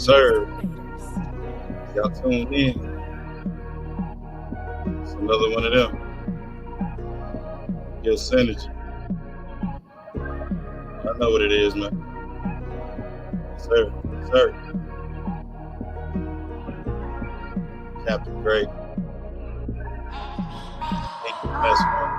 sir. Y'all tuned in. It's another one of them. Get synergy. I know what it is, man. Yes, sir. Yes, sir. Captain Great. Ain't the best one.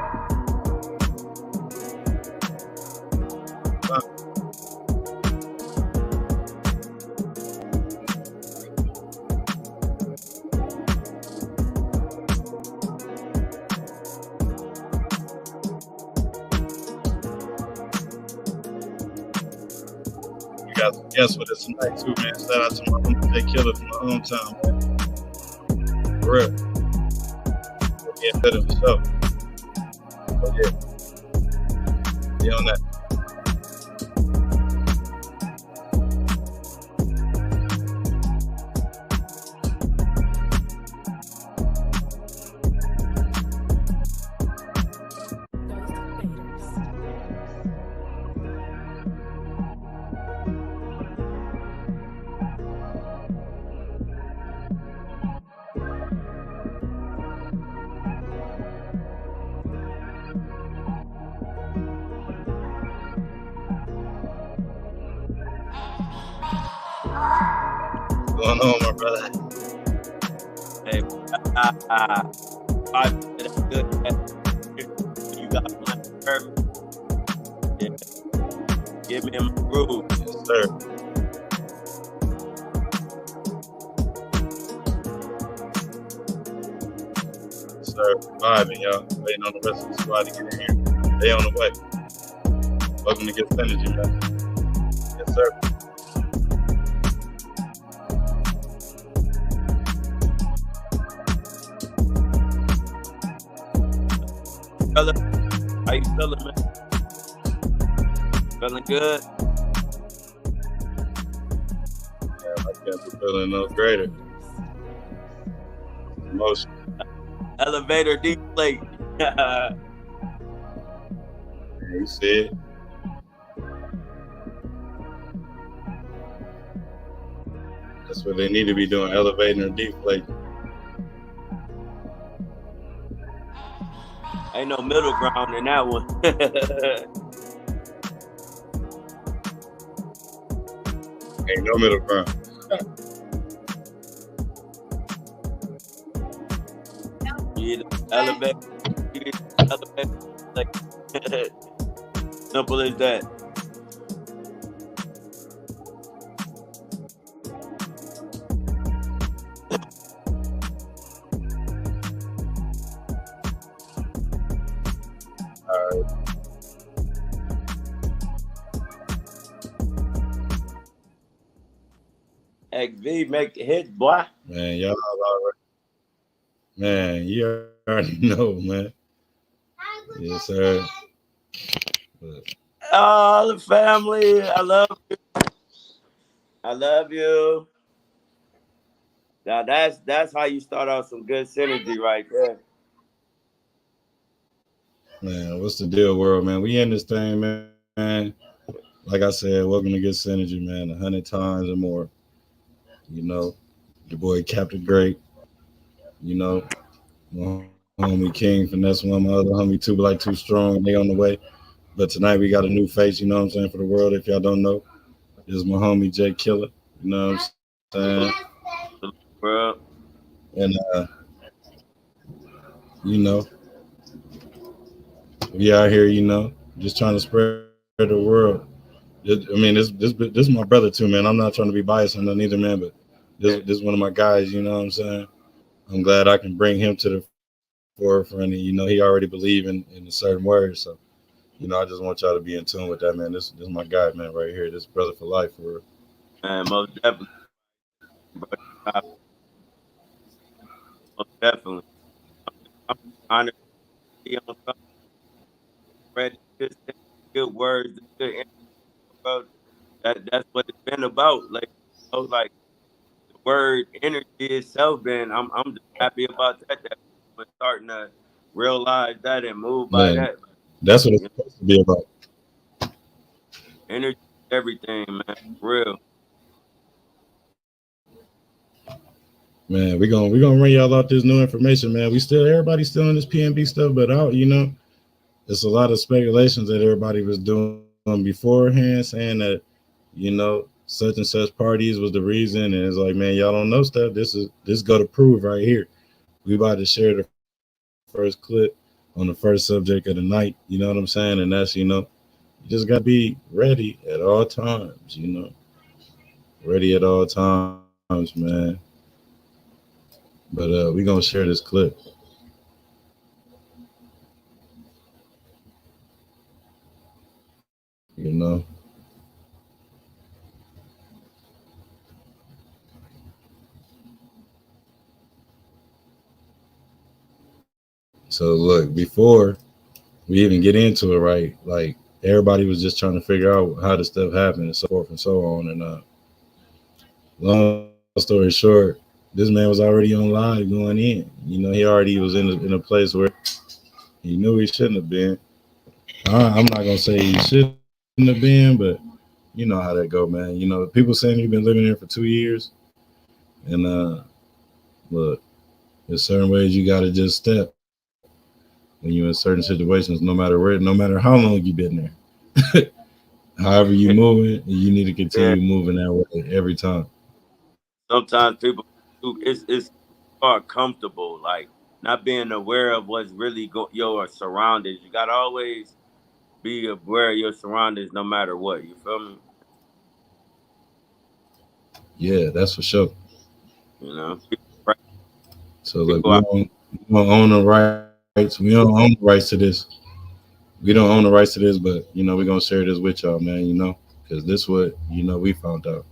You got some guests with us tonight too, man. Shout out to my homie Jay Killer from my hometown, man. For real. We'll be in better for sure. But yeah. Be on that. What's going on, my brother? Hey, that's good. You got my perfect. Yeah. Give me a groove. Yes, sir. Yes, sir. Vibing, y'all. Waiting on the rest of the squad to get in here. They on the way. Welcome to Get Synergy, man. Yes, sir. Brother, how you feeling, man? Feeling good? Yeah, I can't be feeling no greater. Emotion. Elevator deflate. Yeah, you see it. That's what they need to be doing, elevating or deflating. Ain't no middle ground in that one. Ain't no middle ground. You either elevate, like simple as that. All right. XV make the hit, boy. Man, y'all already. Man, you already know, man. Yes, sir. Oh, the family, I love you. I love you. Now that's how you start out some good synergy right there. Man, what's the deal, world, man? We in this thing, man. Like I said, welcome to Get Synergy, man. 100 times or more. You know, your boy Captain Great. You know, my homie King Finesse one, my other homie Two Black Too Strong. They on the way. But tonight we got a new face. You know what I'm saying, for the world. If y'all don't know, this is my homie Jay Killer. You know what I'm saying? Bro. And you know, we out here, you know, just trying to spread the world. I mean, this is my brother too, man. I'm not trying to be biased on that either, man. But this is one of my guys. You know what I'm saying? I'm glad I can bring him to the forefront. And, you know, he already believe in a certain word. So, you know, I just want y'all to be in tune with that, man. This is my guy, man, right here. This brother for life, for real. Man, most definitely. Most definitely. I'm honored to be on something. Spread good words, good energy, bro. That's what it's been about. Like, you know, like the word energy itself. I'm just happy about that. That we're starting to realize that and move by Man, that. that's what it's You know, supposed to be about. energy, is everything, man. Real. Man, we gonna run y'all out this new information, man. Everybody's still in this PNB stuff, but out, it's a lot of speculations that everybody was doing beforehand, saying that, such and such parties was the reason, and it's like, man, y'all don't know stuff. This go to prove right here. We about to share the first clip on the first subject of the night. You know what I'm saying? And that's, you just gotta be ready at all times. Ready at all times, man. But we gonna share this clip. You know. So look, before we even get into it, right? Like everybody was just trying to figure out how the stuff happened and so forth and so on. And long story short, this man was already on live going in. He already was in a place where he knew he shouldn't have been. I'm not gonna say he shouldn't have been, but you know how that go, man. People saying you've been living there for 2 years, and look, there's certain ways you gotta just step when you're in certain situations, no matter where, no matter how long you've been there. However you moving, you need to continue moving that way every time. Sometimes people it's comfortable, like not being aware of what's really your surroundings. You gotta always be aware of your surroundings, no matter what. You feel me? Yeah, that's for sure. You know, So look, people we don't own the rights. We don't own the rights to this. We don't own the rights to this, but we're gonna share this with y'all, man. Because this what we found out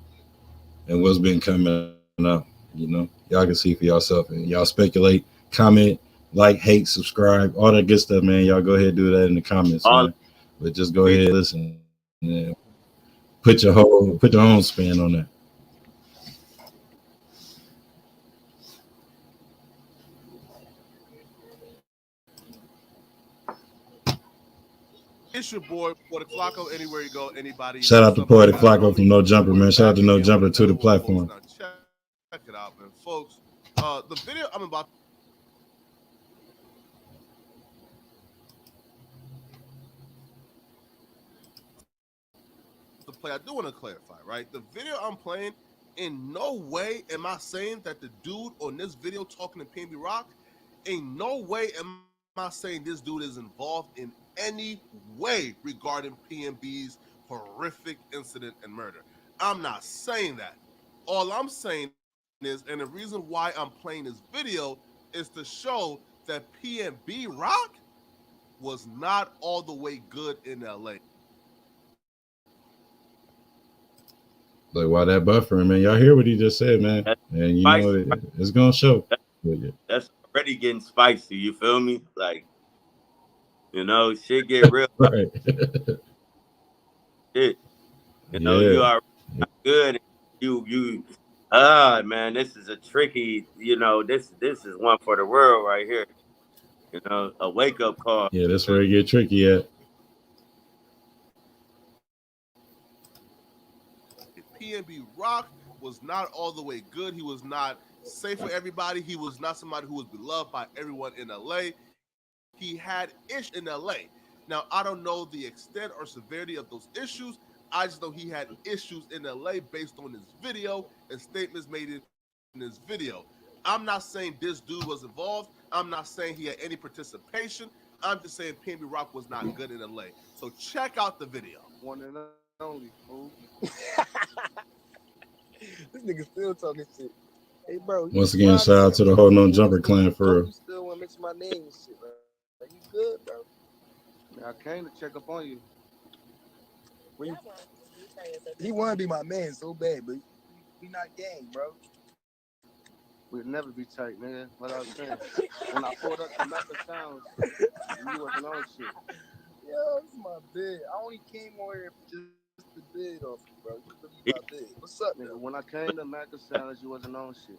and what's been coming up. Y'all can see for yourself and y'all speculate, comment, like, hate, subscribe, all that good stuff, man. Y'all go ahead and do that in the comments, man. But just go ahead and listen. And put your own spin on that. It's your boy, Poetic Flacco. Anywhere you go, anybody. Shout out to Poetic Flacco from No Jumper, man. Shout out to No Jumper to the platform. Now check it out, man, folks. The video I'm about to play, I do want to clarify, right? The video I'm playing, in no way am I saying that the dude on this video talking to PNB Rock, in no way am I saying this dude is involved in any way regarding PNB's horrific incident and murder. I'm not saying that. All I'm saying is, and the reason why I'm playing this video is to show that PNB Rock was not all the way good in LA. Like, why that buffering, man? Y'all hear what he just said, man? And it's gonna show. That's already getting spicy. You feel me? Like, shit get real. Right. Shit. You are good. Man, this is a tricky. This is one for the world right here. A wake up call. Yeah, that's where it get tricky at. PNB Rock was not all the way good. He was not safe for everybody. He was not somebody who was beloved by everyone in LA. He had issues in LA. Now, I don't know the extent or severity of those issues. I just know he had issues in LA based on his video and statements made in his video. I'm not saying this dude was involved. I'm not saying he had any participation. I'm just saying PNB Rock was not good in LA. So check out the video. One and only, fool. This nigga still talking shit. Hey, bro. Once again, shout out to the whole No Jumper clan for real. You still want to mention my name and shit, bro. Are you good, bro? I came to check up on you. He want to be my man so bad, but we not gang, bro. We'd never be tight, nigga. What I was saying. When I pulled up to Mecca Sounds, you wasn't on shit. Yo, this is my bid. I only came on here just to bid off you, bro. You believe my bid. What's up, nigga? When I came to Mecca Sounds, you wasn't on shit.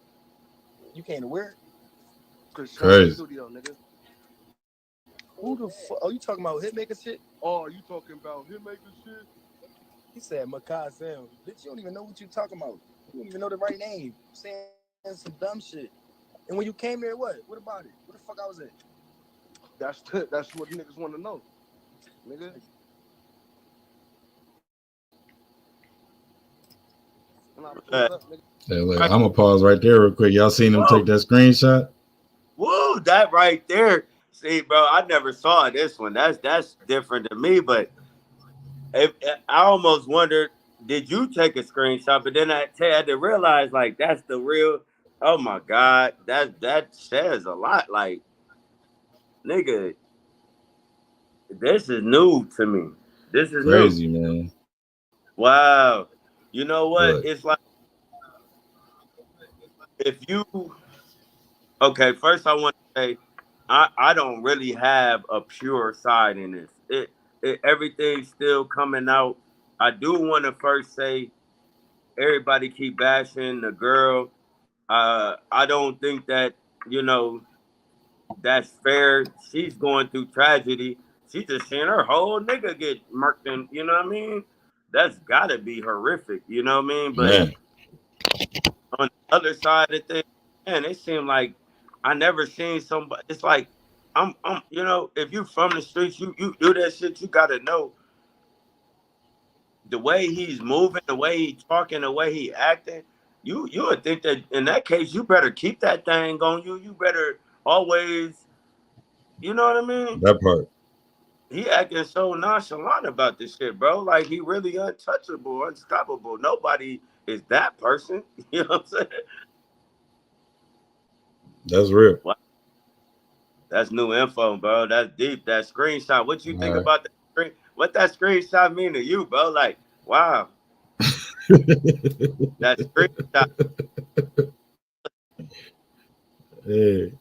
You came to where? Crazy. Studio, nigga. Who the fuck? Oh, you talking about Hitmaker shit? Oh, you talking about Hitmaker shit? He said Makai Sound. Bitch, you don't even know what you talking about. You don't even know the right name. Saying some dumb shit. And when you came here, what? What about it? What the fuck I was at? That's what niggas want to know, nigga. When I pulled up, nigga, Hey, look, I'm gonna pause right there real quick. Y'all seen him take that screenshot? Woo, that right there. See, bro, I never saw this one. That's different than me, but I almost wondered, did you take a screenshot? But then I had to realize, like, that's the real. Oh my God, that says a lot. Like, nigga, this is new to me. This is Crazy, new. man. Wow. You know what? Look. It's like if you. Okay, first I want to say I don't really have a pure side in this. Everything's still coming out. I do want to first say everybody keep bashing the girl. I don't think that, you know, that's fair. She's going through tragedy. She's just seeing her whole nigga get murked, and you know what I mean? That's gotta be horrific, you know what I mean? But Man. on the other side of things, man, it seemed like I never seen somebody. It's like I'm you know, if you from the streets, you do that shit, you gotta know the way he's moving, the way he talking, the way he acting. You would think that in that case you better keep that thing on you. You better always, you know what I mean? That part. He acting so nonchalant about this shit, bro. Like he really untouchable, unstoppable. Nobody is that person. You know what I'm saying? That's real. Wow. That's new info, bro. That's deep. That screenshot. What you think about that screen? What that screenshot mean to you, bro? Like, wow. That screenshot. Hey.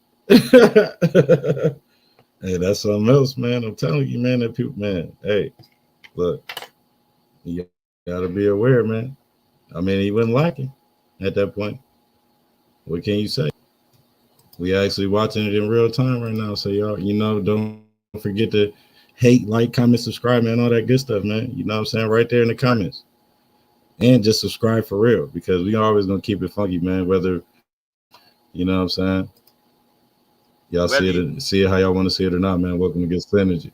Hey, that's something else, man. I'm telling you, man, that people, man. Hey, look, you gotta be aware, man. I mean, he wasn't lacking at that point. What can you say? We actually watching it in real time right now. So y'all, you know, don't forget to hate, like, comment, subscribe, man, all that good stuff, man. You know what I'm saying? Right there in the comments. And just subscribe for real, because we always gonna keep it funky, man. Whether, you know what I'm saying? Y'all see it how y'all want to see it or not, man. Welcome to Get Synergy.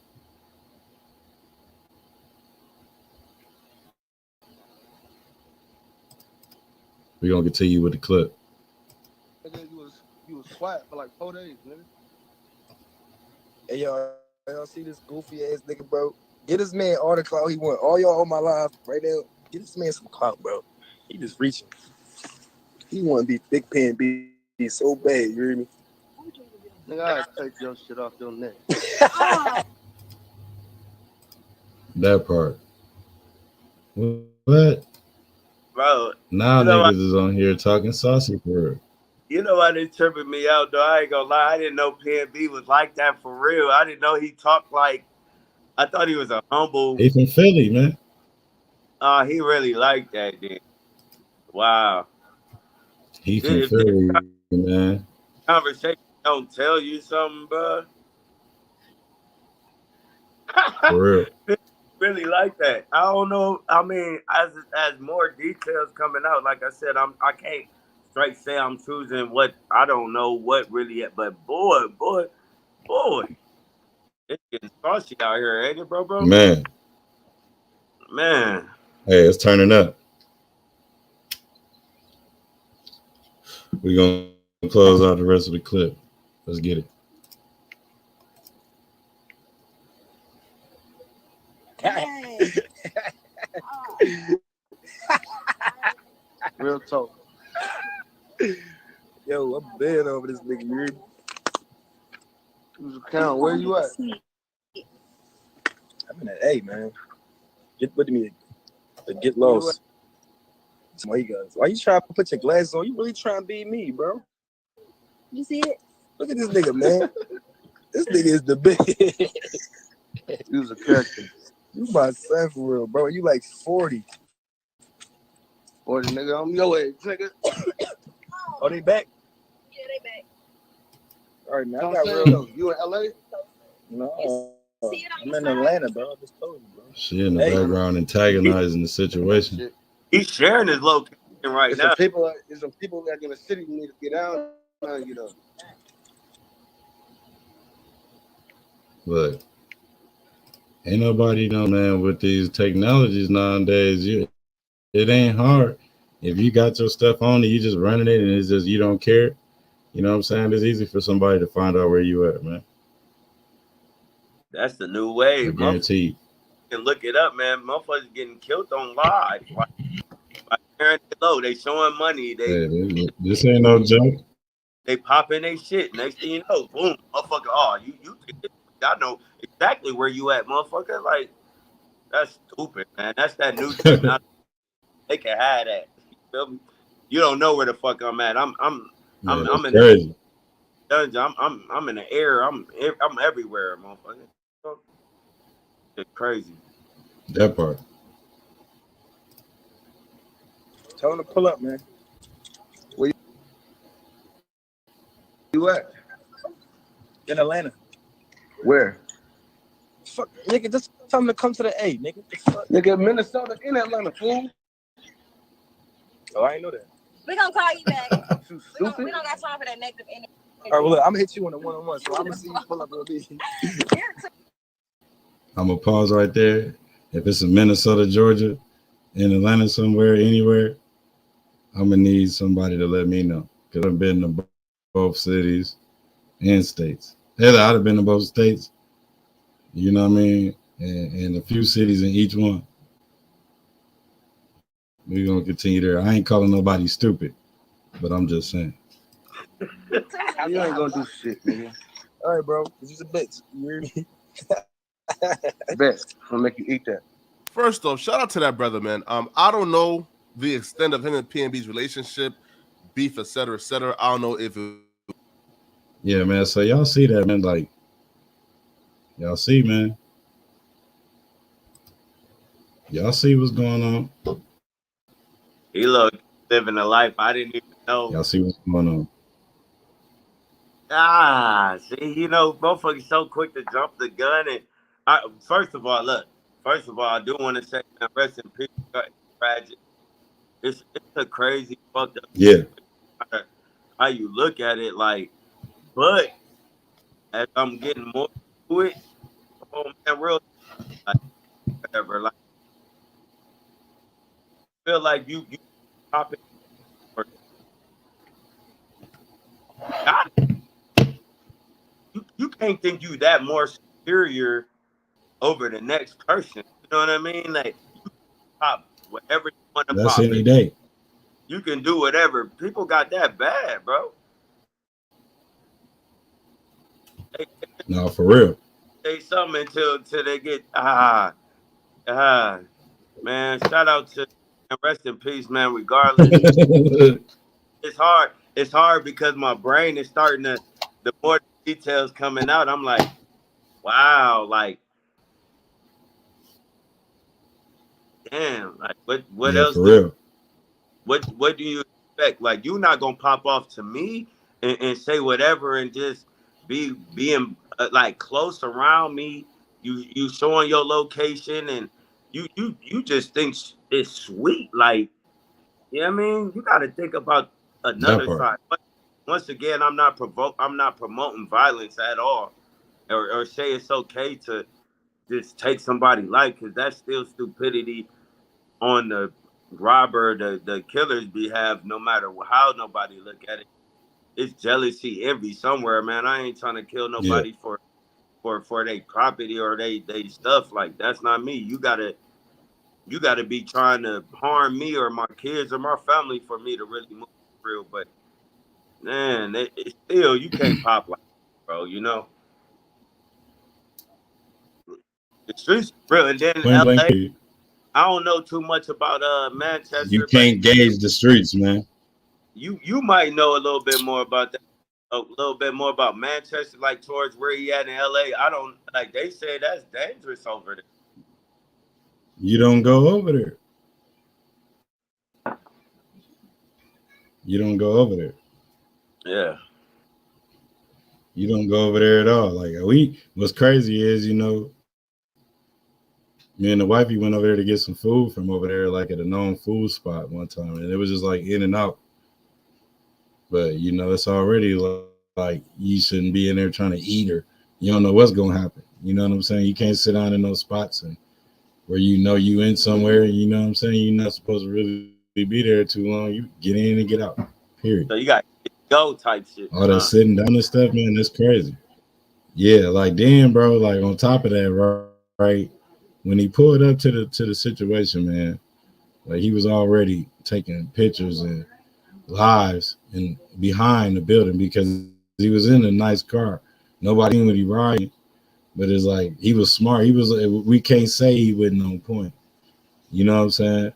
We're gonna continue with the clip. nigga, you was quiet for like 4 days, nigga. Hey, y'all see this goofy ass nigga, bro? Get this man all the clout he want. All y'all on my live right now. Get this man some clout, bro. He just reaching. He want to be Big Pen B so bad, you hear me? Nigga, I take your shit off your neck. That part. What? Bro. Now niggas is on here talking saucy for real. You know why they tripping me out, though? I ain't gonna lie. I didn't know PNB was like that for real. I didn't know he talked like. I thought he was a humble. He from Philly, man. He really liked that, dude. Wow. He from Philly, man. Conversation don't tell you something, bro. For real. Really like that. I don't know. I mean, as more details coming out, like I said, I can't straight say I'm choosing what I don't know what really. But boy, it's getting saucy out here, ain't it, bro? Man. Hey, it's turning up. We're gonna close out the rest of the clip. Let's get it. Real talk. Yo, I'm bad over this nigga, you hear me? Who's account? Where you at? I'm in that A, man. Get with me. Get lost. Why you trying to put your glasses on? You really trying to be me, bro? You see it? Look at this nigga, man. This nigga is the best. He was a character. You my son for real, bro. You like 40. 40, nigga. I'm your age, nigga. Oh, they back? Yeah, they back. All right, man. I I got got real. You in LA? No. I'm in Atlanta, bro. I just told you, bro. She in the background antagonizing the situation. He's sharing his location. right It's now. some people that in the city who need to get out. You know. But ain't nobody know, man, with these technologies nowadays, it ain't hard. If you got your stuff on and you just running it and it's just you don't care, you know what I'm saying? It's easy for somebody to find out where you at, man. That's the new I wave. Motherfuckers guarantee you. can look it up, man. Motherfuckers getting killed on live. Like Aaron Low, they showing money. Hey, this ain't no joke. They popping they shit. Next thing you know, boom, motherfucker. Oh, you think this? I know exactly where you at, motherfucker. Like that's stupid, man. That's that new technology. They can have that. You feel me? You don't know where the fuck I'm at. I'm Yeah, that's in crazy. the dungeon. I'm in the air. I'm everywhere, motherfucker. It's crazy. That part. Tell him to pull up, man. Where you at? In Atlanta. Where? Fuck, nigga, just tell him to come to the A, nigga. Nigga, Minnesota in Atlanta, fool. Oh, I ain't know that. We gonna call you back. You We stupid. don't got time for that negative energy. All right, well, look, I'm gonna hit you on a one-on-one, so I'm gonna see you pull up real big. I'm gonna pause right there. If it's in Minnesota, Georgia, in Atlanta, somewhere, anywhere, I'm gonna need somebody to let me know because I've been to both cities and states. Hell, I'd have been to both states. You know what I mean? And a few cities in each one. We're gonna continue there. I ain't calling nobody stupid, but I'm just saying. You ain't gonna do shit, nigga. All right, bro. It's just a bitch. You hear me? Bet. I'm gonna make you eat that. First off, shout out to that brother, man. I don't know the extent of him and PNB's relationship, beef, etc., etc. I don't know if it. Yeah, man. So y'all see that, man? Like, y'all see, man. Y'all see what's going on? He look living a life I didn't even know. Y'all see what's going on? See, you know, motherfuckers so quick to jump the gun. And first of all, I do want to say, man, rest in peace. Tragic. It's a crazy fucked up. Yeah. How you look at it, like, but as I'm getting more to it, oh man, real like whatever. Like, feel like you popping. You can't think you that more superior over the next person. You know what I mean? Like you pop whatever you want to That's pop. any day. You can do whatever. People got that bad, bro. No, for real. Say something until they get man. Shout out to and rest in peace, man. Regardless, it's hard. It's hard because my brain is starting to. The more details coming out, I'm like, wow, like, damn, like, what Yeah, else? for real. What do you expect? Like, you're not gonna pop off to me and say whatever and just being like close around me. You showing your location and you just think it's sweet. Like, you know what I mean? You got to think about another side. But once again, I'm not promoting violence at all, or say it's okay to just take somebody's life because that's still stupidity on the robber, the killer's behalf. No matter how nobody look at it, it's jealousy, envy somewhere, man. I ain't trying to kill nobody for their property or they stuff. Like that's not me. You gotta be trying to harm me or my kids or my family for me to really move real. But man, it's still you can't pop like that, bro. You know, the streets real. And then LA, I don't know too much about Manchester. You can't gauge the streets, man. You might know a little bit more about that. A little bit more about Manchester, like towards where he at in LA. I don't like. They say that's dangerous over there. You don't go over there. You don't go over there. Yeah. You don't go over there at all. Like what's crazy is, you know, Me and the wifey went over there to get some food from over there, like at a known food spot one time, and it was just like in and out. But you know, it's already like you shouldn't be in there trying to eat, or you don't know what's gonna happen. You know what I'm saying? You can't sit down in those spots and where you know you in somewhere. You know what I'm saying? You're not supposed to really be there too long. You get in and get out. Period. So you got go type shit. All that sitting down and stuff, man, that's crazy. Yeah, like damn, bro. Like on top of that, right? When he pulled up to the situation, man, like he was already taking pictures and lives and behind the building because he was in a nice car. Nobody knew what he riding, but it's like he was smart. He was. We can't say he wasn't on point. You know what I'm saying?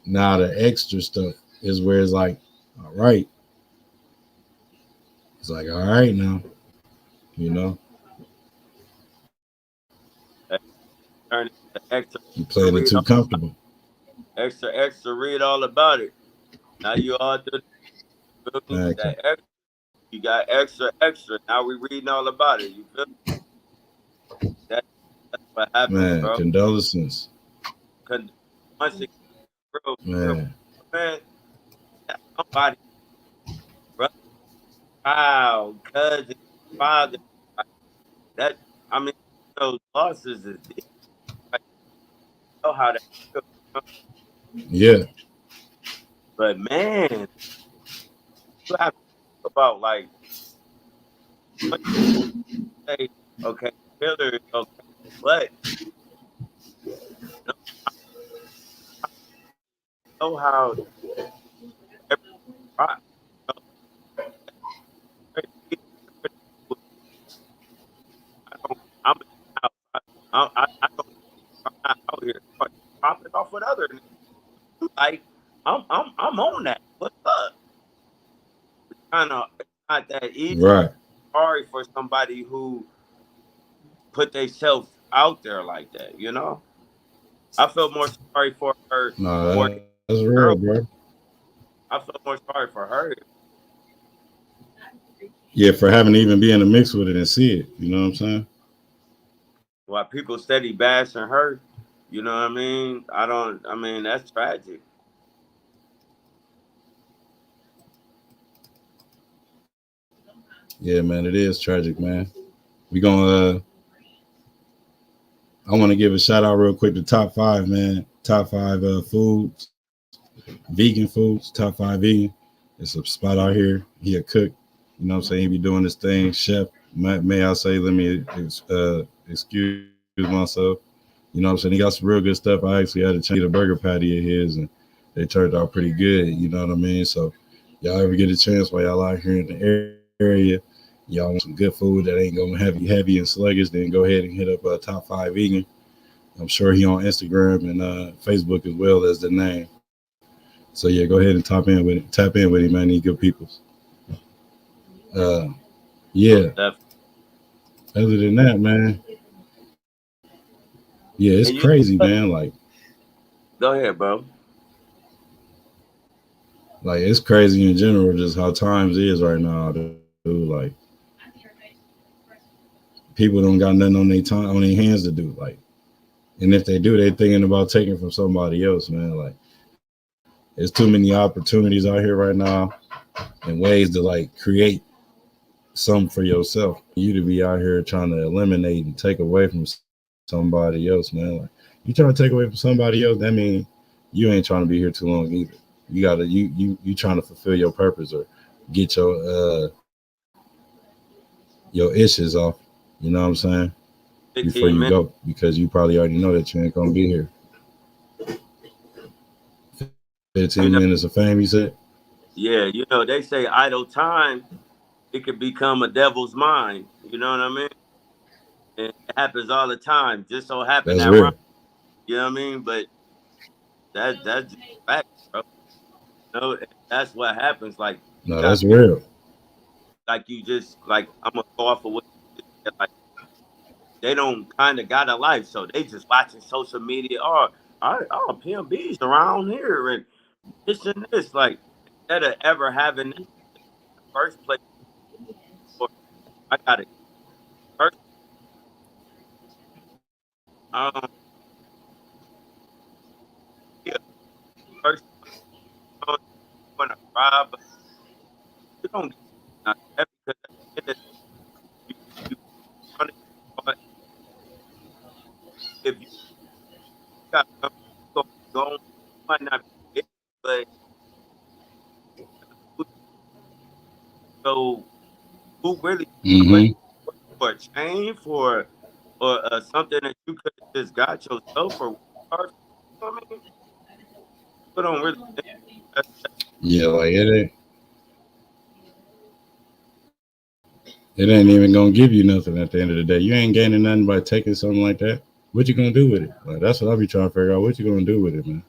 Now the extra stuff is where it's like, all right. It's like, all right now, you know. Turn it to extra. You playing it too comfortable. Extra. Read all about it. Now you all do Okay. that extra. You got extra. Now we reading all about it. You feel me? That's what happened, Man, bro. condolences. Once again, bro, Man, that's somebody, bro, child, cousin, father. That I mean, those losses is deep. Like, you know how that feels. yeah. But man, you have to think about like what you say, okay, Miller is okay, but you know how every rock, I don't, I'm I don't, I'm not out here popping off with other niggas. Like I'm on that. What's up? Kind of not that easy. Right. Sorry for somebody who put themselves out there like that. You know, I feel more sorry for her. No, Or that's real, girl, bro. I feel more sorry for her. Yeah, for having to even be in the mix with it and see it. You know what I'm saying? While people steady bashing her, you know what I mean? I mean, that's tragic. Yeah, man, it is tragic, man. We gonna I want to give a shout out real quick to top five, man. Top five foods, vegan foods, top five vegan. It's a spot out here. He a cook. You know what I'm saying? He be doing this thing. Chef, may I say, let me excuse myself. You know what I'm saying? He got some real good stuff. I actually had to change the burger patty of his, and they turned out pretty good. You know what I mean? So, y'all ever get a chance while y'all out here in the area, y'all want some good food that ain't gonna have you heavy and sluggish, then go ahead and hit up Top 5 Vegan. I'm sure he on Instagram and Facebook as well as the name. So yeah, go ahead and tap in with him, man. He's good peoples. Yeah. Other than that, man. Yeah, it's crazy, man. Like, go ahead, bro. Like, it's crazy in general, just how times is right now, dude. Like, people don't got nothing on their time, on their hands to do. Like, and if they do, they're thinking about taking from somebody else, man. Like, there's too many opportunities out here right now and ways to like create something for yourself. You to be out here trying to eliminate and take away from somebody else, man. Like, you trying to take away from somebody else, that means you ain't trying to be here too long either. You gotta you trying to fulfill your purpose or get your issues off. You know what I'm saying? Before you go, because you probably already know that you ain't gonna be here. 15 minutes of fame, you said? Yeah, you know, they say idle time, it could become a devil's mind. You know what I mean? And it happens all the time. Just so happen That's that real. right. You know what I mean? But that's just fact, bro. You know, that's what happens. Like, no, that's real. Like you just like I'm gonna go off of what you said, like they don't kind of got a life, so they just watching social media. Oh, PMB's around here and this and this. Like instead of ever having that in the first place, I got it. First, Um, yeah, first you want to rob, but you don't get none of that because at the end of the day, you running, but if you got something going, you might not be it, but so who really what Mm-hmm. for a chain for or something that you could have just got yourself or you know what I mean? People don't really think that. Yeah, like it ain't even gonna give you nothing at the end of the day. You ain't gaining nothing by taking something like that. What you gonna do with it? Like that's what I be trying to figure out. What you gonna do with it, man?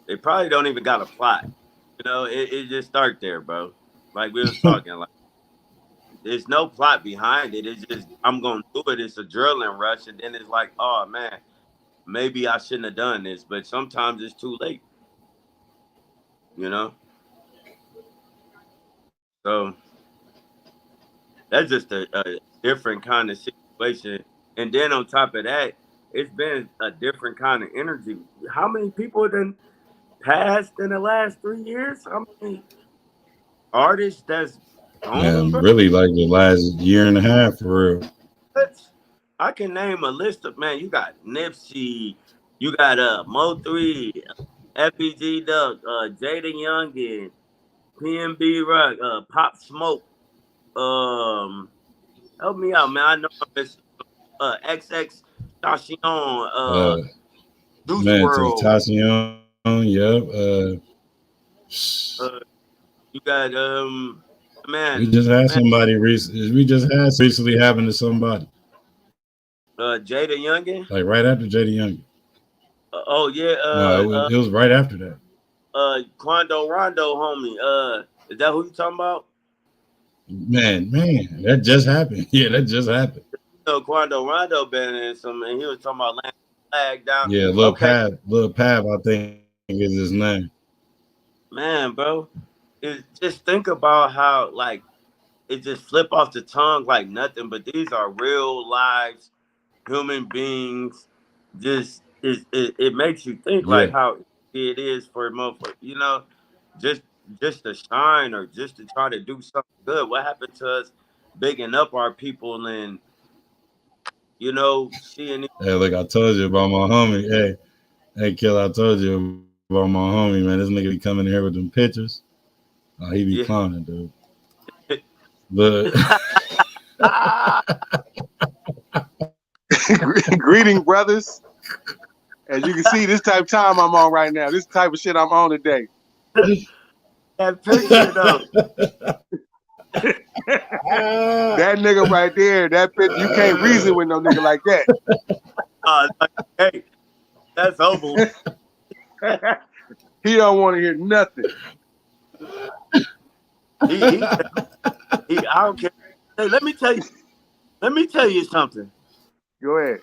They probably don't even got a plot. You know, it just start there, bro. Like we was talking, like there's no plot behind it. It's just I'm gonna do it. It's a drilling rush, and then it's like, oh man, maybe I shouldn't have done this, but sometimes it's too late. You know, so that's just a different kind of situation. And then on top of that, it's been a different kind of energy. How many people then passed in the last 3 years? How many artists that's gone, Man, bro? really like the last year and a half for real. What? I can name a list of man. You got Nipsey, you got Mo3, FBG Duck, Jada Youngin, PNB Rock, Pop Smoke. Um, help me out, man. I know I'm missing XX Station, Uh Juice man, World. Tentacion, yep. Uh, you got We man, just had man, somebody recently. We just had recently happened to somebody Jada Youngin. like right after JD Young. Oh yeah, No, it was right after that. Quando Rondo, homie. Is that who you talking about? Man, that just happened. Yeah, that just happened. No, Quando Rondo been in some, and he was talking about laying the flag down. Yeah, Okay, Lil Pav, I think is his name. man, bro, just think about how like it just flip off the tongue like nothing. But these are real lives, human beings. Just it makes you think Yeah, like how it is for a motherfucker, you know, just just to shine or just to try to do something good. What happened to us bigging up our people and seeing hey, look, I told you about my homie. Hey, Kill, I told you about my homie, man. This nigga be coming here with them pictures. Oh, he be yeah. clowning, dude. But Greeting, brothers. As you can see, this type of time I'm on right now. This type of shit I'm on today. That picture though. That nigga right there, that picture, you can't reason with no nigga like that. Hey, that's over. He don't want to hear nothing. I don't care. Hey, let me tell you something. Go ahead.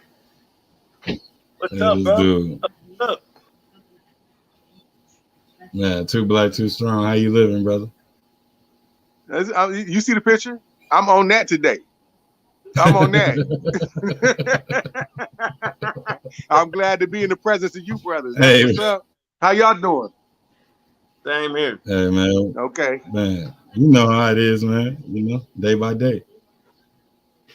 What's up, this bro? dude, What's up? man, too black, too strong. How you living, brother? You see the picture? I'm on that today. I'm on that. I'm glad to be in the presence of you brothers. Hey. What's up? How y'all doing? Same here. Hey, man. Okay. Man, you know how it is, man. You know, day by day.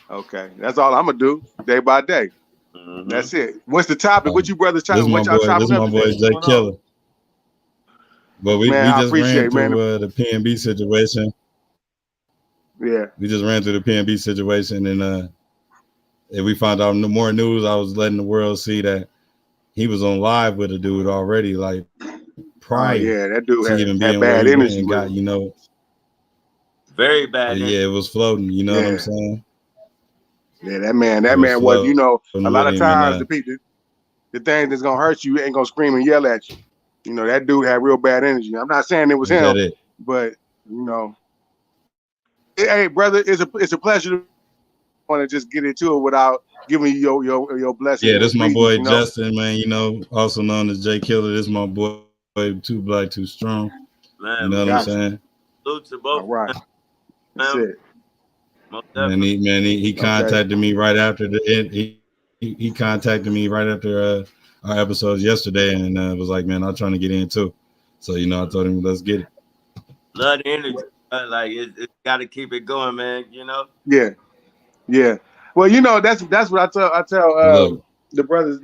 Okay. That's all I'm gonna do, day by day. Mm-hmm. That's it. What's the topic? What you brothers This chopping? What y'all chopping my up boy today? Jay What's going on? Killer. But we Man, I just ran appreciate it, man. through the PNB situation. Yeah. We just ran through the PNB situation, and we found out more news. I was letting the world see that he was on live with a dude already, like prior Yeah, that dude to even had being where bad he went energy and with got, him. you know, Very bad. yeah, it was floating. You know what I'm saying? Yeah, that man was, you know, a lot of times the people, the thing that's gonna hurt you ain't gonna scream and yell at you. You know, that dude had real bad energy. I'm not saying it was him, but you know, hey brother, it's a pleasure to want to just get into it without giving you your blessing. Yeah, this is my boy you know? Justin, man. You know, also known as Jay Killer. This is my boy, Too Black, Too Strong. Man, you know what I'm saying? Salute to both. All right, that's it. And he contacted me right after the end. he contacted me right after our episodes yesterday, and was like, "Man, I'm trying to get in too." So I told him, "Let's get it." Love the energy. Like it's got to keep it going, man. Yeah. Well, that's what I tell the brothers.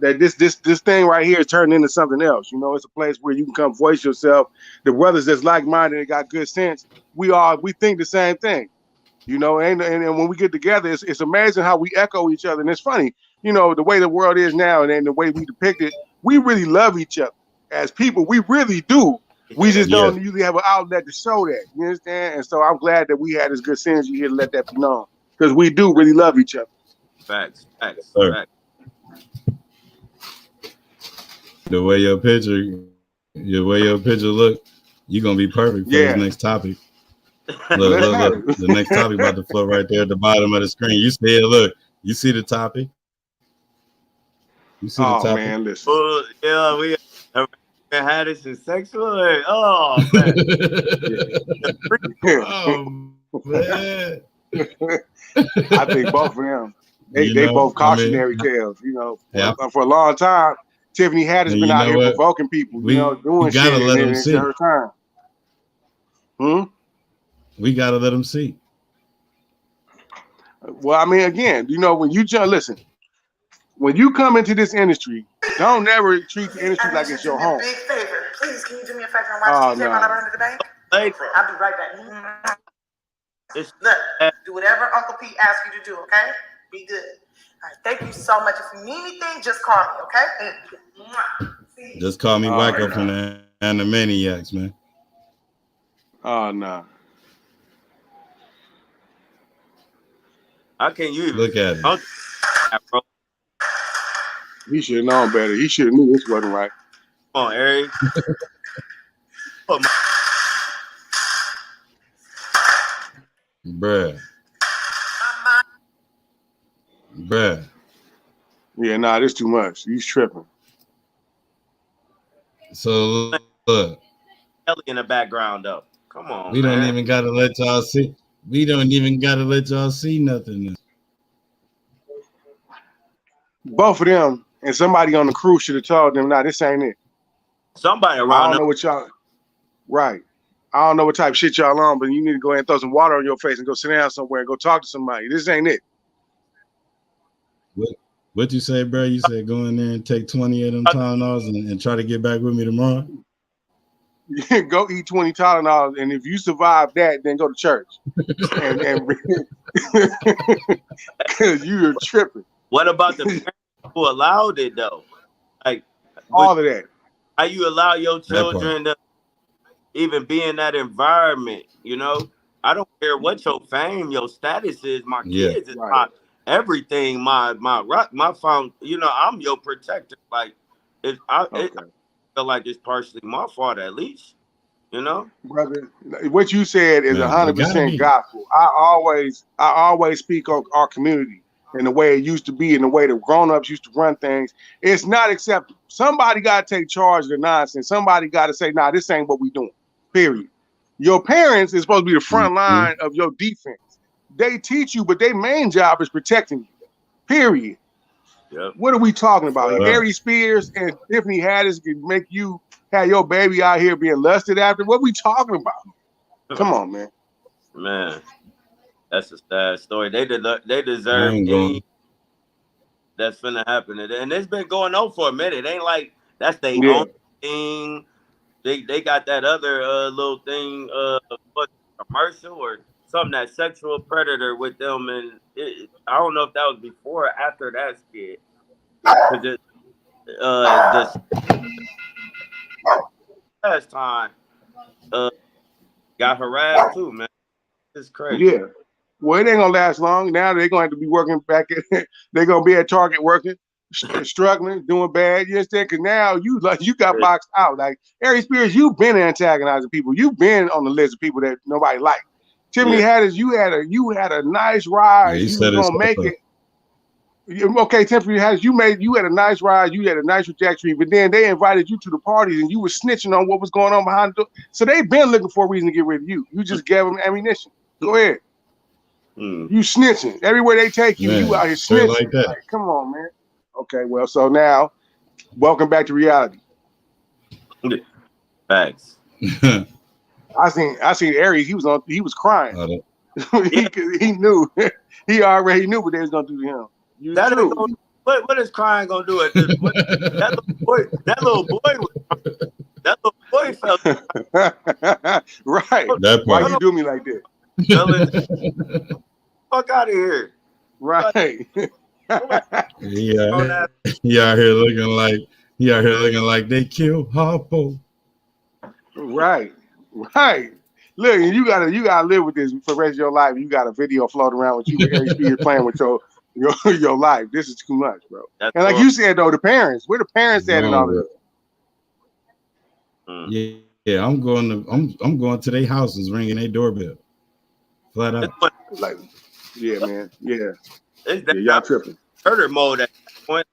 That this thing right here is turning into something else. It's a place where you can come voice yourself. The brothers that's like-minded and got good sense. We think the same thing. And when we get together, it's amazing how we echo each other. And it's funny, the way the world is now and the way we depict it, we really love each other as people. We really do. We just don't usually have an outlet to show that. You understand? And so I'm glad that we had this good synergy here to let that be known. Because we do really love each other. Facts. The way your picture look, you're gonna be perfect for this next topic. Look. The next topic about to flow right there at the bottom of the screen. You see it, look. You see the topic. You see the topic. Man, listen. We had this in sexual. Oh man. Oh man. I think both of them. They both cautionary tales. For a long time, Tiffany Haddish been out here provoking people. Doing shit. Let them see. Her time. We gotta let them see. Well, I mean, again, when you listen, when you come into this industry, don't never treat the industry like it's your home. Big favor, please. Can you do me a favor and watch TJ while I run to the bank? I'll be right back. Look, do whatever Uncle Pete asks you to do. Okay, be good. All right, thank you so much. If you need anything, just call me. Okay. Just call me Wacko from the Animaniacs, man. Oh no. How can you look at it? He should have known better. He should have knew this wasn't right. Come on, Eric. Bruh. Yeah, this too much. He's tripping. So look. Kelly in the background though. Come on. We don't even gotta let y'all see. We don't even gotta let y'all see nothing. Both of them and somebody on the crew should have told them, this ain't it. Somebody around. I don't know what y'all. Right. I don't know what type of shit y'all on, but you need to go ahead and throw some water on your face and go sit down somewhere and go talk to somebody. This ain't it. What you say, bro? You said go in there and take 20 of them Tylenols and try to get back with me tomorrow? Go eat 20 Tylenols, and if you survive that, then go to church. Because you're tripping. What about the parents who allowed it though? Like all of that. How you allow your children to even be in that environment? I don't care what your fame, your status is. My kids is my everything. My phone. I'm your protector. Like I feel like it's partially my fault at least. Brother, what you said is 100% gospel. I always speak on our community and the way it used to be and the way the grown-ups used to run things. It's not acceptable. Somebody got to take charge of the nonsense. Somebody got to say, this ain't what we doing, period. Your parents is supposed to be the front line of your defense. They teach you, but their main job is protecting you, period. Yep. What are we talking about? Harry Spears and Tiffany Haddish can make you have your baby out here being lusted after? What are we talking about? Come on, man. Man, that's a sad story. They deserve anything that's finna happen. And it's been going on for a minute. It ain't like that's their own thing. They got that other little thing, commercial or something, that sexual predator with them. And I don't know if that was before or after that skit. Last time got harassed too, man. It's crazy. Yeah. Well, it ain't gonna last long. Now they're gonna have to be working back at they're gonna be at Target working, struggling, doing bad. You understand? Because now you got boxed out. Like Harry Spears, you've been antagonizing people. You've been on the list of people that nobody liked. Tiffany Haddish, you had a nice ride. You was gonna make it. Okay, Tiffany Haddish, you had a nice ride. You had a nice trajectory, but then they invited you to the parties and you were snitching on what was going on behind the door. So they've been looking for a reason to get rid of you. You just gave them ammunition. Go ahead. You snitching everywhere they take you. Man, you out here snitching. Like that. Like, come on, man. Okay, well, so now, welcome back to reality. Facts. I seen Aries. He was crying. he knew. He already knew what they was gonna do to him. What is crying gonna do at this point? That little boy felt right. That Why you do me like that? Fuck out of here. Right. Yeah. He out here looking like they killed Harpo. Right. Look, you gotta live with this for the rest of your life. You got a video floating around with you with Aries Spears playing with your life. This is too much, bro. That's and like you said though, the parents, where the parents at and all this? Yeah, I'm going to their houses, ringing their doorbell. Flat out. Like, yeah, man. Yeah. Y'all tripping. Murder mode at that point.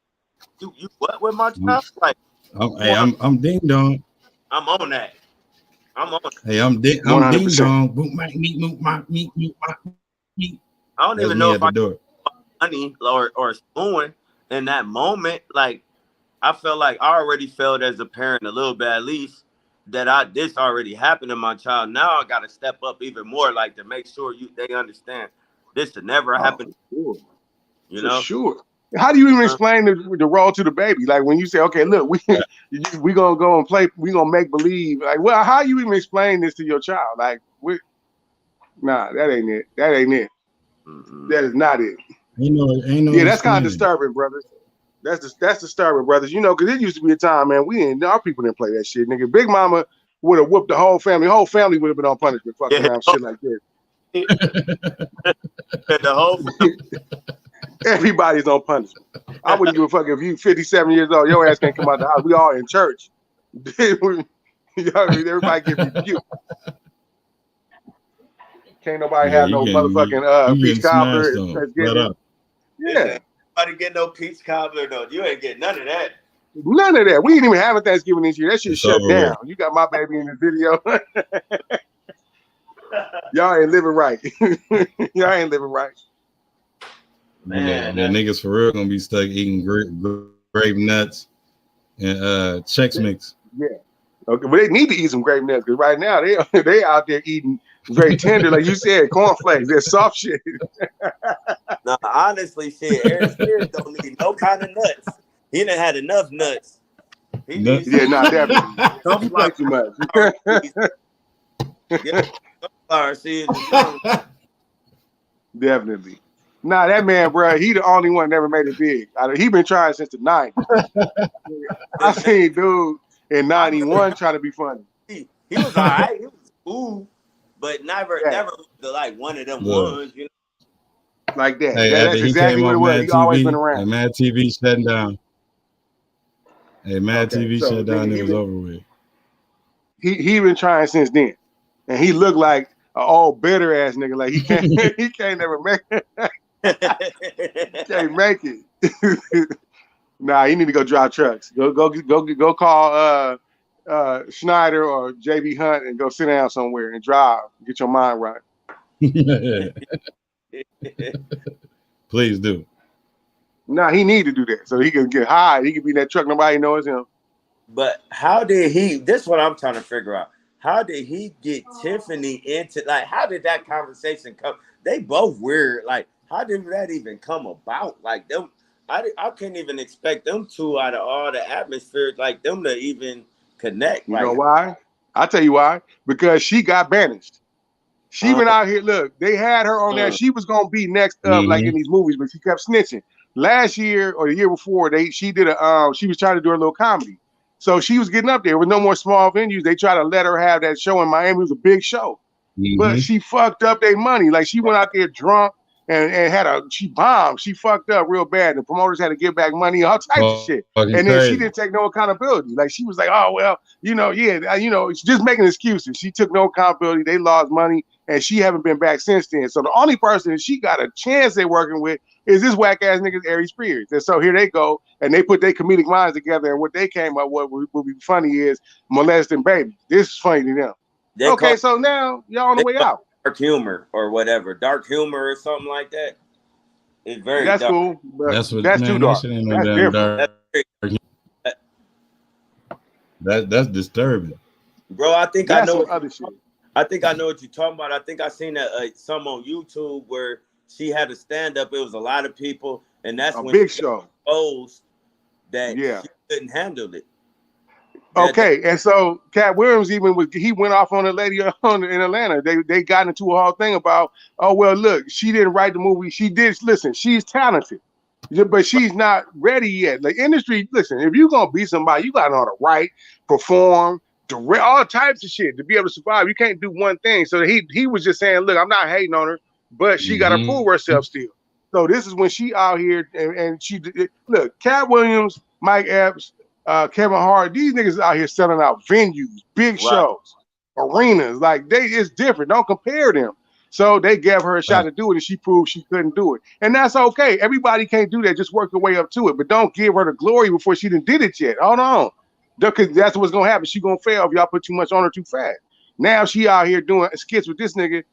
You what with my child? Like, I'm ding dong. I'm on that. Hey, I'm ding dong. Boot my meat. I don't even know if I got money or spoon in that moment. Like, I felt like I already felt as a parent a little bit at least that this already happened to my child. Now I got to step up even more, like to make sure they understand this should never happen. Sure. You know, sure. How do you even explain the role to the baby? Like when you say, okay, look, we gonna go and play, we gonna make believe. Like, well, how you even explain this to your child? Like, nah, that ain't it. That ain't it. Mm-hmm. That is not it. Ain't no yeah, that's kind of disturbing, brothers. That's disturbing, brothers. You know, because it used to be a time, man. Our people didn't play that shit, nigga. Big Mama would have whooped the whole family. The whole family would have been on punishment, fucking around shit like this. The whole everybody's on punishment. I wouldn't give a fuck if you 57 years old, your ass can't come out the house. We all in church. Everybody get rebuked. Can't nobody have no motherfucking peach cobbler. Yeah. Nobody get no peach cobbler though. You ain't get none of that. None of that. We ain't even having Thanksgiving this year. That shit shut down. You got my baby in the video. Y'all ain't living right. Y'all ain't living right. Man, the niggas for real gonna be stuck eating grape nuts and Chex Mix. Yeah. Okay, but they need to eat some grape nuts because right now they out there eating very tender, like you said, cornflakes. They're soft shit. No, honestly, shit, Aries Spears don't need no kind of nuts. He done had enough nuts. Definitely. Don't play too much. Definitely. Nah, that man, bro, he the only one that never made it big. He been trying since the 90s. I seen dude in 91 trying to be funny. He was all right. He was cool, but never like one of them ones, you know. Like that. Hey, that's exactly what it was. He always been around. And Mad TV shutting down. Hey, Mad TV shut down. It was over with. He been trying since then, and he looked like an old bitter ass nigga. Like he can't never make it. Can't make it. Nah, you need to go drive trucks. Go call Schneider or JB Hunt and go sit down somewhere and drive. Get your mind right. Please do. Nah, he need to do that so he can get high. He can be in that truck. Nobody knows him. But how did he? This is what I'm trying to figure out. How did he get Tiffany into? Like, how did that conversation come? They both weird. Like, how did that even come about? Like them, I couldn't even expect them two out of all the atmosphere, like them to even connect. You know why? I'll tell you why. Because she got banished. She been out here. Look, they had her on there. She was gonna be next up, like in these movies, but she kept snitching. Last year or the year before, she did she was trying to do a little comedy. So she was getting up there with no more small venues. They tried to let her have that show in Miami. It was a big show. But she fucked up their money. Like she went out there drunk and she bombed. She fucked up real bad. The promoters had to give back money, all types of shit. And then she didn't take no accountability. Like she was like, oh, well, it's just making excuses. She took no accountability. They lost money and she haven't been back since then. So the only person that she got a chance they're working with is this whack ass nigga Aries Spears. And so here they go and they put their comedic minds together. And what they came up with would be funny is molesting babies. This is funny to them. So now y'all on the way out. dark humor or whatever, dark humor or something like that. It's very that's dark. cool. But That's what that's man, too dark. that shit ain't no That's damn different. dark. That's disturbing. Bro, I think That's I know some other shit. I think I know what you're talking about. I think I seen some on YouTube where she had a stand up. It was a lot of people, and that's A when big she show. exposed that Yeah. she couldn't handle it. Okay, and so Cat Williams he went off on a lady in Atlanta. They got into a whole thing about, oh well, look, she didn't write the movie. She did. Listen, she's talented, but she's not ready yet. The industry, listen, if you're gonna be somebody, you gotta know how to write, perform, direct, all types of shit to be able to survive. You can't do one thing. So he was just saying, look, I'm not hating on her, but she gotta prove herself still. So this is when she out here and she look, Cat Williams, Mike Epps, Kevin Hart, these niggas out here selling out venues, big shows, arenas. Like it's different. Don't compare them. So they gave her a shot to do it, and she proved she couldn't do it. And that's okay. Everybody can't do that. Just work your way up to it. But don't give her the glory before she didn't did it yet. Hold on. Because that's what's gonna happen. She gonna fail if y'all put too much on her too fast. Now she out here doing skits with this nigga.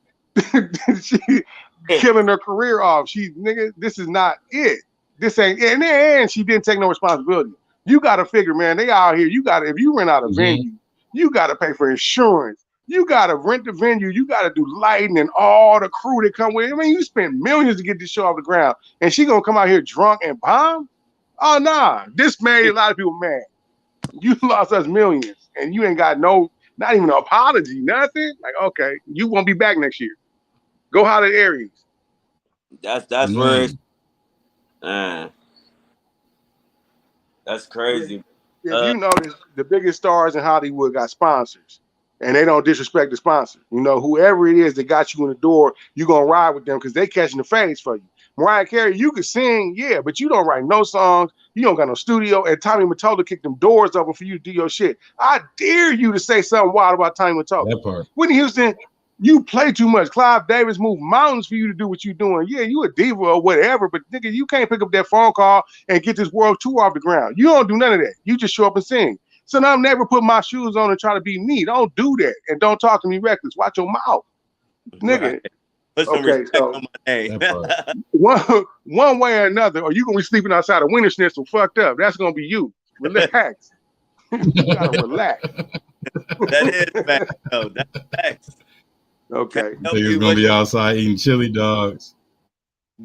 She killing her career off. Nigga, this is not it. This ain't it. And she didn't take no responsibility. You gotta figure, man, they out here. If you rent out a venue, you gotta pay for insurance. You gotta rent the venue. You gotta do lighting and all the crew that come with it. I mean, you spend millions to get this show off the ground, and she gonna come out here drunk and bomb? Oh nah, this made a lot of people mad. You lost us millions, and you ain't got not even an apology, nothing. Like, okay, you won't be back next year. Go holler at Aries. That's where it's that's crazy. If you notice, the biggest stars in Hollywood got sponsors, and they don't disrespect the sponsor. You know, whoever it is that got you in the door, you gonna ride with them because they catching the fades for you. Mariah Carey, you can sing, yeah, but you don't write no songs. You don't got no studio. And Tommy Mottola kicked them doors open for you to do your shit. I dare you to say something wild about Tommy Mottola. That part. Whitney Houston, you play too much. Clive Davis moved mountains for you to do what you're doing. Yeah, you a diva or whatever, but nigga, you can't pick up that phone call and get this world tour off the ground. You don't do none of that. You just show up and sing. So now I'm never put my shoes on and try to be me. Don't do that. And don't talk to me reckless. Watch your mouth. Nigga. Right. Put some respect on my name. one way or another, or you gonna be sleeping outside a winter schnitzel fucked up. That's gonna be you. Relax. You gotta relax. That is fact, though. That's facts. Okay. So you're gonna be outside eating chili dogs.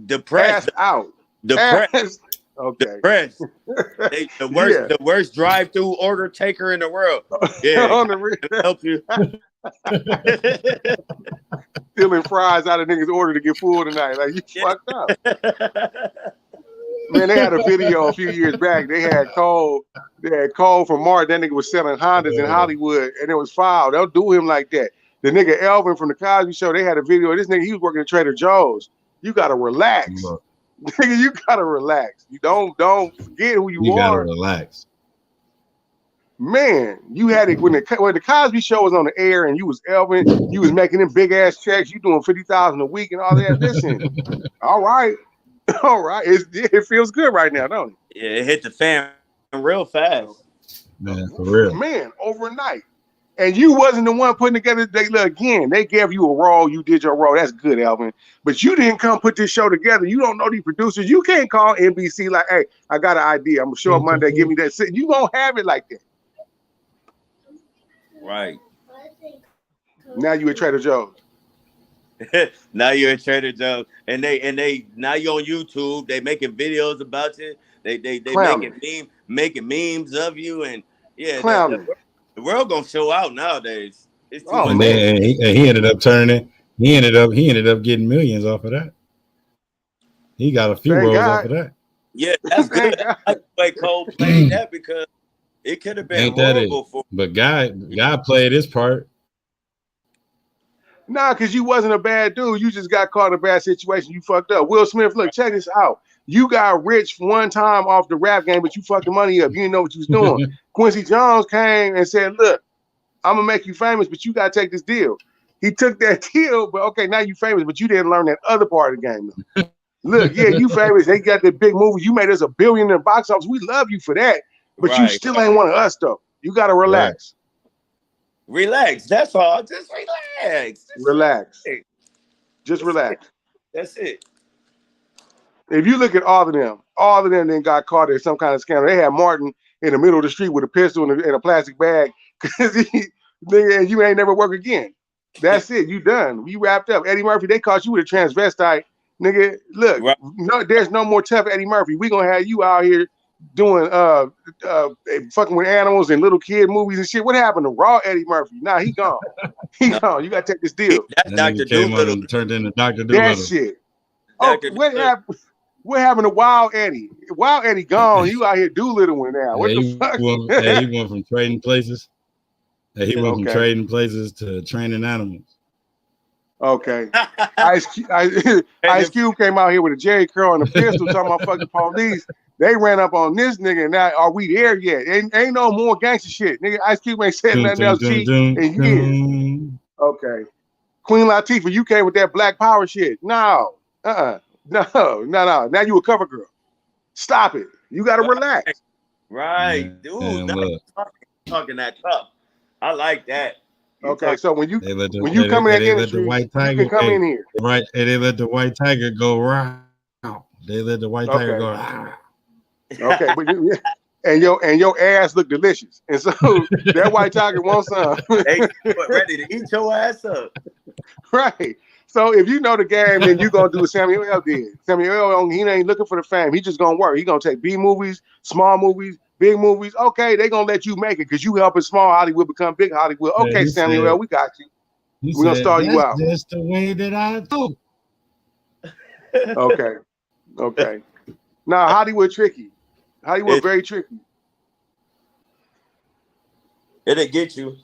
Depressed. Out. Depressed. Okay. Depressed. The worst drive-through order taker in the world. Yeah. Help you. Stealing fries out of niggas' order to get full tonight. Like, you fucked up. Man, they had a video a few years back. They had Cole from Martin. That nigga was selling Hondas in Hollywood, and it was foul. They'll do him like that. The nigga Elvin from the Cosby Show, they had a video of this nigga. He was working at Trader Joe's. You gotta relax. Nigga, you gotta relax. You don't forget who you are. You gotta relax. Man, you had it when the Cosby Show was on the air and you was Elvin, you was making them big ass checks, you doing $50,000 a week and all that. Listen, all right. It feels good right now, don't it? Yeah, it hit the fan real fast. Man, for real. Man, overnight. And you wasn't the one putting together. They gave you a role. You did your role. That's good, Elvin. But you didn't come put this show together. You don't know these producers. You can't call NBC like, hey, I got an idea. I'm going to show up Monday. Give me that. You won't have it like that. Right. Now you at Trader Joe's. Now you're at Trader Joe's. And they now you're on YouTube. They making videos about you. They making memes of you. And yeah, the world gonna show out nowadays. It's too and he ended up turning. He ended up getting millions off of that. He got a few roles off of that. Yeah, that's good. I like the way Cole played that because it could have been horrible for him. But Guy played his part. Nah, because you wasn't a bad dude. You just got caught in a bad situation. You fucked up. Will Smith, look, check this out. You got rich one time off the rap game, but you fucked the money up. You didn't know what you was doing. Quincy Jones came and said, look, I'm going to make you famous, but you got to take this deal. He took that deal, but okay, now you famous, but you didn't learn that other part of the game. Look, yeah, you famous. They got the big movies. You made us $1 billion in the box office. We love you for that, but you still ain't one of us, though. You got to relax. Relax. That's all. Just relax. Relax. Just relax. That's it. If you look at all of them then got caught in some kind of scandal. They had Martin in the middle of the street with a pistol and a plastic bag because you ain't never work again. That's it. You done. You wrapped up. Eddie Murphy, they caught you with a transvestite. Nigga, look, right. No, there's no more tough Eddie Murphy. We gonna have you out here doing fucking with animals and little kid movies and shit. What happened to raw Eddie Murphy? Nah, he gone. He gone. You gotta take this deal. That's Dr. Doolittle. Turned into Dr. Doolittle. That shit. Oh, what happened to Wild Eddie? Wild Eddie gone. You out here Doolittling now. What the fuck? He went from trading places. He went from trading places to training animals. Okay. Ice Cube came out here with a Jerry curl and a pistol talking about fucking police. They ran up on this nigga and now are we there yet? Ain't no more gangster shit. Nigga, Ice Cube ain't said nothing else cheap in years. Okay. Queen Latifah, you came with that Black Power shit. No. No. Now you a cover girl. Stop it. You gotta relax. Right, dude. Talking that tough. I like that. Okay, so when you come in that industry, you can come in here. Right, and they let the white tiger go round. They let the white tiger go round. Okay, but and your ass look delicious, and so that white tiger wants some. Hey, ready to eat your ass up. Right. So if you know the game, then you gonna do what Samuel L. did. Samuel L. He ain't looking for the fame. He just gonna work. He gonna take B movies, small movies, big movies. Okay, they gonna let you make it because you helping small Hollywood become big Hollywood. Okay, Samuel L., we got you. We're gonna start you out. That's the way that I do. Okay. Now Hollywood tricky. Hollywood very tricky. It'll get you.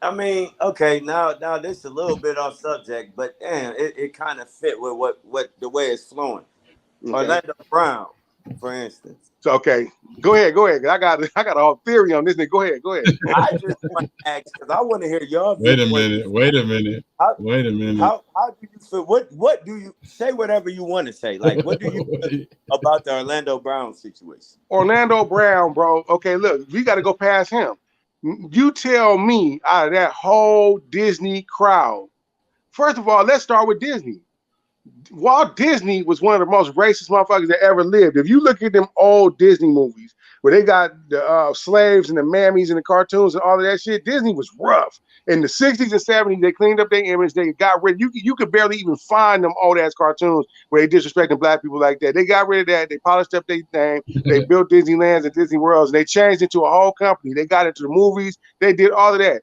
I mean, okay, now this is a little bit off subject, but damn, it kind of fit with what the way it's flowing. Okay. Orlando Brown, for instance. So okay, go ahead. I got a whole theory on this nigga. Go ahead. I just want to ask because I want to hear y'all. Wait a minute. How do you feel? What do you say? Whatever you want to say. Like, what do you feel about the Orlando Brown situation? Orlando Brown, bro. Okay, look, we got to go past him. You tell me out of that whole Disney crowd. First of all, let's start with Disney. Walt Disney was one of the most racist motherfuckers that ever lived. If you look at them old Disney movies where they got the slaves and the mammies and the cartoons and all of that shit, Disney was rough. In the 60s and 70s, they cleaned up their image. They got rid. You could barely even find them old ass cartoons where they disrespecting black people like that. They got rid of that. They polished up their thing. They built Disneylands and Disney Worlds. And they changed into a whole company. They got into the movies. They did all of that.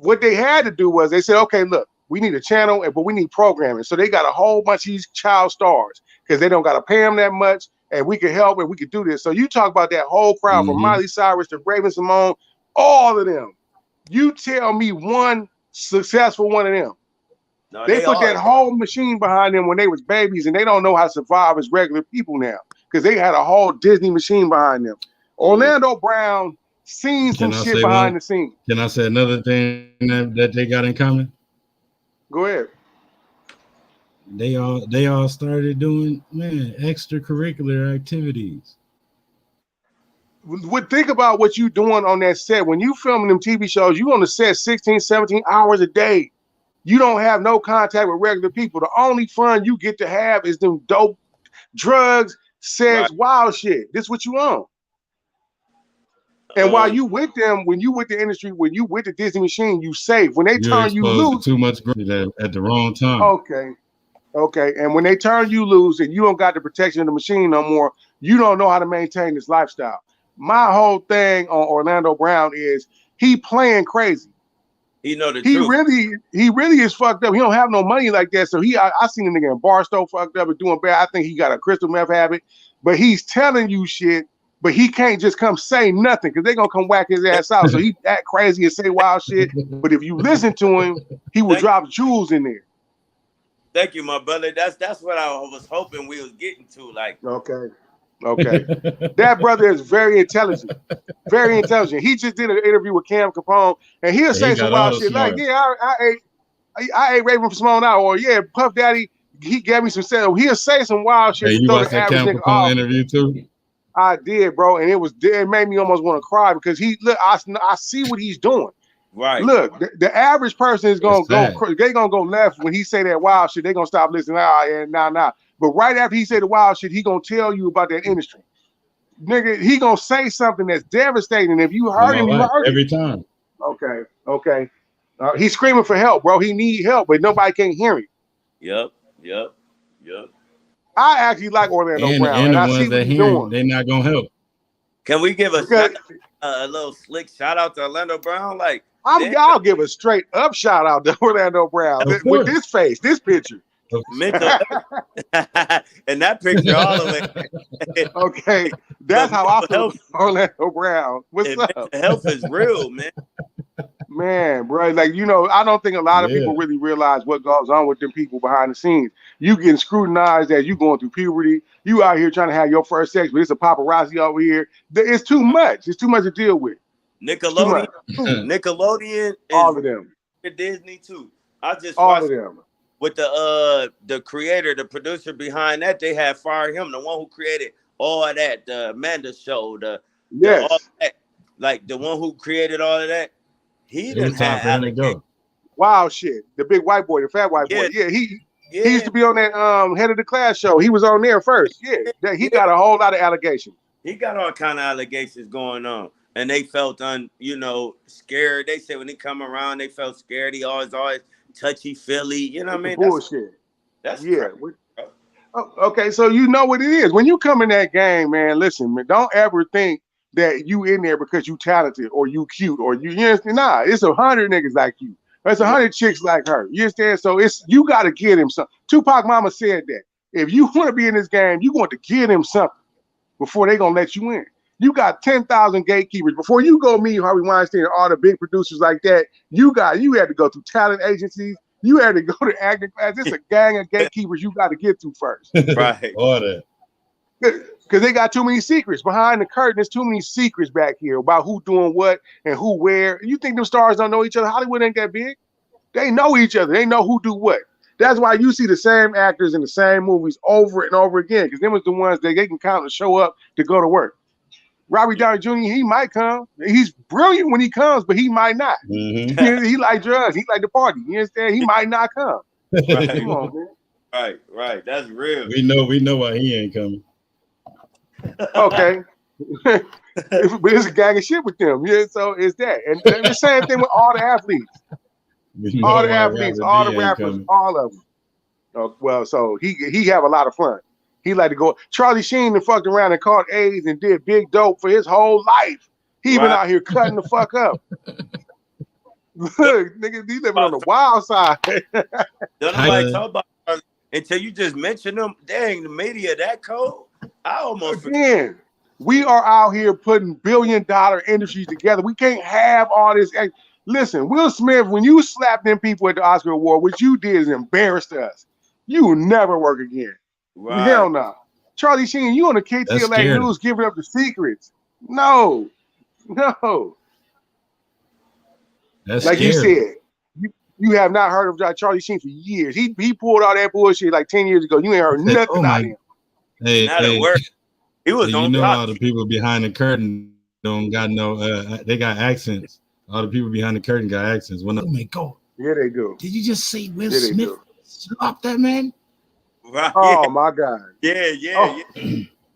What they had to do was they said, okay, look, we need a channel, but we need programming. So they got a whole bunch of these child stars because they don't got to pay them that much, and we can help and we can do this. So you talk about that whole crowd from Miley Cyrus to Raven-Symoné, all of them. You tell me one successful one of them. No, they put that whole machine behind them when they was babies, and they don't know how to survive as regular people now because they had a whole Disney machine behind them. Orlando Brown seen some shit behind the scenes. Can I say another thing that they got in common? Go ahead. They all started doing extracurricular activities. Think about what you doing on that set. When you filming them TV shows, you on the set 16, 17 hours a day. You don't have no contact with regular people. The only fun you get to have is them dope drugs, sex, wild shit. This is what you own. And while you with them, when you with the industry, when you with the Disney machine, you safe. When they turn you loose, too much at the wrong time. Okay. And when they turn you loose and you don't got the protection of the machine no more, you don't know how to maintain this lifestyle. My whole thing on Orlando Brown is he playing crazy. He know the truth. He really is fucked up. He don't have no money like that. So I seen a nigga in Barstow fucked up and doing bad. I think he got a crystal meth habit, but he's telling you shit. But he can't just come say nothing because they're going to come whack his ass out. So he act crazy and say wild shit. But if you listen to him, he will drop jewels in there. Thank you, my brother. That's what I was hoping we was getting to. Like, okay. That brother is very intelligent. Very intelligent. He just did an interview with Cam Capone, and he'll say some wild shit like, yeah, I ate Raven-Symoné out, or yeah, Puff Daddy, he gave me some sales. He'll say some wild shit. Hey, you watched that Cam Capone interview too? I did, bro, and it made me almost want to cry because I see what he's doing. Right. Look, the average person is gonna go. They gonna go left when he say that wild shit. They gonna stop listening. Nah. But right after he say the wild shit, he gonna tell you about that industry. Nigga, he gonna say something that's devastating. If you heard him, you heard every time. Okay. He's screaming for help, bro. He need help, but nobody can hear him. Yep. I actually like Orlando Brown, and I the see ones what that he's hear doing. they're not gonna help. Can we give a little slick shout out to Orlando Brown? Like, I'll give a straight up shout out to Orlando Brown with this face, this picture. Mental and that picture all of it. Okay, that's how I feel about Orlando Brown. What's up? Mental health is real, man. Man, bro, like, I don't think a lot of people really realize what goes on with them people behind the scenes. You getting scrutinized as you going through puberty. You out here trying to have your first sex, but it's a paparazzi over here. It's too much. It's too much to deal with. Nickelodeon is all of them. Disney too. I just all watched of them. With the creator, the producer behind that, they had fired him. The one who created all of that, the Amanda Show, all that, like the one who created all of that. He didn't have wild shit. The big white boy, the fat white boy. Yeah, he used to be on that Head of the Class show. He was on there first. Yeah, he got a whole lot of allegations. He got all kind of allegations going on, and they felt scared. They said when he come around, they felt scared. He always touchy feely. You know what I mean? Bullshit. That's okay. So you know what it is when you come in that game, man. Listen, man, don't ever think that you in there because you talented or you cute or you understand. Nah, it's 100 niggas like you. There's 100 chicks like her. You understand? So you got to get him something. Tupac Mama said that if you want to be in this game, you want to get him something before they gonna let you in. You got 10,000 gatekeepers before you go meet Harvey Weinstein and all the big producers like that. You had to go through talent agencies. You had to go to acting class. It's a gang of gatekeepers you got to get through first. Right. All that. Because they got too many secrets behind the curtain. There's too many secrets back here about who doing what and who where. You think them stars don't know each other? Hollywood ain't that big. They know each other. They know who do what. That's why you see the same actors in the same movies over and over again. Because them was the ones that they can count and show up to go to work. Robbie Downey Jr., he might come. He's brilliant when he comes, but he might not. Mm-hmm. He like drugs. He like the party. You understand? He might not come. Right. Come on, man. Right. That's real. We know why he ain't coming. Okay. But it's a gang of shit with them. Yeah, so it's that. And the same thing with all the athletes. All the athletes, all the rappers, all of them. Oh, well, so he have a lot of fun. He like to go. Charlie Sheen and fucked around and caught AIDS and did big dope for his whole life. He been out here cutting the fuck up. Look, nigga, he living on the wild side. Don't nobody talk about it until you just mention them. Dang, the media that cold. I almost again. We are out here putting billion-dollar industries together. We can't have all this. Listen, Will Smith, when you slapped them people at the Oscar Award, what you did is embarrassed us. You will never work again. Right. Hell no. Charlie Sheen, you on the KTLA News giving up the secrets. No. That's like scary. You said, you have not heard of Charlie Sheen for years. He pulled all that bullshit like 10 years ago. You ain't heard nothing about him. Hey, work. He was on all the people behind the curtain don't got they got accents. All the people behind the curtain got accents. When go. Yeah, they do. Did you just say Will Smith slapped that man? Right. Oh my God. Yeah.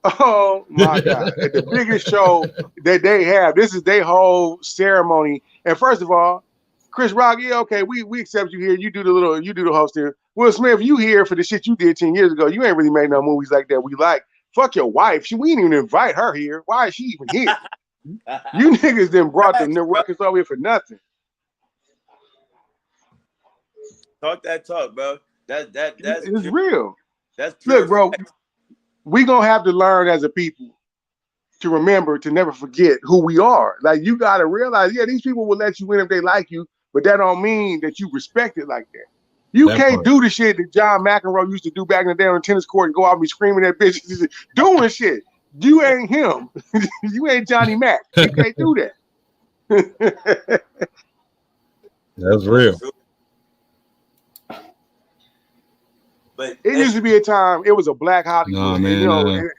Oh my God. At the biggest show that they have, this is their whole ceremony. And first of all, Chris Rock, okay, we accept you here. You do the hosting. Will Smith, you here for the shit you did 10 years ago. You ain't really made no movies like that we like. Fuck your wife. We didn't even invite her here. Why is she even here? You niggas done brought them records over here for nothing. Talk that talk, bro. That's it's real. That's pure. Look, bro, we gonna have to learn as a people to remember to never forget who we are. Like, you gotta realize, these people will let you in if they like you, but that don't mean that you respect it like that. You can't do the shit that John McEnroe used to do back in the day on the tennis court and go out and be screaming at bitches doing shit. You ain't him. You ain't Johnny Mac. You can't do that. That's real. But it used to be a time, it was a black Hollywood. No, man,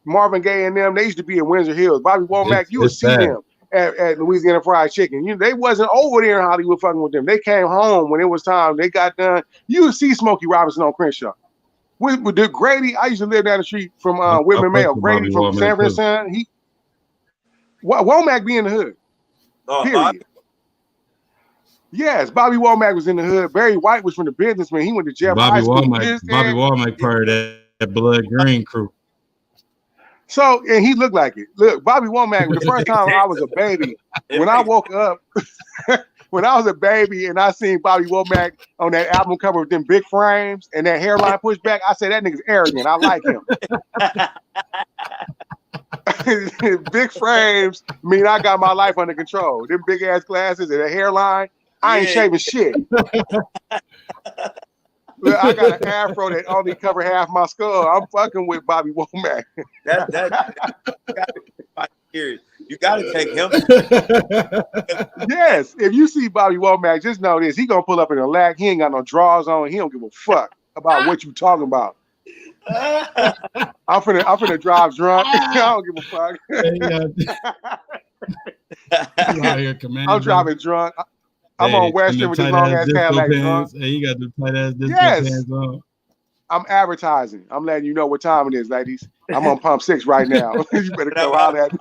Marvin Gaye and them, they used to be in Windsor Hills. Bobby Womack, you would see them. at Louisiana Fried Chicken. They wasn't over there in Hollywood fucking with them. They came home when it was time. They got done. You would see Smokey Robinson on Crenshaw. With the Grady, I used to live down the street from Whitman Mayo. Grady from Sanford and Son. Womack be in the hood. Period. Bobby? Yes, Bobby Womack was in the hood. Barry White was from the businessman. He went to Jeff Bobby High School. Womack part of that Blood Green crew. So, and he looked like it. Look, Bobby Womack, the first time I was a baby, when I woke up, when I was a baby and I seen Bobby Womack on that album cover with them big frames and that hairline pushed back, I said, that nigga's arrogant. I like him. Big frames mean I got my life under control. Them big ass glasses and a hairline, I ain't shaving shit. Look, I got an afro that only cover half my skull. I'm fucking with Bobby Womack. You gotta take him. Yes, if you see Bobby Womack, just know this: he gonna pull up in a lack. He ain't got no drawers on. He don't give a fuck about what you talking about. I'm finna drive drunk. I don't give a fuck. I'm driving drunk. I'm on Western with these long ass Cadillac. Hey, you got the tight ass disco pants on. I'm advertising. I'm letting you know what time it is, ladies. I'm on Pump 6 right now. You better go out at me.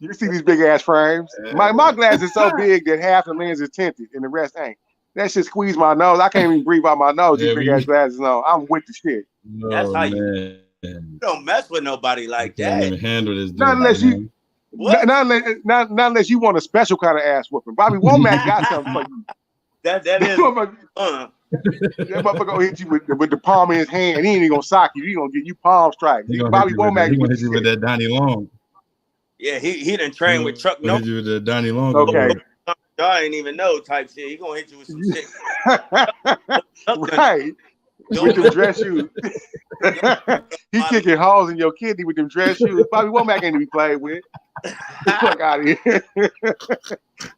You see these big ass frames? My glass is so big that half the lens is tinted and the rest ain't. That shit squeeze my nose. I can't even breathe out my nose. These big ass glasses on. I'm with the shit. No, that's how you don't mess with nobody like that. Can't even handle this. Not unless you. Not unless you want a special kind of ass whooping. Bobby Womack got something for you. That is. That motherfucker gonna hit you with the palm in his hand. He ain't even gonna sock you. He gonna get you palm strikes. Bobby Womack. He gonna hit you with that Donnie Long. Yeah, he done trained with Chuck. Hit you with the Donnie Long. Okay. Y'all ain't even know type shit. He gonna hit you with some shit. Right. With them dress shoes. He kicking holes in your kidney with them dress shoes. Bobby Womack ain't to be played with. Fuck out of here.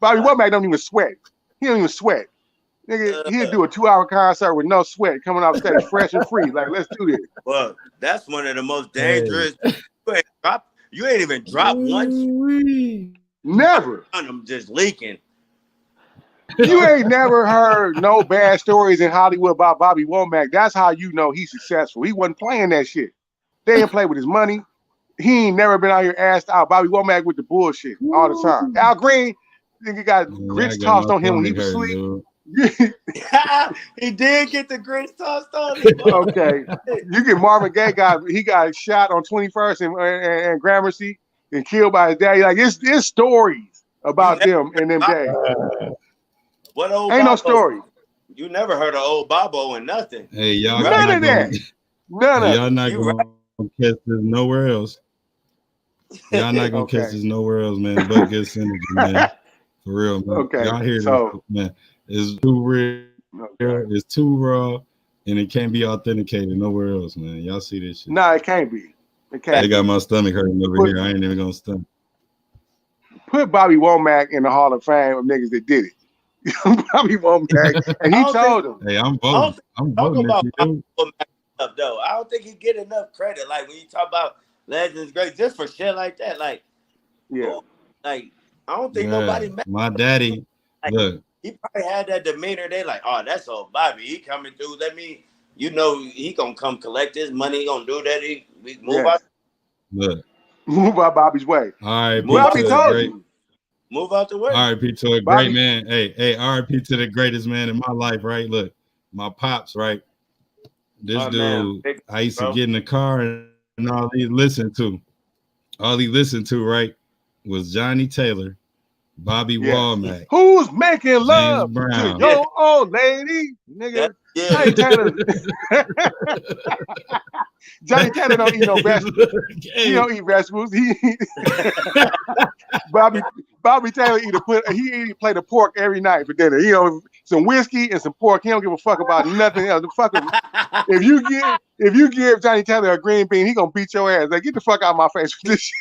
Bobby Womack don't even sweat. He don't even sweat. Nigga, he'll do a 2-hour concert with no sweat, coming off stage fresh and free. Like, let's do this. Well, that's one of the most dangerous. You ain't even dropped once. Never. I'm just leaking. You ain't never heard no bad stories in Hollywood about Bobby Womack. That's how you know he's successful. He wasn't playing that shit. They didn't play with his money. He ain't never been out here assed out. Bobby Womack with the bullshit all the time. Al Green, nigga got grits tossed on him when he was asleep. He did get the grits tossed on him. Okay. You get Marvin Gaye he got shot on 21st and Gramercy and killed by his daddy. Like it's stories about them in them days. What old ain't Bobo? No story. You never heard of old Bobo and nothing. Hey, y'all. None of that. None of y'all not gonna catch this nowhere else. Y'all not gonna catch this nowhere else, man. But get synergy, man. For real, man. Okay. Y'all hear this, man. It's too real. It's too raw, and it can't be authenticated nowhere else, man. Y'all see this shit? No, it can't be. It can't. They got my stomach hurting over here. I ain't even gonna stomach. Put Bobby Womack in the Hall of Fame of niggas that did it. Bobby Womack, and he told him. Hey, I'm voting. I'm voting. About stuff, though. I don't think he get enough credit. Like when you talk about legends, great, just for shit like that. Like, yeah, like I don't think nobody. My daddy, like, look, he probably had that demeanor. They like, oh, that's old Bobby. He coming through. Let me, he gonna come collect his money. He gonna do that. We move out. Look, move out Bobby's way. All right, Bobby told you. Move out the way. R.I.P. to a great man. Hey, R.I.P. to the greatest man in my life, right? Look, my pops, right? This dude, I used to get in the car and all he listened to, right, was Johnny Taylor, Bobby Womack. Who's making love to your old lady? Nigga. Johnny Taylor. Johnny Taylor don't eat no vegetables. He don't eat vegetables. Bobby Taylor he plate of pork every night for dinner. Some whiskey and some pork. He don't give a fuck about nothing else. If you give Johnny Taylor a green bean, he gonna beat your ass. Like, get the fuck out of my face with this shit.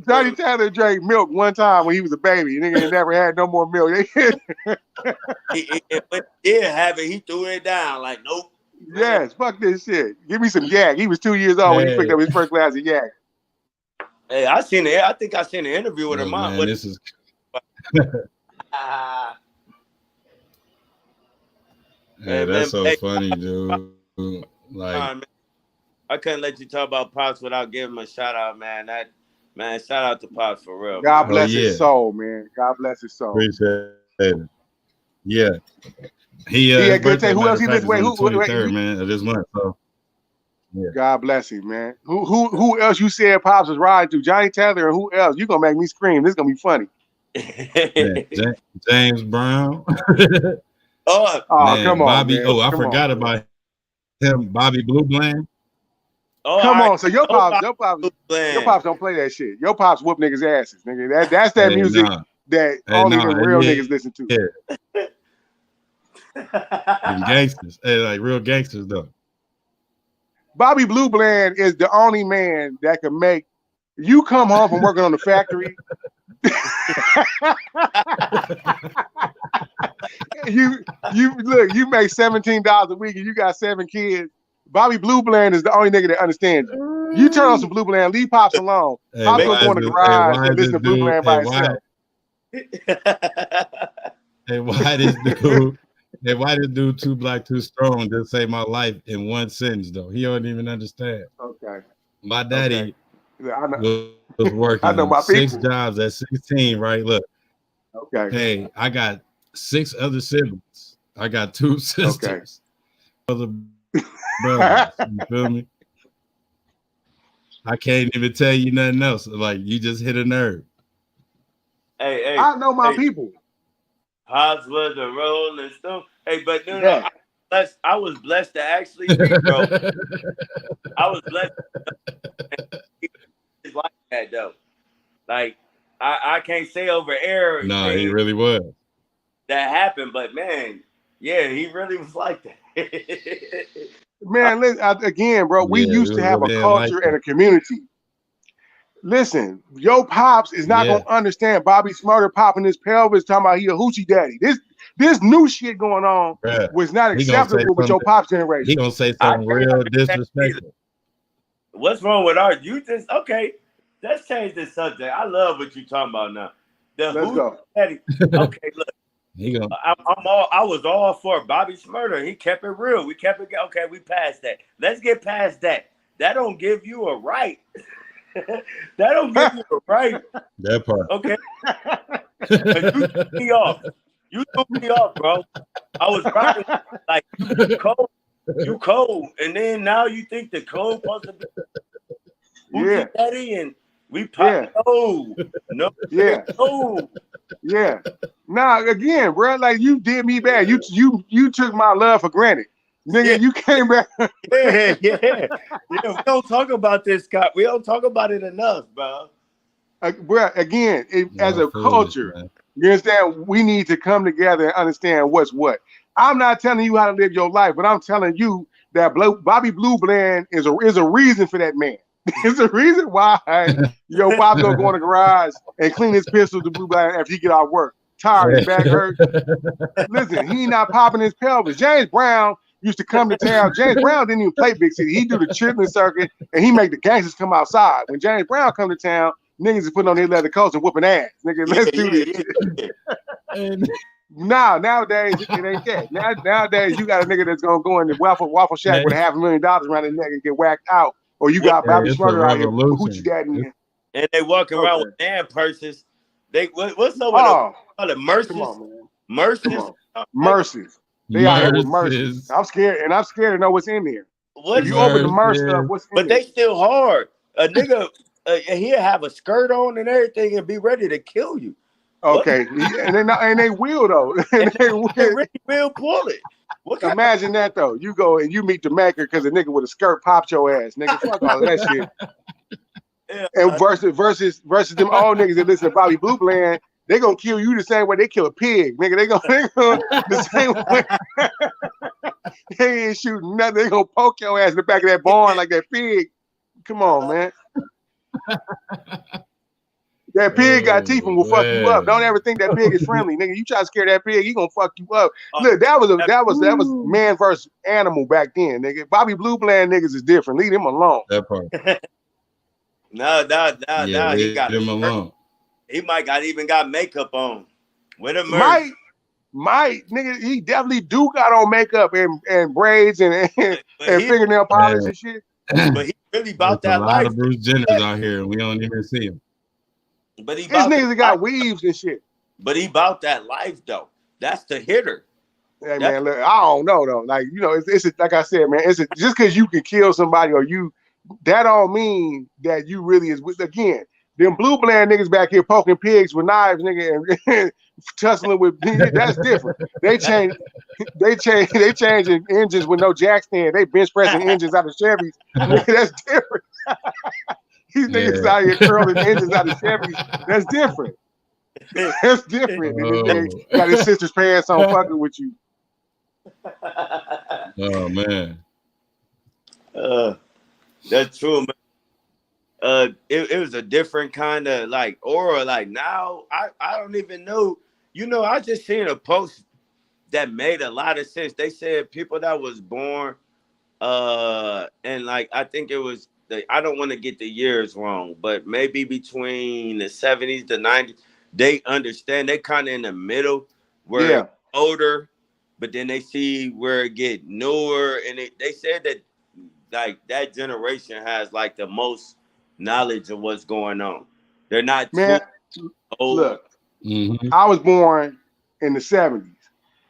Johnny Taylor drank milk one time when he was a baby. Nigga never had no more milk. He did have it. He threw it down. Like, nope. Yes, fuck this shit. Give me some yak. He was 2 years old when he picked up his first glass of yak. Hey, I think I seen an interview with her mom. Man, this is. Hey, that's so funny, dude. Like, I couldn't let you talk about Pops without giving him a shout out, man. Shout out to Pops for real. God bless his soul, man. God bless his soul. Appreciate it. Yeah. He had good taste. Who else he listened to? Who 23rd, man, of this month. So yeah. God bless him, man. Who else you said Pops was riding to? Johnny Taylor, or who else? You gonna make me scream. This is gonna be funny. Yeah. James Brown. Oh, man, come on, Bobby. Man. I forgot about him. Bobby Blue Bland. Oh, come on. So your pops don't play that shit. Your pops whoop niggas' asses, nigga. That's that music that only the real niggas listen to. Yeah. And gangsters. Like real gangsters though. Bobby Blue Bland is the only man that can make you come home from working on the factory. you look, you make $17 a week and you got 7 kids. Bobby Blue Bland is the only nigga that understands you. You turn on some Blue Bland, leave Pops alone. Pops will go in the garage and listen to Blue Bland by himself. Why this dude Too Black Too Strong just saved my life in one sentence though? He don't even understand. Okay. My daddy was working 6 jobs at 16, right? Look. Okay. Hey, I got 6 other siblings. I got 2 sisters. Other brothers. You feel me? I can't even tell you nothing else. Like you just hit a nerve. Hey, I know my people. Pops was a Rolling Stone. Hey, but no, I was blessed to actually read, bro. I was blessed. It's like that though. Like I can't say over air. No, he really was. That happened, but man, yeah, he really was like that. Man, again, bro, we used to have a culture and a community. Listen, your pops is not gonna understand Bobby Shmurda popping his pelvis talking about he a hoochie daddy. This new shit going on was not acceptable with your pops generation. He gonna say something real disrespectful. What's wrong with art? You just let's change this subject. I love what you're talking about now. Let's go. Daddy. Okay, look. I was all for Bobby Shmurda. He kept it real. We kept it. Okay, we passed that. Let's get past that. That don't give you a right. That don't give you a right. That part. Okay. You took me off. You took me off, bro. I was riding like you cold. And then now you think the cold supposed to be daddy and we pop no. Yeah. Now again, bro, like you did me bad. You took my love for granted. Nigga, you came back. Yeah. We don't talk about this, Scott. We don't talk about it enough, bro. Bro, again, as a culture, you understand, we need to come together and understand what's what. I'm not telling you how to live your life, but I'm telling you that Bobby Blue Bland is a reason for that man. It's a reason why your Bob's gonna go in the garage and clean his pistol to Blue Bland after he get out work. Tired, his back hurt. Listen, he not popping his pelvis. James Brown used to come to town. James Brown didn't even play big city. He do the chitlin circuit and he make the gangsters come outside. When James Brown come to town, niggas is putting on their leather coats and whooping ass. Nigga, let's do this. Nowadays, it ain't that. Nowadays, you got a nigga that's gonna go in the Waffle Shack with $500,000 around his neck and get whacked out. Or you got Bobby Shmurda out here, hoochie daddy. And they walking around with damn purses. What's up with the Mercies? Come on, man. Mercies? Mercies. They out here with Mercies. I'm scared to know what's in there. What if you open the Merce stuff, what's in but there? They still hard. A nigga, he'll have a skirt on and everything and be ready to kill you. Okay, and they will though. And they really will pull it. Imagine that though. You go and you meet the maker because a nigga with a skirt popped your ass, nigga. Fuck all of that shit. Yeah, and versus them old niggas that listen to Bobby Blue Bland, they gonna kill you the same way they kill a pig, nigga. They gonna the same way. They ain't shooting nothing. They gonna poke your ass in the back of that barn like that pig. Come on, man. That pig got teeth and will fuck you up. Don't ever think that pig is friendly, nigga. You try to scare that pig, he gonna fuck you up. Look, that was man versus animal back then, nigga. Bobby Blue Bland niggas is different. Leave him alone. That part. No, he got him alone. He might even got makeup on. With a Might, nigga, he definitely do got on makeup and braids and fingernail polish and shit. But he really about that life. A lot of Bruce Jenners out here, and we don't even see him. But he these niggas that got weaves and shit. But he about that life though. That's the hitter. Hey man, look, I don't know though. Like, you know, it's like I said, man, just because you can kill somebody or that don't mean that you really is with. Again, them Blue Bland niggas back here poking pigs with knives, nigga, and tussling with. That's different. They changing engines with no jack stand. They bench pressing engines out of Chevys. Nigga, that's different. These niggas out here curling engines out of Chevys. That's different. That's different. Nigga, got his sister's pants on fucking with you. Oh man. That's true, man. It was a different kind of like aura. Like now, I don't even know. You know, I just seen a post that made a lot of sense. They said people that was born, and like I think it was I don't want to get the years wrong, but maybe between the 70s to 90s, they understand. They kind of in the middle where it's older, but then they see where it get newer, and they said that like that generation has like the most knowledge of what's going on. They're not too old. Look, I was born in the 70s.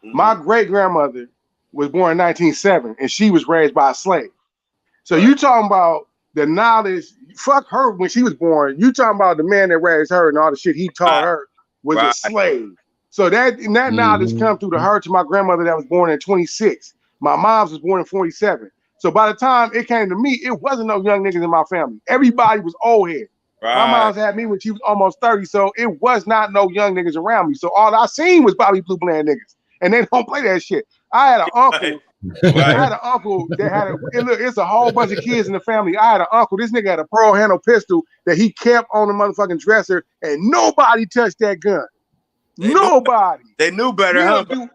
My great grandmother was born in 1907, and she was raised by a slave. So you talking about the knowledge? Fuck her when she was born. You talking about the man that raised her and all the shit he taught her was a slave. So that knowledge come through to her to my grandmother that was born in 26. My mom's was born in 47. So by the time it came to me, it wasn't no young niggas in my family. Everybody was old head. My mom's had me when she was almost 30, so it was not no young niggas around me. So all I seen was Bobby Blue Bland niggas, and they don't play that shit. I had an uncle. I had an uncle that had look, it's a whole bunch of kids in the family. I had an uncle. This nigga had a pearl handle pistol that he kept on the motherfucking dresser, and nobody touched that gun. Nobody. They knew better, huh? Dude,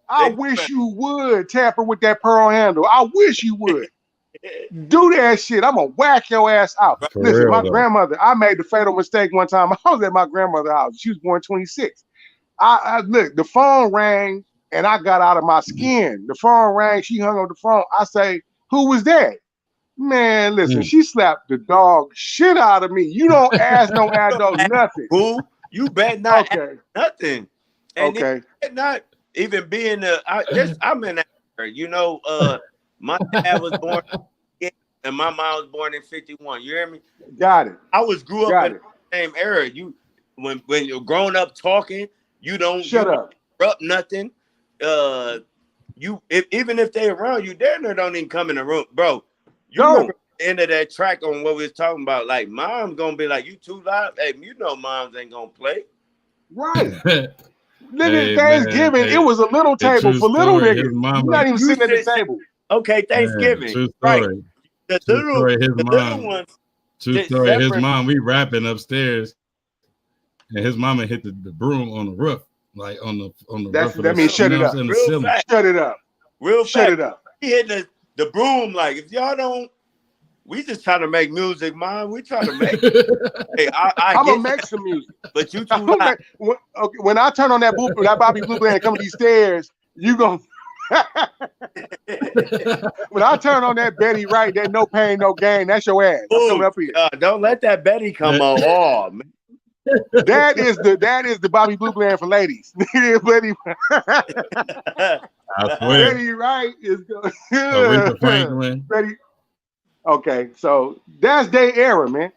I wish you would tamper with that pearl handle. I wish you would. Do that shit. I'm gonna whack your ass out. Listen, my grandmother, I made the fatal mistake one time. I was at my grandmother's house. She was born 26. I look, the phone rang and I got out of my skin. The phone rang, she hung on the phone. I say, who was that? Man, listen, she slapped the dog shit out of me. You don't ask no adult nothing. Who? You bet not nothing. And not even being I'm in that, you know, my dad was born and my mom was born in 51. You hear me? Got it. I grew up in the same era. You when you're grown up talking, you don't shut up nothing. Even if they around you, they don't even come in the room, bro. You remember the end of that track on what we was talking about? Like, mom's gonna be like, you too loud. Hey, you know, moms ain't gonna play. Right. Nigga, Thanksgiving, it was a little table for little niggas. You're not even sitting at the table. Okay, Thanksgiving. Right. The little ones. True story. His mom, we rapping upstairs, and his mama hit the broom on the roof, like on the roof. That means shut it up. Shut it up. Real shut it up. He hit the broom like, if y'all don't, we just trying to make music, man. We trying to make it. Hey, I'm gonna make some music, but you too loud. When I turn on that Bobby Blue Bland come these stairs, you gonna. When I turn on that Betty Wright, that no pain, no gain, that's your ass. I'm coming up here. Don't let that Betty come on. Oh, man. That is the Bobby Blue Bland for ladies. Betty, Betty Wright is good. Aretha Franklin. Betty. Okay, so that's their era, man.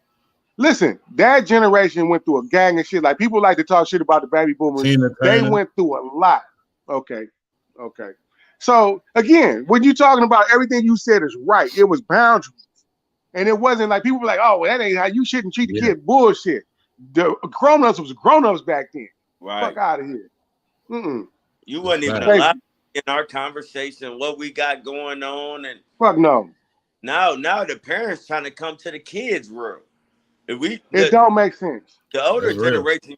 Listen, that generation went through a gang of shit. Like, people like to talk shit about the baby boomers. They went through a lot. Okay. So again, when you're talking about everything you said is right, it was boundaries. And it wasn't like people were like, oh, that ain't how you shouldn't treat the kid. Bullshit. The grown-ups was grown-ups back then. Right. Fuck out of here. You wasn't even allowed in our conversation what we got going on. And fuck no. Now the parents trying to come to the kids' room. It don't make sense. The older generation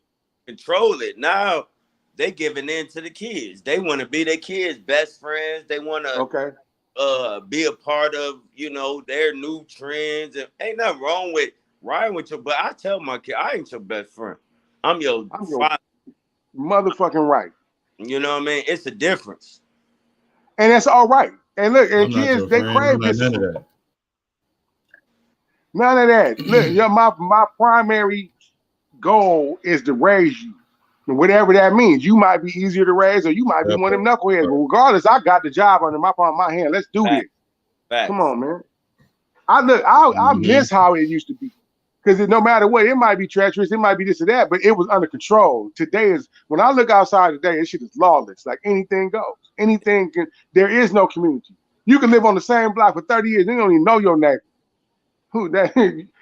control it. Now they giving in to the kids. They want to be their kids' best friends. They want to be a part of, you know, their new trends. And ain't nothing wrong with riding with you, but I tell my kid, I ain't your best friend. I'm your motherfucking right. You know what I mean? It's a difference. And that's all right. And look, and kids, they crave this. None of that. Look, my primary goal is to raise you. And whatever that means. You might be easier to raise, or you might be one of them knuckleheads. But regardless, I got the job under my palm of my hand. Let's do this. Come on, man. I miss how it used to be. Because no matter what, it might be treacherous, it might be this or that, but it was under control. Today is, when I look outside today, this shit is lawless. Like anything goes. Anything can, there is no community. You can live on the same block for 30 years, and you don't even know your neighbor. Who that?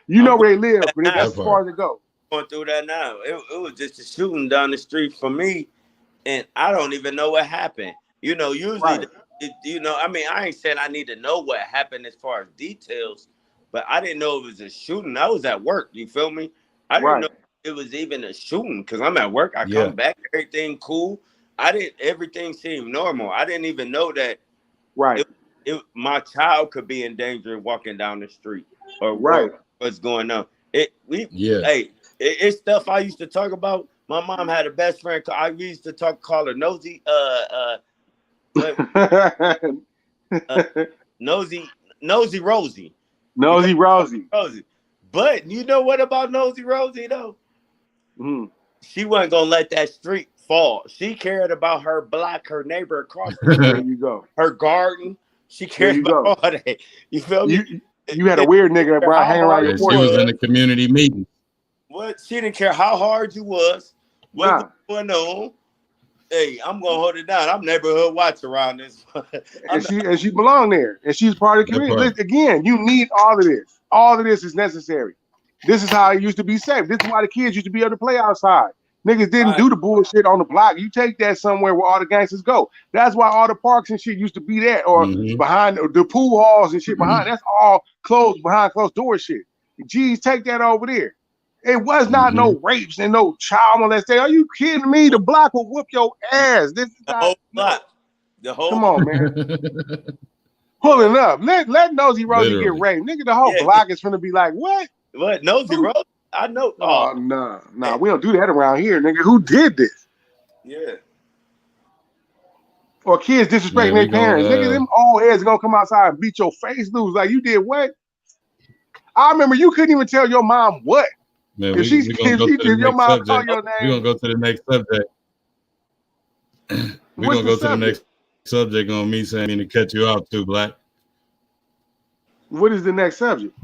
You know where they live, but that's as far as it goes. Going through that now. It was just a shooting down the street for me, and I don't even know what happened. You know, usually, you know, I mean, I ain't saying I need to know what happened as far as details, but I didn't know it was a shooting. I was at work. You feel me? I didn't know it was even a shooting because I'm at work. I come back, everything cool. Everything seemed normal. I didn't even know that. My child could be in danger walking down the street or what's going on. Hey, it's stuff I used to talk about. My mom had a best friend. I used to call her Nosy. Nosy Rosie. Nosy Rosie. But you know what about Nosy Rosie though? She wasn't gonna let that street fall. She cared about her block, her neighbor across the street. There you go. Her garden. She cared about all that. You feel me? You had a weird nigga that hang around your porch. She was in the community meeting. What? She didn't care how hard you was. What was going on? Hey, I'm gonna hold it down. I'm neighborhood watch around this. and she belonged there, and she's part of the community. Again, you need all of this. All of this is necessary. This is how it used to be safe. This is why the kids used to be able to play outside. Niggas didn't do the bullshit on the block. You take that somewhere where all the gangsters go. That's why all the parks and shit used to be there, or behind the pool halls and shit behind. That's all closed behind closed door shit. Geez, take that over there. It was not no rapes and no child molestation. Are you kidding me? The block will whoop your ass. This is the whole block. The whole. Come on, man. Pulling up. Let Nosy Rosie get raped. Nigga, the whole block is gonna be like, what? What? Nosy Rosie? I know. Oh, nah. We don't do that around here, nigga. Who did this? Yeah. Or kids disrespecting their parents. Nigga, them old heads are gonna come outside and beat your face loose. Like, you did what? I remember you couldn't even tell your mom what. Man, if your mom call your name. We're gonna go to the next subject. We're gonna go to the next subject on me saying to cut you out too, Black. What is the next subject?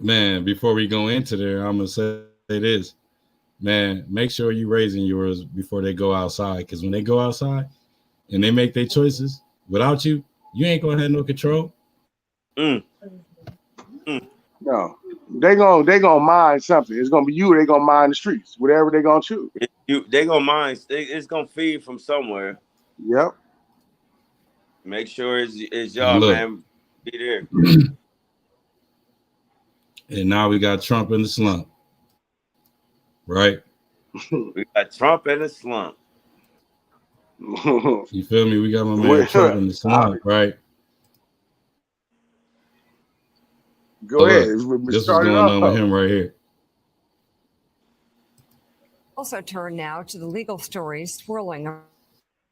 Man, before we go into there, I'm gonna say this. Man, make sure you raising yours before they go outside. Because when they go outside and they make their choices without you, you ain't gonna have no control. No, they gonna mind something. It's gonna be you. They gonna mind the streets. Whatever they gonna choose. They gonna mind. It's gonna feed from somewhere. Yep. Make sure it's y'all, man. Be there. And now we got Trump in the slump, right? We got Trump in the slump. You feel me? We got my man Trump in the slump, right? Go ahead. This is going on with him right here. Also turn now to the legal stories swirling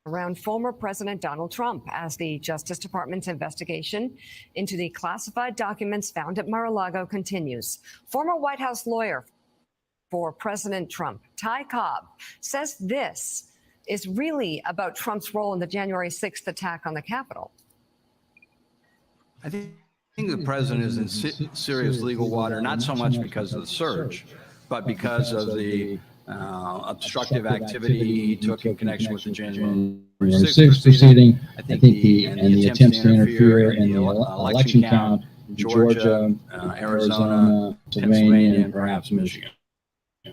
around former President Donald Trump as the Justice Department's investigation into the classified documents found at Mar-a-Lago continues. Former White House lawyer for President Trump, Ty Cobb, says this is really about Trump's role in the January 6th attack on the Capitol. I think the president is in serious legal water, not so much because of the search, but because of the obstructive activity he took in connection with the January 6th proceeding. I think the attempts to interfere in the election count in Georgia, Arizona, Pennsylvania, and perhaps Michigan.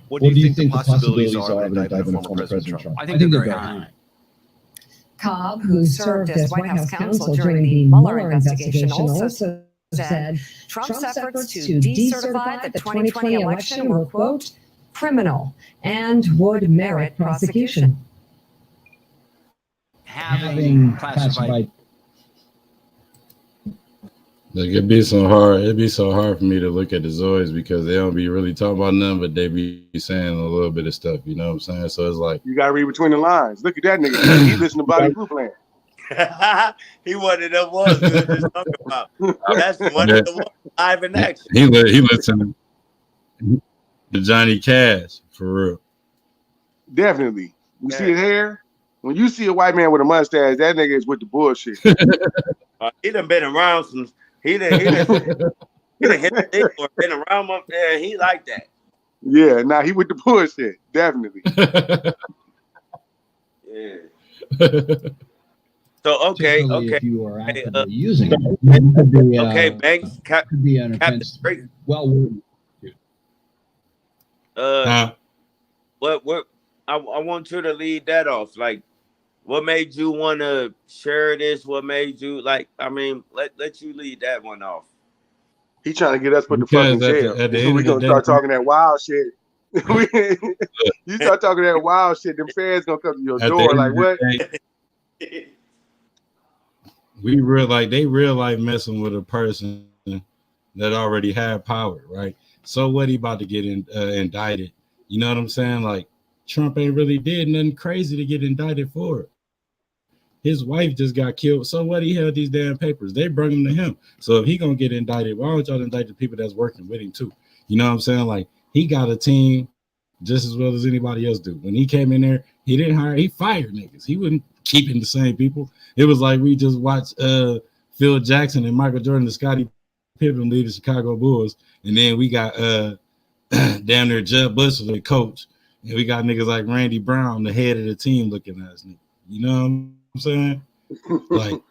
What do you think the possibilities are of indicting former President Trump? I think they're very high. Cobb, who served as White House counsel during the Mueller investigation, also said Trump's efforts to decertify the 2020 election were, quote, criminal and would merit prosecution. Having classified. Like it'd be so hard for me to look at the Zoids because they don't be really talking about nothing, but they be saying a little bit of stuff, you know what I'm saying? So it's like you gotta read between the lines. Look at that nigga. He listen to Bobby Blue playing. He one of them ones we were just talking about. That's one of the ones live in action. He listened to Johnny Cash for real. Definitely. You see his hair? When you see a white man with a mustache, that nigga is with the bullshit. He done been around some. He done hit the dick or been around up there. He like that. Yeah, now he with the bullshit. Definitely. Yeah. So okay. If you are actively using it, could be, okay, Banks could be an offense. Well, what? I want you to lead that off. Like, what made you want to share this? What made you like? I mean, let you lead that one off. He trying to get us put the fuck in jail. We're gonna start talking that wild shit. You start talking that wild shit, them feds gonna come to your door. Like what? They real life messing with a person that already had power, right? So what he about to get indicted? You know what I'm saying? Like Trump ain't really did nothing crazy to get indicted for it. His wife just got killed. So what? He held these damn papers. They brought them to him. So if he gonna get indicted, why don't y'all indict the people that's working with him too? You know what I'm saying? Like he got a team just as well as anybody else do. When he came in there, he fired niggas. He wasn't keeping the same people. It was like we just watched Phil Jackson and Michael Jordan and Scottie Pippen lead the Chicago Bulls, and then we got damn near Jeb Bush the coach, and we got niggas like Randy Brown, the head of the team, looking at us. You know what I'm saying? Like,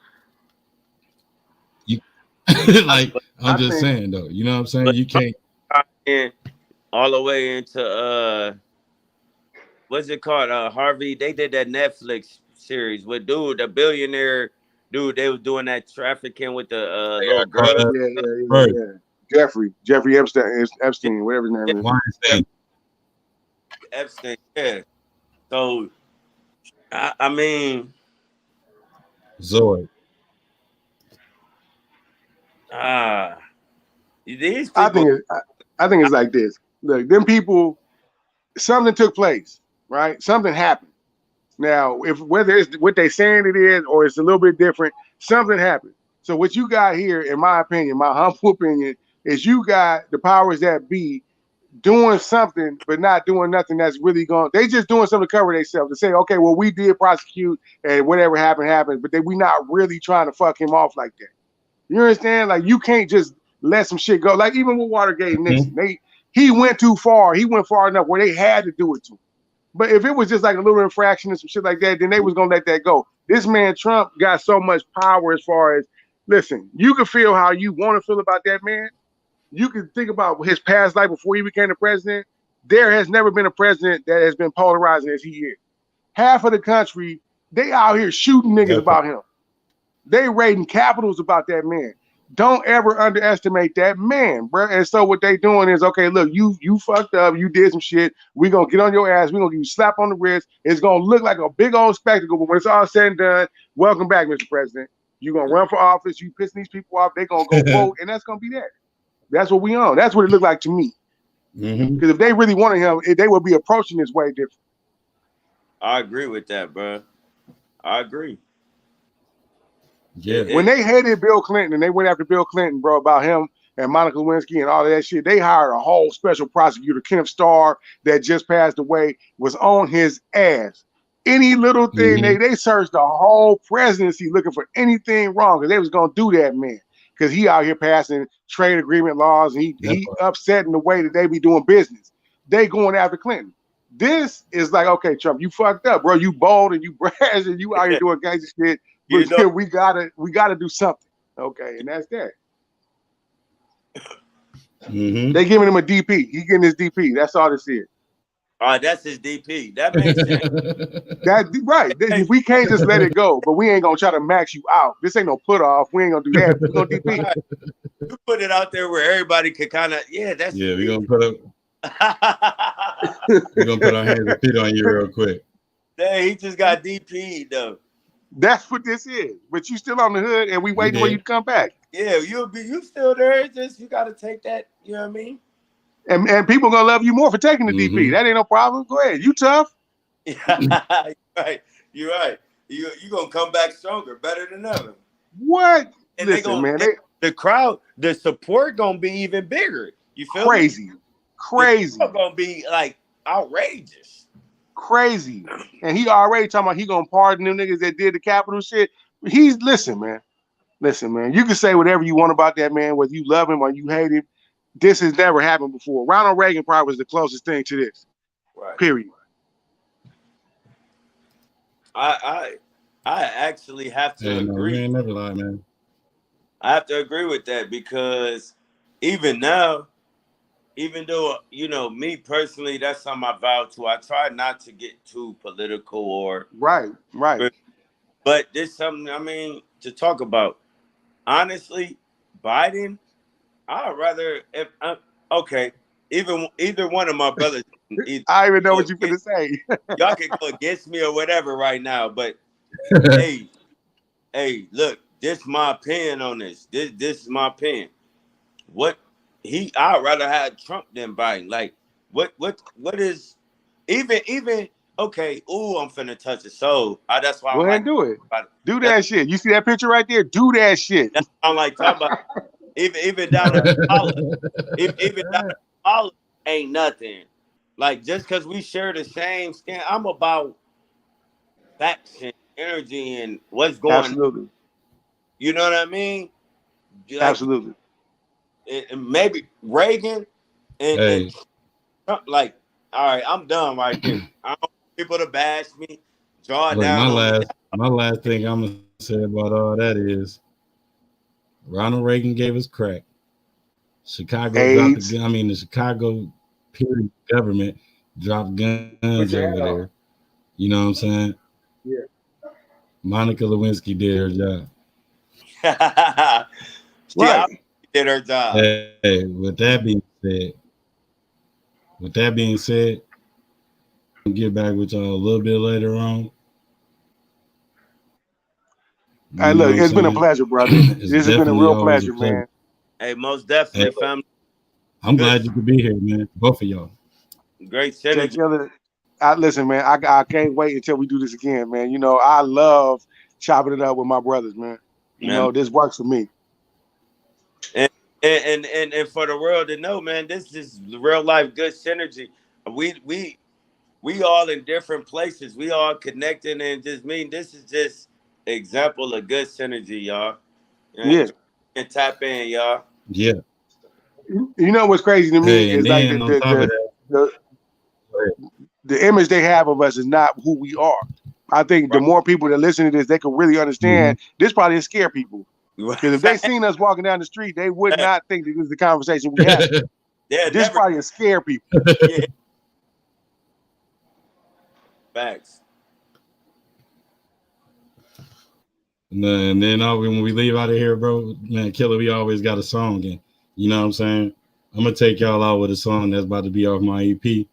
you, like I'm just saying though. You know what I'm saying? You can't all the way into what's it called? Harvey. They did that Netflix series with the billionaire dude. They was doing that trafficking with the little girl. Yeah. Jeffrey Epstein, whatever his name is. Epstein. Yeah. So, I mean, Zoid. These people, I think it's like this. Look, them people, something took place, right? Something happened. Now, whether it's what they saying it is or it's a little bit different, something happened. So what you got here, in my opinion, my humble opinion, is you got the powers that be doing something, but not doing nothing that's really going. They just doing something to cover themselves, to say, okay, well, we did prosecute and whatever happened, but we not really trying to fuck him off like that. You understand? Like you can't just let some shit go. Like even with Watergate and Nixon, he went too far. He went far enough where they had to do it to him. But if it was just like a little infraction and some shit like that, then they was gonna let that go. This man Trump got so much power as far as, listen, you can feel how you want to feel about that man. You can think about his past life before he became the president. There has never been a president that has been polarizing as he is. Half of the country, they out here shooting niggas about him. They raiding capitals about that man. Don't ever underestimate that man, bro. And so what they doing is, okay, look, you fucked up, you did some shit. We gonna get on your ass. We gonna give you a slap on the wrist. It's gonna look like a big old spectacle, but when it's all said and done, welcome back, Mr. President. You gonna run for office. You pissing these people off. They gonna go vote, and that's gonna be that. That's what we own. That's what it looked like to me. Because if they really wanted him, they would be approaching this way different. I agree with that, bro. I agree. Yeah. When they hated Bill Clinton and they went after Bill Clinton, bro, about him and Monica Lewinsky and all of that shit, they hired a whole special prosecutor, Kenneth Starr, that just passed away, was on his ass. Any little thing, they searched the whole presidency looking for anything wrong because they was gonna do that, man. Because he out here passing trade agreement laws and he upsetting the way that they be doing business. They going after Clinton. This is like, okay, Trump, you fucked up, bro. You bold and you brash and you out here doing gangster shit. But we gotta do something. Okay, and that's that. They giving him a DP. He getting his DP. That's all this is. That's his DP. That makes sense. That right. We can't just let it go, but we ain't gonna try to max you out. This ain't no put off. We ain't gonna do that. We gonna DP. Right. You put it out there where everybody could kind of, that's we gonna put up. We're gonna put our hands and feet on you real quick. Dang, he just got DP'd though. That's what this is. But you still on the hood, and we waiting for you to come back. Yeah, you still there. It's just you gotta take that. You know what I mean? And people gonna love you more for taking the DP. That ain't no problem. Go ahead. You tough. Right. You're right. You gonna come back stronger, better than ever. What? And listen, man. The crowd, the support gonna be even bigger. You feel crazy. Me? Crazy. It's gonna be like outrageous. Crazy. And he already talking about he gonna pardon them niggas that did the Capitol shit. Listen, man. You can say whatever you want about that man, whether you love him or you hate him. This has never happened before. Ronald Reagan probably was the closest thing to this. Right. Period. I actually have to agree. Man, never lie, man. I have to agree with that because even now, even though, me personally, that's something I vow to. I try not to get too political or right. But there's something, to talk about. Honestly, Biden, I'd rather either one of my brothers. I even know what you're gonna say. Y'all can go against me or whatever right now, but hey, look, this is my opinion on this. This is my opinion. I'd rather have Trump than Biden. Like, what is even okay? Ooh, I'm finna touch the soul. That's why. Go ahead and do it. Do that shit. You see that picture right there? Do that shit. That's what I'm like talking about. Even down to Paula, even down to Paula ain't nothing. Like just because we share the same skin, I'm about facts and energy and what's going on. You know what I mean? Like, absolutely. And maybe Reagan and Trump, like, all right, I'm done right there. I don't want people to bash me, draw down. My last thing I'm gonna say about all that is Ronald Reagan gave us crack. The Chicago period government dropped guns over there. You know what I'm saying? Yeah. Monica Lewinsky did her job. Right. Did her job. Hey, with that being said, I'll get back with y'all a little bit later on. Hey, look, it's been a pleasure, brother. This has been a real pleasure, man. Hey, most definitely, family. I'm glad you could be here, man. Both of y'all. Great synergy. Listen, man, I can't wait until we do this again, man. I love chopping it up with my brothers, man. This works for me. And for the world to know, man, this is real life good synergy. We all in different places. We all connecting and this is just example of good synergy, y'all. Yeah. And tap in, y'all. Yeah. You know what's crazy to me is like the image they have of us is not who we are. I think the more people that listen to this, they can really understand this probably scare people. Because if they seen us walking down the street, they would not think that this is the conversation we have. This probably scare people. Yeah. Facts. And then when we leave out of here, bro, man, Killer, we always got a song. And you know what I'm saying? I'm going to take y'all out with a song that's about to be off my EP. You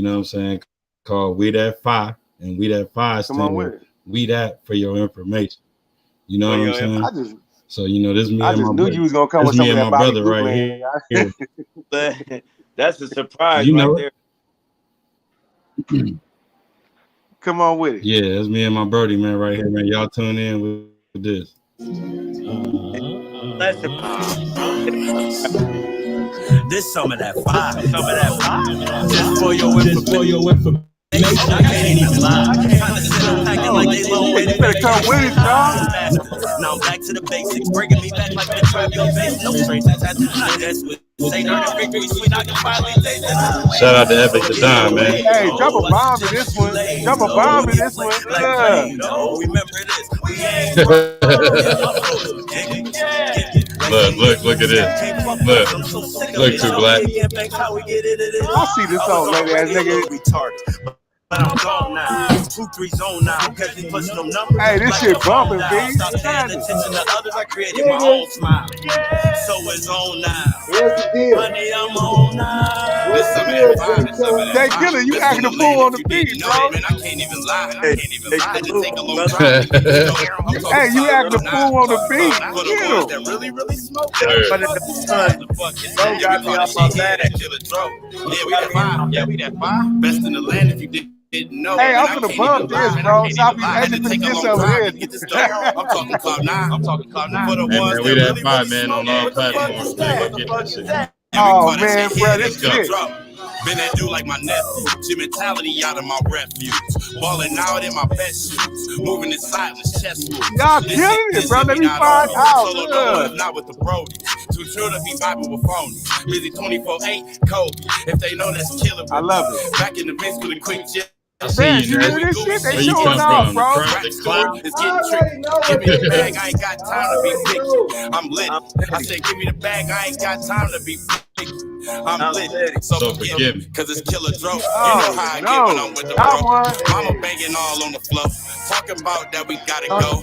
know what I'm saying? Called We That Fi. And We That Fi stands for We That for your information. You know what I'm saying? So, this is me I and just my knew brother. you was going to come with some of that brother right here. That's a surprise right there. Come on with it. Yeah, that's me and my birdie, man, right here, man. Y'all tune in with this. This some of that fire. Just for your information. I can't even lie. Trying to sit up acting like they low. You better come with it, y'all. Now I'm back to the basics, bringing me back like the trap your face. No strings attached to the that's what say no victory sweet. I can finally taste it. Shout out to Epic the Don, man. Hey, drop a bomb in this one. Drop a bomb in this one. Remember this. We ain't Look at this. Look too black. I see this old lady ass nigga. I'm gone now. 2-3 zone now. Cause he pushing them numbers. Hey, this shit bumping, B. Stop paying attention to others. I created my own smile. So it's on now. Where's the deal? Honey, I'm on now. Where's the deal? They killing you acting a fool on the beat, bro. Man, I can't even lie. I can't even lie. I had to take a long time. Hey, you acting a fool on the beat. For the ones that really smoke. But in the sun, got me off my bed. Yeah, we that 5. Best in the land if you didn't know. Hey, I'm gonna bump this, bro. Stop you edging for the kiss over here. I'm talking cloud 9. I'm talking cloud 9. For the Hey, ones man, we that 5 man on all platforms. Man, go get that shit. Oh, man, bro, this shit. Been that dude like my nephew. G mentality out of my refuge. Balling out in my best shoes. Moving in silence, chest moves. Y'all killing it, bro. Let me find out. Solo dolo, not with the Brody. Too true to be vibing with phonies. Busy 24/8, Kobe. If they know that's killer. I love it. Back in the mix with a quick jet. Man, you hear this shit? They showing off, bro. It's getting tricky. Give me the bag, I ain't got time to be picky. I'm lit. I said, give me the bag, I ain't got time to be picky. I'm lit. So forgive me, cause it's killer dope. You know how I get when I'm with the bro. Mama banging all on the floor. Talking about that we gotta go.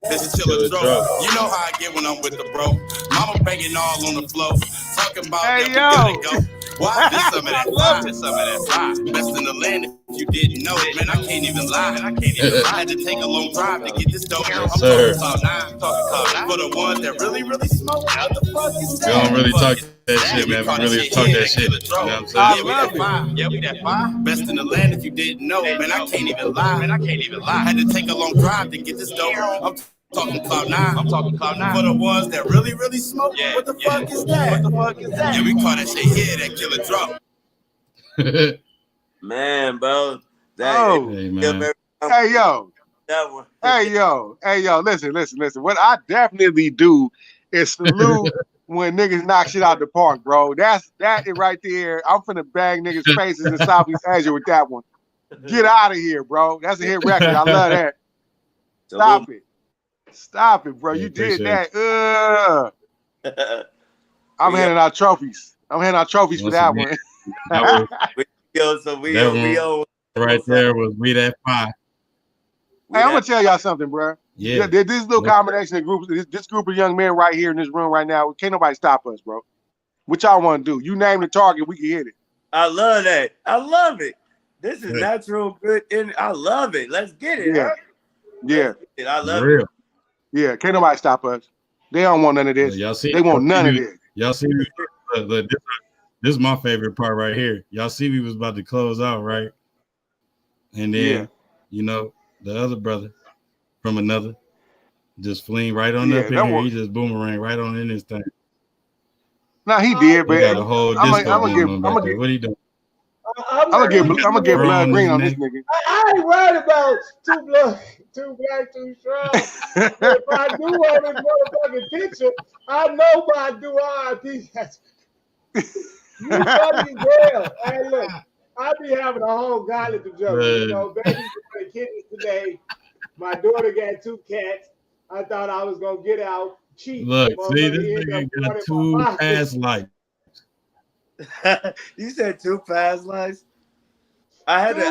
This is killer dope. You know how I get when I'm with the bro. Mama banging all on the floor. Talking about that we gotta go. Why? This some of that fire. This some of that fire. Best in the land if you didn't know it. Man, I can't even lie. I had to take a long drive to get this dope. I'm talking cloud 9. For the ones that really smoke. What the fuck is that? We don't really talk that shit, man. We really talk that shit. You know what I'm saying? Yeah, we that 5. Best in the land if you didn't know it. Man, I can't even lie. Had to take a long drive to get this dope. I'm talking cloud 9. I'm talking cloud 9. For the ones that really smoke. What the fuck is that? Yeah, we call that shit here, that killer drop. Man, bro. That Hey, man. Hey, yo. That one. Hey, yo. Listen. What I definitely do is salute when niggas knock shit out the park, bro. That is right there. I'm finna bang niggas' faces in Southeast Asia with that one. Get out of here, bro. That's a hit record. I love that. Stop it, bro. Yeah, you did appreciate that. I'm handing out trophies. For that one. Right there was we that 5. Hey, I'm gonna tell y'all something, bro. Yeah. This little combination of groups, this group of young men right here in this room right now, can't nobody stop us, bro. What y'all want to do? You name the target, we can hit it. I love that. I love it. This is natural good. I love it. Let's get it. Yeah. Huh? Yeah. I love it. Yeah, can't nobody stop us. They don't want none of this. Y'all see, they want none of this. Y'all see, this is my favorite part right here. Y'all see, we was about to close out, right? And then, you know, the other brother from another just fleeing right on up in here. He just boomerang right on in this thing. No, he did, but got a whole disco going on back there. What he doing? I'm gonna get blood green on this nigga. I ain't worried about too black, too strong. If I do on this motherfucking picture, I know my do RIP. You fucking girl. Hey, look, I be having a whole goblet of jokes. You know, baby for the kittens today. My daughter got 2 cats. I thought I was gonna get out cheap. Look, see, this nigga got 2 past lights. You said 2 past lives? I had to.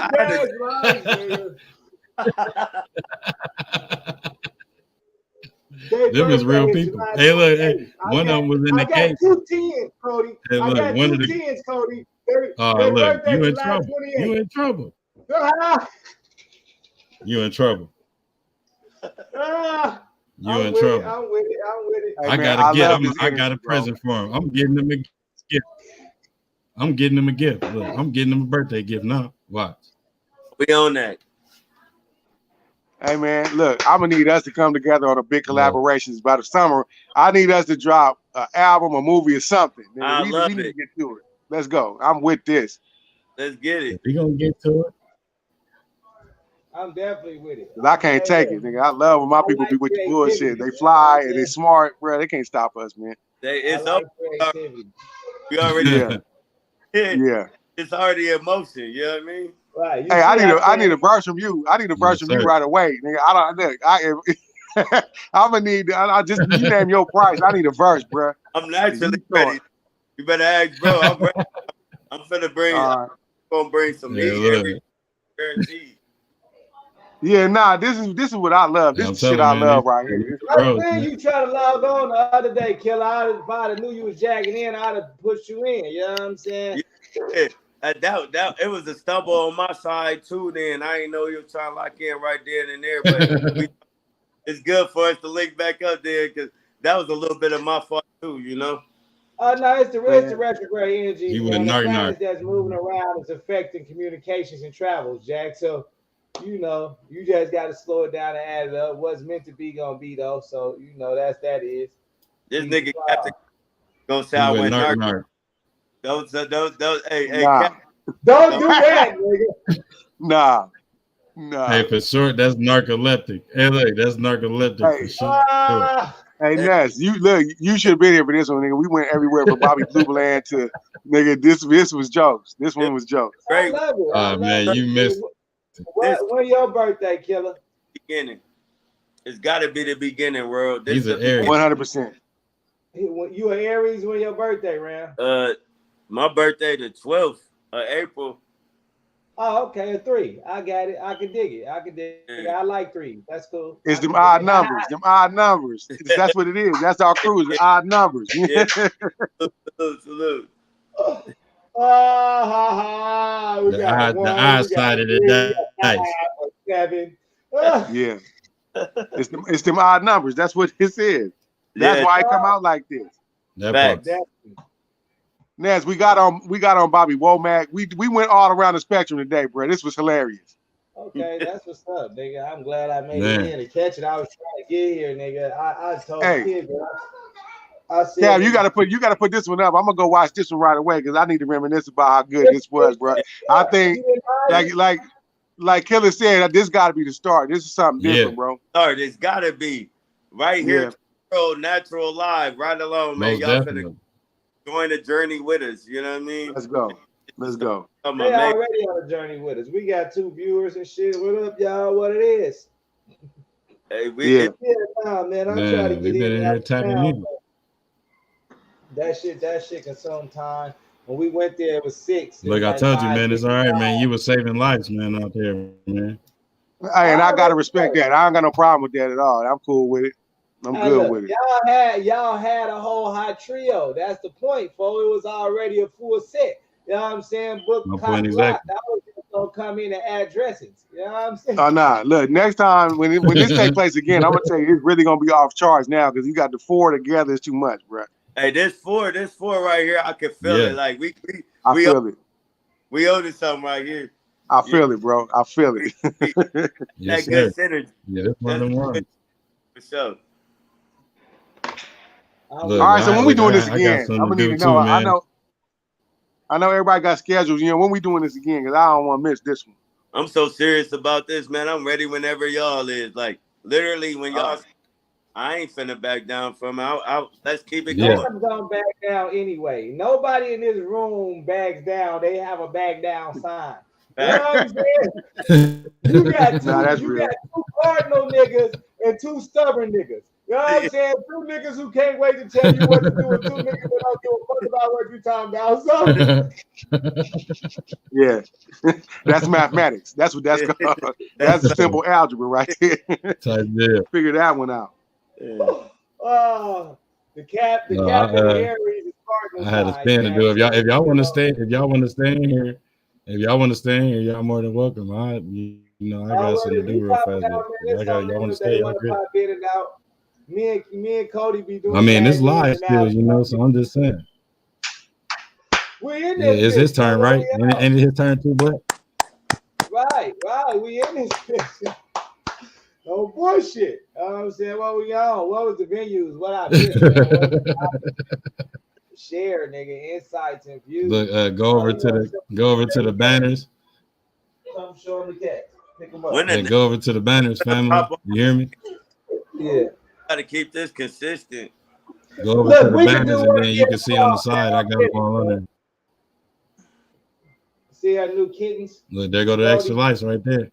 Them was real people. Hey, look, one of them was in the case. 2 tens, Cody. Hey, look, I got one 2 of the tens, Cody. Oh, look, you in trouble. You in trouble. You in trouble. You in trouble. I'm with it. Hey, I got a present for him. I'm getting him a gift. Look, I'm getting him a birthday gift now. Watch. We on that. Hey man, look, I'm gonna need us to come together on a big collaborations by the summer. I need us to drop an album, a movie, or something. We need to get to it. Let's go. I'm with this. Let's get it. We gonna get to it. I'm definitely with it. I can't take it, nigga. I love when my people be with the bullshit. They fly and they smart, bro. They can't stop us, man. We already yeah. It's already in motion. You know what I mean? Right. Hey, I need a verse from you. I need a verse from you right away, nigga. I'm gonna need. I just you name your price. I need a verse, bro. I'm naturally ready. You better ask, bro. I'm ready. I'm finna bring. I'm gonna bring some heat every guaranteed. Yeah, nah. This is what I love. This is shit I love right here. I think you try to log on the other day, Killer. If I'd have knew you was jagging in, I'd have pushed you in. You know what I'm saying? Yeah. That it was a stumble on my side too. Then I didn't know you were trying to lock in right then and there, but it's good for us to link back up there because that was a little bit of my fault too. You know. No, it's the retrograde energy. You Man. The planets that's moving around is affecting communications and travels, Jack. So, you know, you just got to slow it down and add it up. What's meant to be gonna be though. So you know that is. This nigga got to go say I went narc. Those, hey, nah. Don't do that, nigga. Nah. Hey, for sure, that's narcoleptic. Hey, look, that's narcoleptic for sure. Hey, Ness, you should have been here for this one, nigga. We went everywhere from Bobby Blue Land to nigga. This was jokes. This one was jokes. I love it. Man, you missed. When your birthday, Killer? Beginning. It's got to be the beginning, world. He's an Aries. 100%. You an Aries? When your birthday, Ram? My birthday the 12th of April. Oh, okay, a 3. I got it. I can dig it. I like 3. That's cool. It's them odd numbers. Them odd numbers. That's what it is. That's our cruise. The odd numbers. Yeah. Salute. The eye side of the dice. 7. Yeah. It's them odd numbers. That's what this is. That's why it come out like this. Nez, we got on Bobby Womack. We went all around the spectrum today, bro. This was hilarious. Okay, that's what's up, nigga. I'm glad I made it in to catch it. I was trying to get here, nigga. I told the kid, bro. I said, Tab, you gotta put this one up. I'm gonna go watch this one right away because I need to reminisce about how good this was, bro. I think like Killer said, this gotta be the start. This is something different, bro. Start. It's gotta be right here. Natural Live, right along, man. Y'all finna join the journey with us. You know what I mean? Let's go. They already on the journey with us. We got 2 viewers and shit. What up, y'all? What it is? Hey, man. I'm trying to get in here tapping in. That shit consumed time. When we went there, it was 6. Look, I told you, man. It's all right, man. You were saving lives, man, out there, man. Hey, and I gotta respect that. I ain't got no problem with that at all. I'm cool with it. I'm good with it. Y'all had a whole hot trio. That's the point, folks. It was already a full set. You know what I'm saying? Book exactly. That was just gonna come in and add dressings. You know what I'm saying? Oh nah. Look, next time when this takes place again, I'm gonna tell you it's really gonna be off charge now because you got the 4 together. It's too much, bro. Hey, this four right here, I can feel it. Like we feel it. We owe this something right here. I feel it, bro. I feel it. That good synergy. Yeah, that's one of them ones. For sure. All right, so when we doing this again, I'm gonna need to know. I know everybody got schedules. You know, when we doing this again, because I don't want to miss this one. I'm so serious about this, man. I'm ready whenever y'all is. Like literally, when y'all, I ain't finna back down from out. Let's keep it going. I'm gonna back down anyway. Nobody in this room backs down. They have a back down sign. You know what I'm saying? You got 2 cardinal niggas and 2 stubborn niggas. You know what I'm saying? 2 niggas who can't wait to tell you what to do, and 2 niggas that don't give a fuck about what you talking about. So yeah, that's mathematics. That's what that's called. That's a simple algebra right there. Figure that one out. The cap and Aries is cardinal. I had a stand to do. If y'all want to stay, in here, y'all more than welcome. I got something to do real fast. Y'all want to stay? Y'all good. Me and Cody be doing. I mean, it's live still, so I'm just saying. It's his turn, right? Ain't it his turn too, Black? Right. We in this. No bullshit. You know what I'm saying? What we on? What was the venues? What I missed, man? Share, nigga, insights and views. Look, go over to the banners. Come show them the cat. Pick them up. Go over to the banners, family. You hear me? Yeah. Gotta keep this consistent. Go over to the banners and then you can see on the side. I got them all on there. See our new kittens? Look, there go the extra lights right there.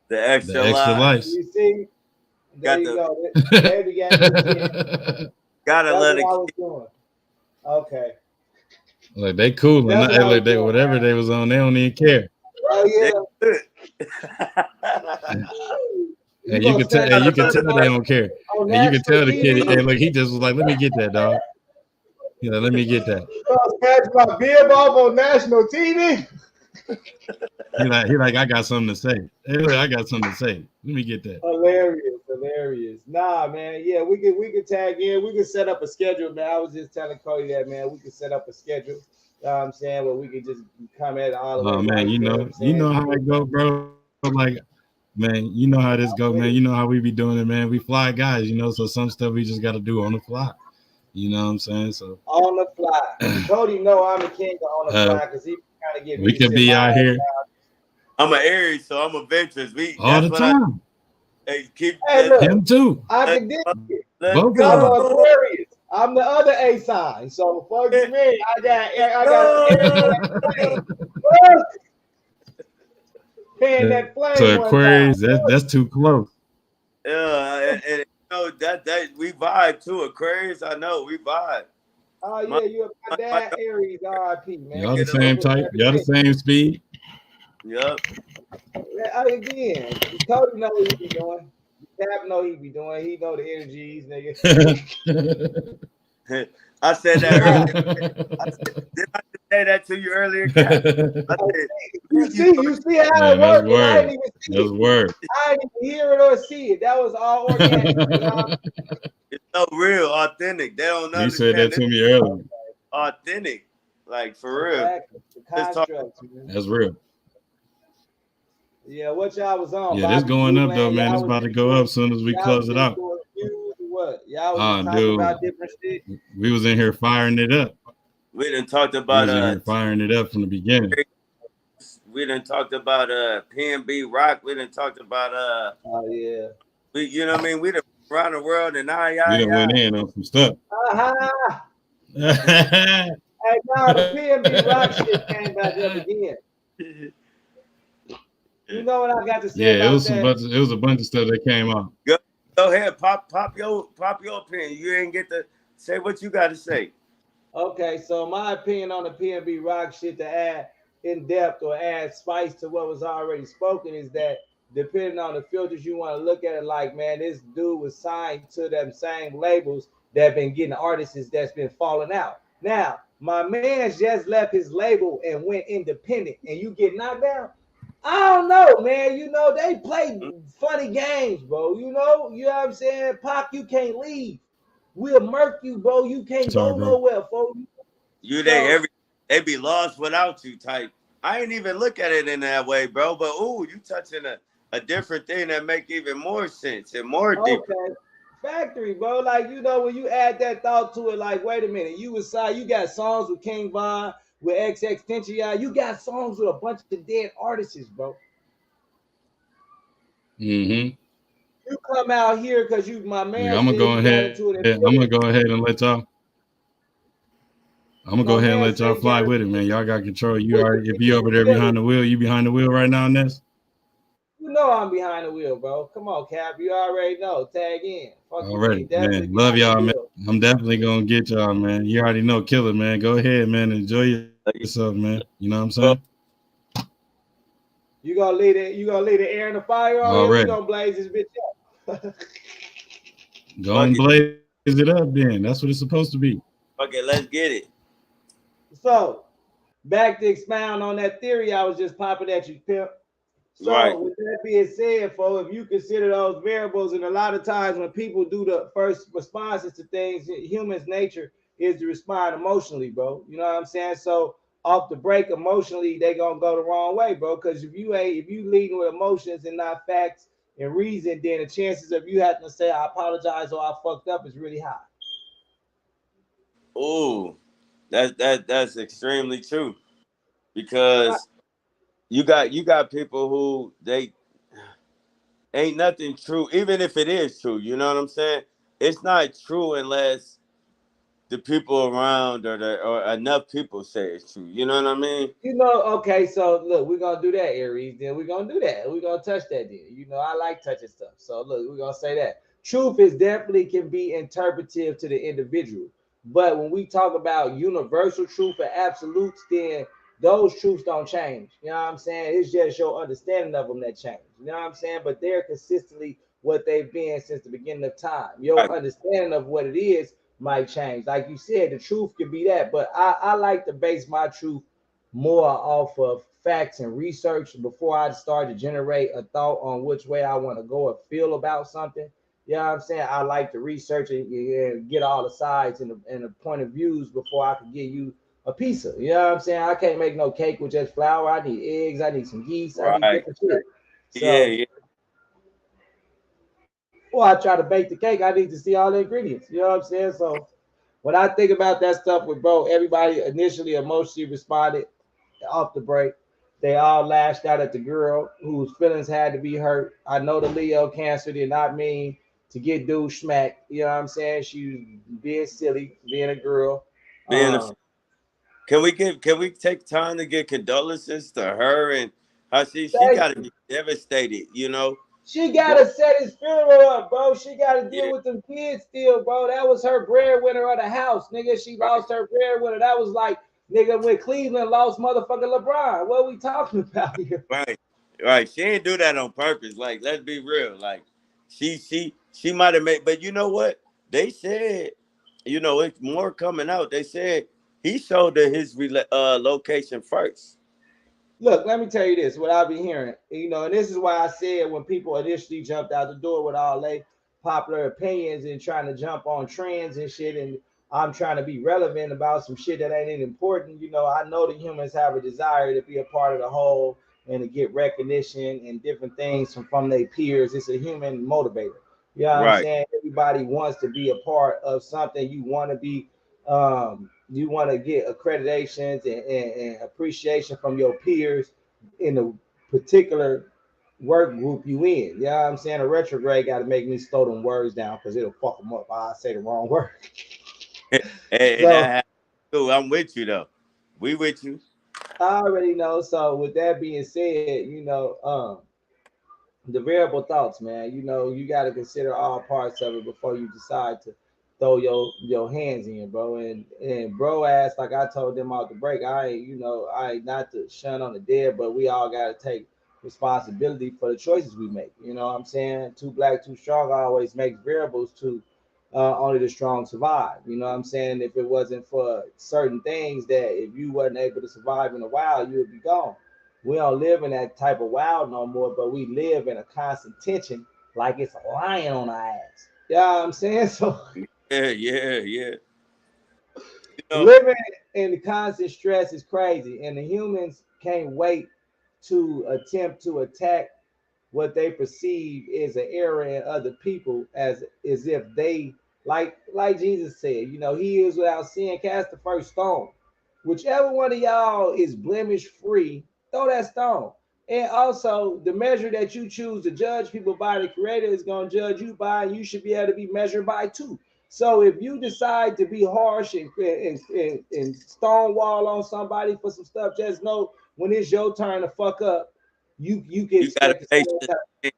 The extra lights. You see? There you go. Baby got the gotta That's let what I it. was doing. Okay. Like they cool and like they whatever they was on, they don't even care. Oh yeah. And you can tell they don't care. And you can tell the kid, hey, look, he just was like, let me get that, dog. You know, let me get that. Catch my bib off on national TV. He like, I got something to say. Hey, look, I got something to say. Let me get that. Hilarious. Nah, man. Yeah, we could tag in. We could set up a schedule, man. I was just telling Cody that, man. We could set up a schedule. You know what I'm saying? Where we could just come at it all the way. Oh man, you know how it go, bro. Like, man, you know how this go, man. You know how we be doing it, man. We fly guys, you know, so some stuff we just got to do on the fly. You know what I'm saying? So on the fly. Cody know I'm the king on the fly because he kind of get. We could be out here. I'm an Aries, so I'm adventurous. All the time. Look, him too. I can dig it. Both I'm Aquarius. I'm the other A sign. So fuck me. I got paying that flame. So Aquarius, that's too close. Yeah, and you know that we vibe too. Aquarius, I know we vibe. Oh yeah, you're my dad, Aries, RIP, man. Y'all the same type. Y'all the same speed. Yep. Again, Cody know what he be doing. Cap know he be doing. He know the energies, nigga. I said that earlier. Did I say that to you earlier, Cap? You see how it works. I didn't even see it. Word. I didn't even hear it or see it. That was all organic. It's so real, authentic. They don't know. You said that to me earlier. Authentic, like for real. That's real. Yeah, what y'all was on? Yeah, this going up though, man. It's about to go up as soon as we close it out. What? Y'all was talking about different shit. We was in here firing it up. We done talked about firing it up from the beginning. We done talked about PNB Rock. We done talked about oh yeah. You know what I mean? We done around the world and we done went in on some stuff. Hey, now the PNB Rock shit came back up again. You know what I got to say? Yeah, it was a bunch of stuff that came out. Go ahead, pop your opinion. You ain't get to say what you got to say. Okay, so my opinion on the PNB Rock shit to add in depth or add spice to what was already spoken is that depending on the filters you want to look at it, like, man, this dude was signed to them same labels that been getting artists that's been falling out. Now, my man just left his label and went independent, and you get knocked down. I don't know, man. You know, they play funny games, bro. You know what I'm saying? Pac, you can't leave. We'll murk you, bro. You can't go nowhere, folks. They be lost without you type. I ain't even look at it in that way, bro. But you touching a different thing that make even more sense and more deeper. Okay. Factory, bro. Like, you know, when you add that thought to it, like, wait a minute, you got songs with King Von, with XXXTentacion, you got songs with a bunch of dead artists, bro. Mm-hmm. You come out here because you my man. Yeah, I'm gonna go ahead. I'm gonna go ahead and let y'all. I'm gonna go ahead and let y'all fly with it, man. Y'all got control. You already, if you over there behind the wheel, you behind the wheel right now on this. You know I'm behind the wheel, bro. Come on, Cap. You already know. Tag in. Already, man. Love y'all, man. I'm definitely gonna get y'all, man. You already know, Killer, man. Go ahead, man. Enjoy yourself, man. You know what I'm saying? You gonna leave the air in the fire, or you gonna blaze this bitch up? Go and blaze it up, then. That's what it's supposed to be. Okay, let's get it. So, back to expound on that theory I was just popping at you, Pimp. So, with that being said, if you consider those variables, and a lot of times when people do the first responses to things, humans' nature is to respond emotionally, bro. You know what I'm saying? So, off the break, emotionally, they gonna go the wrong way, bro. Because if you leading with emotions and not facts and reason, then the chances of you having to say I apologize or I fucked up is really high. Oh, that's extremely true, because you got people who they ain't nothing true, even if it is true. You know what I'm saying? It's not true unless the people around or enough people say it's true. You know what I mean? You know, okay, so look, we're gonna do that, Aries. Then we're gonna do that. We're gonna touch that then. You know, I like touching stuff. So look, we're gonna say that. Truth is definitely can be interpretive to the individual. But when we talk about universal truth and absolutes, then those truths don't change. You know what I'm saying? It's just your understanding of them that change. You know what I'm saying? But they're consistently what they've been since the beginning of time. Your understanding of what it is might change. Like you said, the truth could be that. But I like to base my truth more off of facts and research before I start to generate a thought on which way I want to go or feel about something. You know what I'm saying? I like to research and get all the sides and the point of views before I can give you a pizza. You know what I'm saying? I can't make no cake with just flour. I need eggs. I need some yeast. I need different shit. So, yeah. before I try to bake the cake, I need to see all the ingredients. You know what I'm saying? So when I think about that stuff with bro, everybody initially emotionally responded off the break. They all lashed out at the girl whose feelings had to be hurt. I know the Leo Cancer did not mean to get dude smacked. You know what I'm saying? She was being silly, being a girl. Can we take time to give condolences to her and how she got to be devastated, you know? She gotta set his funeral up, bro. She gotta deal with them kids still, bro. That was her breadwinner of the house, nigga. She lost her breadwinner. That was like, nigga, when Cleveland lost motherfucking LeBron. What are we talking about here? Right. She didn't do that on purpose. Like, let's be real. Like, she might have made, but you know what? They said, you know, it's more coming out. They said he showed her his location first. Look, let me tell you this, what I've been hearing, you know, and this is why I said when people initially jumped out the door with all their popular opinions and trying to jump on trends and shit, and I'm trying to be relevant about some shit that ain't important, you know, I know that humans have a desire to be a part of the whole and to get recognition and different things from their peers. It's a human motivator. You know what I'm saying? Everybody wants to be a part of something. You want to be you want to get accreditations and appreciation from your peers in the particular work group you in. You know what I'm saying? A retrograde got to make me slow them words down because it'll fuck them up. I say the wrong word. So, I'm with you though. We with you. I already know. So with that being said, you know, the variable thoughts, man, you know, you got to consider all parts of it before you decide to throw your hands in, bro. And bro asked, like I told them out the break, I ain't not to shun on the dead, but we all got to take responsibility for the choices we make. You know what I'm saying? Too black, too strong always makes variables to only the strong survive. You know what I'm saying? If it wasn't for certain things that if you wasn't able to survive in the wild, you would be gone. We don't live in that type of wild no more, but we live in a constant tension like it's a lion on our ass. You know what I'm saying? So yeah. You know, living in the constant stress is crazy, and the humans can't wait to attempt to attack what they perceive is an error in other people as if they like Jesus said, you know, he is without sin, cast the first stone. Whichever one of y'all is blemish free, throw that stone. And also the measure that you choose to judge people by, the creator is going to judge you by, and you should be able to be measured by too. So if you decide to be harsh and stonewall on somebody for some stuff, just know when it's your turn to fuck up, you get expected to.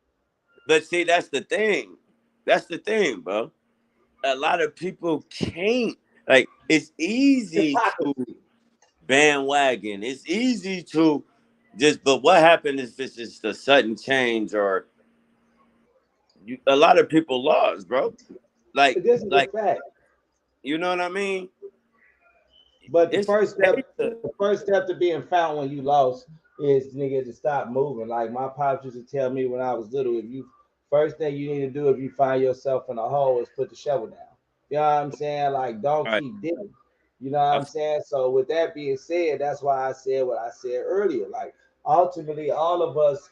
But see, that's the thing. That's the thing, bro. A lot of people can't. Like, it's easy to bandwagon. It's easy to just. But what happened if it's just a sudden change, or a lot of people lost, bro. Like, this is a fact. You know what I mean? But the first step to being found when you lost is, nigga, to stop moving. Like my pops used to tell me when I was little, first thing you need to do if you find yourself in a hole is put the shovel down. You know what I'm saying? Like, don't keep digging. You know what I'm saying? So with that being said, that's why I said what I said earlier. Like, ultimately, all of us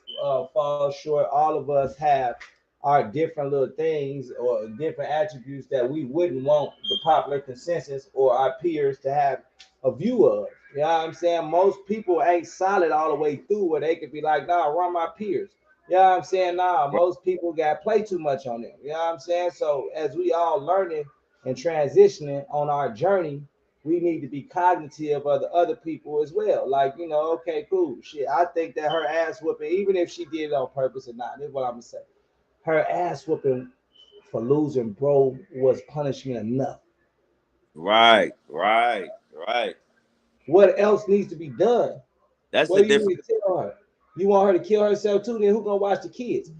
fall short. All of us have our different little things or different attributes that we wouldn't want the popular consensus or our peers to have a view of. You know what I'm saying? Most people ain't solid all the way through where they could be like, nah, run my peers. You know what I'm saying? Nah, most people got play too much on them. You know what I'm saying? So as we all learning and transitioning on our journey, we need to be cognitive of the other people as well. Like, you know, okay, cool. Shit, I think that her ass whooping, even if she did it on purpose or not, this is what I'm gonna say. Her ass whooping for losing bro was punishment enough. Right. What else needs to be done? That's what do you need to tell her? You want her to kill herself too? Then who gonna watch the kids?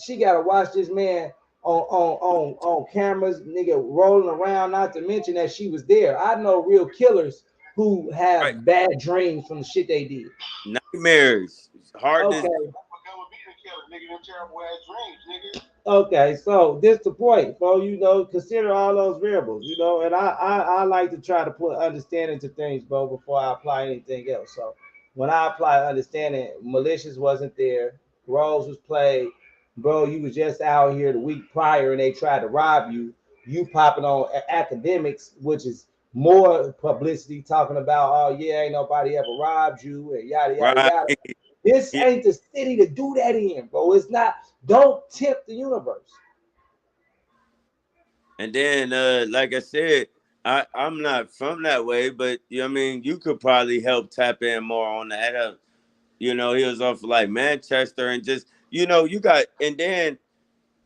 She gotta watch this man on cameras, nigga, rolling around. Not to mention that she was there. I know real killers who have bad dreams from the shit they did. Nightmares. Hardness. Okay, so this the point, bro. You know, consider all those variables, you know, and I like to try to put understanding to things, bro, before I apply anything else. So when I apply understanding, malicious wasn't there, roles was played, bro. You was just out here the week prior and they tried to rob you. You popping on academics, which is more publicity, talking about, oh yeah, ain't nobody ever robbed you and yada yada yada. This ain't the city to do that in, bro. It's not. Don't tip the universe. And then, like I said, I'm not from that way, but you know what I mean, you could probably help tap in more on that. You know, he was off like Manchester and just, you know, you got, and then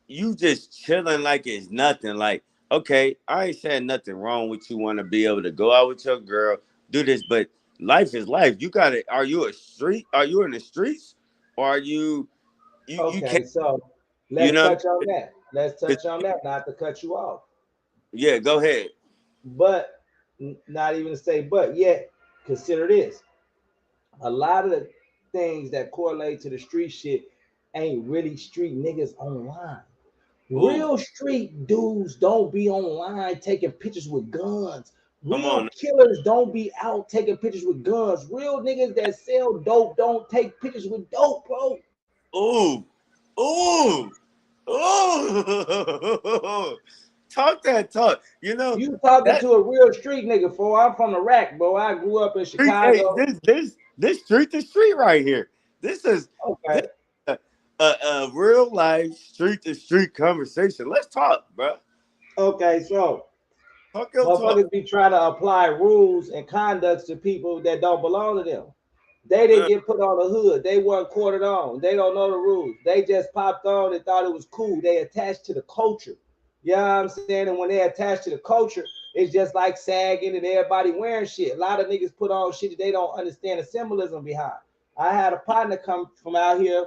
you just chilling like it's nothing. Like, okay, I ain't saying nothing wrong with you want to be able to go out with your girl, do this, but life is life. You got to, are you in the streets? Or are you okay, you can't, so let's touch on that. Let's touch on that, not to cut you off. Yeah, go ahead. But not even to say, but yet consider this. A lot of the things that correlate to the street shit ain't really street niggas online. Real street dudes don't be online taking pictures with guns. Real killers don't be out taking pictures with guns. Real niggas that sell dope don't take pictures with dope, bro. Ooh. Talk that talk. You know, you talking to a real street nigga, for I'm from the rack, bro. I grew up in Chicago. Hey, this street to street right here. This is okay. A real life street to street conversation. Let's talk, bro. Okay, so motherfuckers be trying to apply rules and conducts to people that don't belong to them. They didn't get put on the hood. They weren't quartered on. They don't know the rules. They just popped on and thought it was cool. They attached to the culture. You know what I'm saying? And when they attach to the culture, it's just like sagging and everybody wearing shit. A lot of niggas put on shit that they don't understand the symbolism behind. I had a partner come from out here,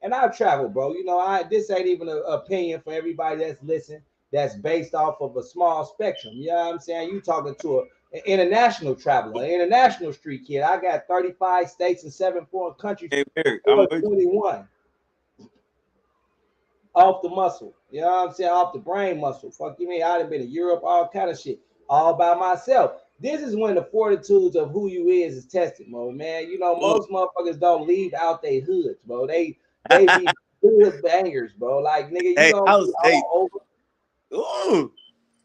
and I've traveled, bro. You know, this ain't even an opinion for everybody that's listening. That's based off of a small spectrum. You know what I'm saying? You talking to an international traveler, an international street kid. I got 35 states and 7 foreign countries. Hey, Eric, 21. Off the muscle, you know what I'm saying? Off the brain muscle. Fuck you mean? I'd have been in Europe, all kind of shit, all by myself. This is when the fortitudes of who you is tested, man. You know, most motherfuckers don't leave out their hoods, bro. They be hood bangers, bro. Like, nigga, you don't be all over. Ooh,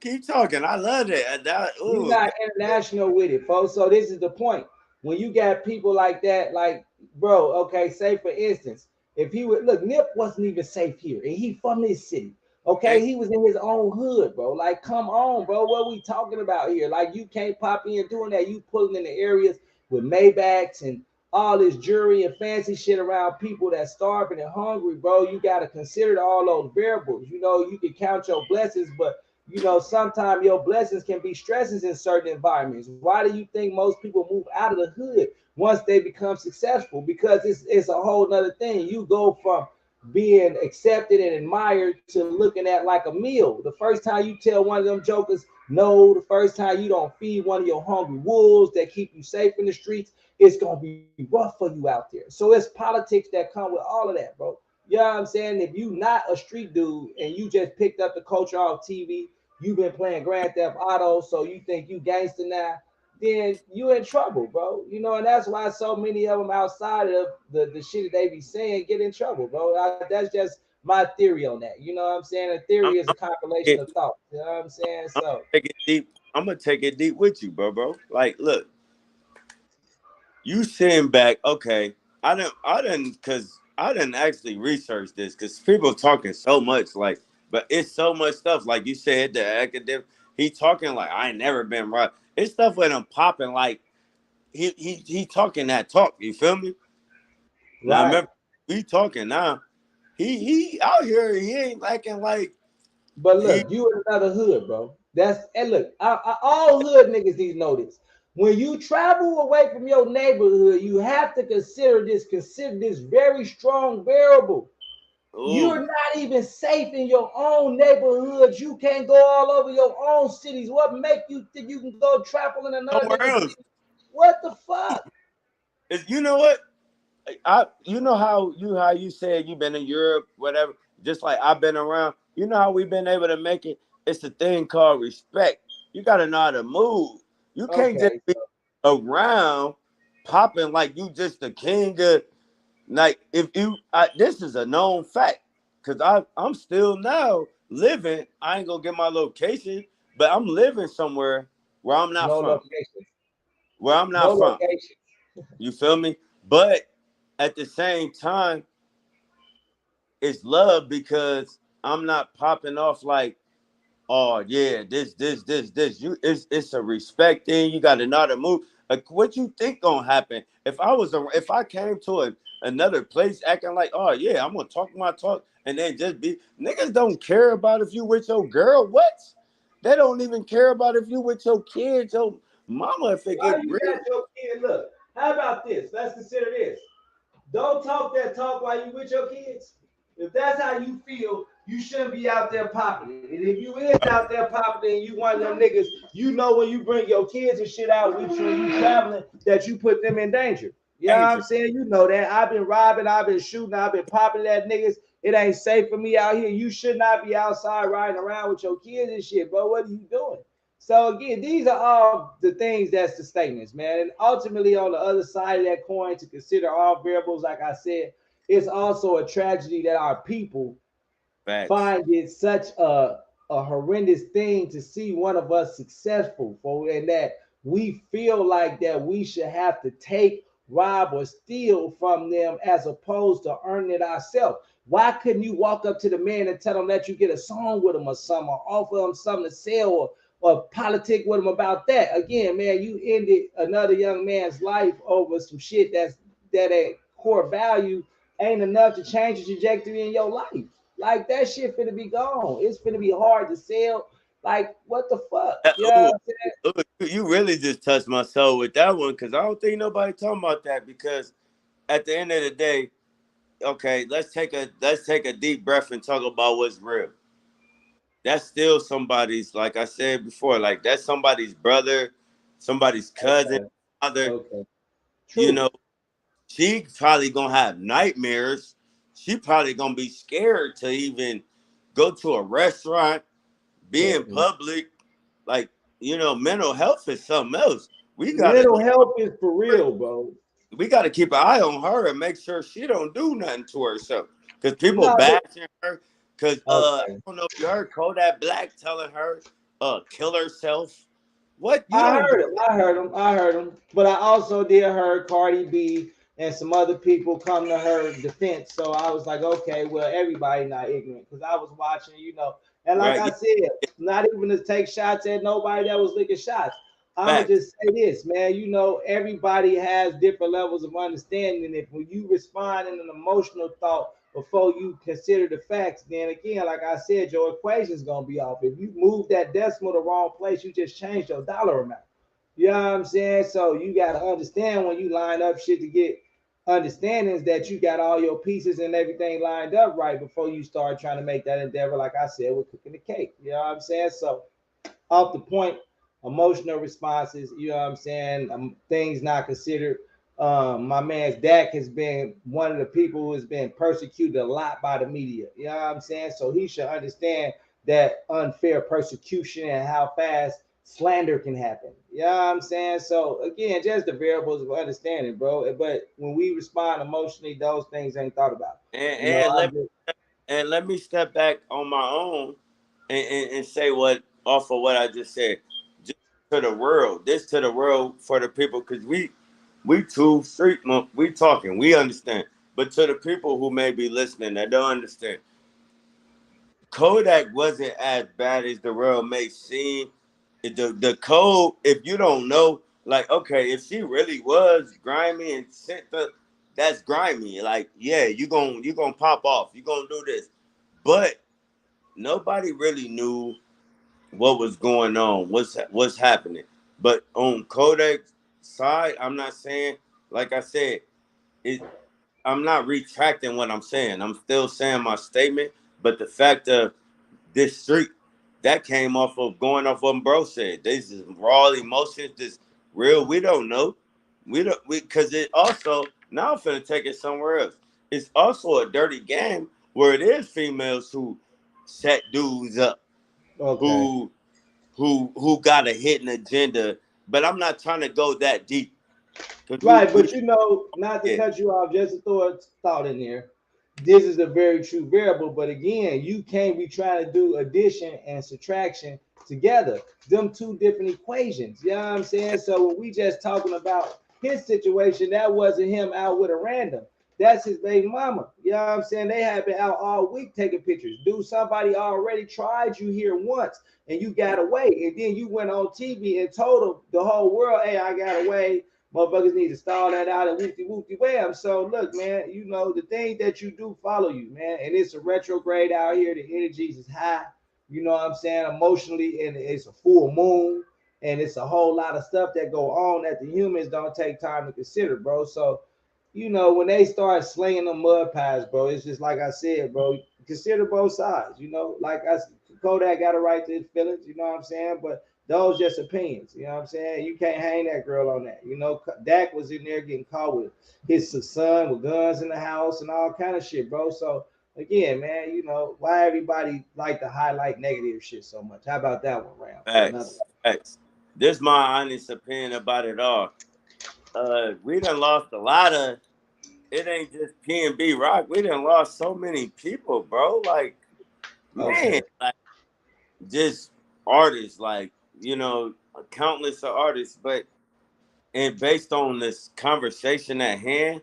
keep talking. I love that. You got international with it, folks. So this is the point. When you got people like that, like, bro, okay, say for instance, if he would look, Nip wasn't even safe here, and he from this city. Okay, he was in his own hood, bro. Like, come on, bro. What we talking about here? Like, you can't pop in doing that. You pulling in the areas with Maybachs and all this jewelry and fancy shit around people that's starving and hungry, bro. You got to consider all those variables. You know, you can count your blessings, but you know, sometimes your blessings can be stresses in certain environments. Why do you think most people move out of the hood once they become successful? Because it's a whole nother thing. You go from being accepted and admired to looking at like a meal. The first time you tell one of them jokers no, the first time you don't feed one of your hungry wolves that keep you safe in the streets, it's gonna be rough for you out there. So it's politics that come with all of that, bro. You know what I'm saying? If you not a street dude and you just picked up the culture off TV, you've been playing Grand Theft Auto, so you think you gangster now, then you in trouble, bro. You know, and that's why so many of them outside of the shit that they be saying get in trouble, bro. That's just my theory on that. You know what I'm saying? A theory is a compilation of thoughts. You know what I'm saying? So I'm gonna take it deep with you, bro. Like, look, you sitting back, okay. I didn't actually research this because people talking so much like But it's so much stuff, like you said, the academic. He talking like I ain't never been right. It's stuff with him popping like he talking that talk. You feel me? Right. Now remember, he talking now. He out here. He ain't acting like. But look, you in another hood, bro. And look, all hood niggas need to know this. When you travel away from your neighborhood, you have to consider this very strong variable. Ooh. You're not even safe in your own neighborhoods. You can't go all over your own cities. What make you think you can go travel in another city? What the fuck? You know what? You know how you said you've been in Europe, whatever. Just like I've been around. You know how we've been able to make it. It's a thing called respect. You gotta know how to move. You can't just be around popping like you just the king of. Like if you, this is a known fact because I'm still now living. I ain't gonna get my location, but I'm living somewhere where I'm not from. Location. Where I'm not from. Location. You feel me? But at the same time, it's love because I'm not popping off like, oh yeah, this. It's a respect thing. You got to know how to move. Like, what you think gonna happen if I came to another place acting like, oh yeah, I'm gonna talk my talk and then just be niggas don't care about if you with your girl. What? They don't even care about if you with your kids, your mama. If it get real. Got your kid. Look, how about this? Let's consider this. Don't talk that talk while you with your kids. If that's how you feel, you shouldn't be out there popping it. And if you is out there popping it and you one of them niggas, you know when you bring your kids and shit out with you and you traveling that you put them in danger. You know what I'm saying? You know that. I've been robbing, I've been shooting, I've been popping at niggas. It ain't safe for me out here. You should not be outside riding around with your kids and shit, bro. What are you doing? So again, these are all the things that's the statements, man. And ultimately on the other side of that coin, to consider all variables, like I said, it's also a tragedy that our people find it such a horrendous thing to see one of us successful, and that we feel like that we should have to take, rob, or steal from them as opposed to earning it ourselves. Why couldn't you walk up to the man and tell him that you get a song with him or something, or offer him something to sell, or politic with him about that? Again, man, you ended another young man's life over some shit that at core value ain't enough to change the trajectory in your life. Like that shit finna be gone. It's finna be hard to sell. Like what the fuck? You really just touched my soul with that one because I don't think nobody talking about that because at the end of the day, okay, let's take a deep breath and talk about what's real. That's still somebody's, like I said before, like that's somebody's brother, somebody's cousin, mother. You know, she probably gonna have nightmares. She probably gonna be scared to even go to a restaurant, be in public. Like, you know, mental health is something else. Mental health is for real, bro. We got to keep an eye on her and make sure she don't do nothing to herself. Because people bashing her. Because I don't know if you heard Kodak Black telling her kill herself. What? I heard him. But I also did heard Cardi B and some other people come to her defense. So I was like, okay, well, everybody not ignorant. Because I was watching, you know. And like I said, not even to take shots at nobody that was licking shots. I'm going to just say this, man. You know, everybody has different levels of understanding. And if when you respond in an emotional thought before you consider the facts, then again, like I said, your equation is going to be off. If you move that decimal the wrong place, you just changed your dollar amount. You know what I'm saying? So you got to understand when you line up shit to get understandings that you got all your pieces and everything lined up right before you start trying to make that endeavor, like I said, with cooking the cake. You know what I'm saying? So off the point, emotional responses, you know what I'm saying? Things not considered. My man's Dak has been one of the people who has been persecuted a lot by the media. You know what I'm saying? So he should understand that unfair persecution and how fast slander can happen. You know what I'm saying? So again, just the variables of understanding, bro. But when we respond emotionally, those things ain't thought about. And let me step back on my own and say what off of what I just said. To the world, this to the world for the people, because we too street, we talking, we understand, but to the people who may be listening that don't understand, Kodak wasn't as bad as the world may seem. The code, if you don't know, like, okay, if she really was grimy and sent that's grimy. Like, yeah, you gonna pop off. You gonna do this. But nobody really knew what was going on, what's happening. But on Kodak's side, I'm not saying, like I said, I'm not retracting what I'm saying. I'm still saying my statement. But the fact of this street, that came off of going off what bro said. This is raw emotions, this real. We don't know. Because it also, now I'm finna take it somewhere else. It's also a dirty game where it is females who set dudes up, who got a hidden agenda. But I'm not trying to go that deep. Right, but you know, not to cut you off, just to throw a thought in there. This is a very true variable, but again, you can't be trying to do addition and subtraction together. Them two different equations. You know what I'm saying? So when we just talking about his situation, that wasn't him out with a random. That's his baby mama. You know what I'm saying? They have been out all week taking pictures. Dude, somebody already tried you here once and you got away. And then you went on TV and told the whole world, hey, I got away. Motherfuckers need to stall that out and whoopty wham. So look, man, you know, the things that you do follow you, man. And it's a retrograde out here. The energies is high, you know what I'm saying, emotionally, and it's a full moon, and it's a whole lot of stuff that go on that the humans don't take time to consider, bro. So, you know, when they start slinging them mud pies, bro, it's just like I said, bro, consider both sides, you know, like Kodak got a right to his feelings, you know what I'm saying? But those just opinions, you know what I'm saying? You can't hang that girl on that. You know, Dak was in there getting caught with his son with guns in the house and all kind of shit, bro. So again, man, you know, why everybody like to highlight negative shit so much? How about that one, Ram? Facts. This is my honest opinion about it all. We done lost a lot of, it ain't just PNB Rock. We done lost so many people, bro. Like, man, like, just artists, like, you know, countless of artists, but and based on this conversation at hand,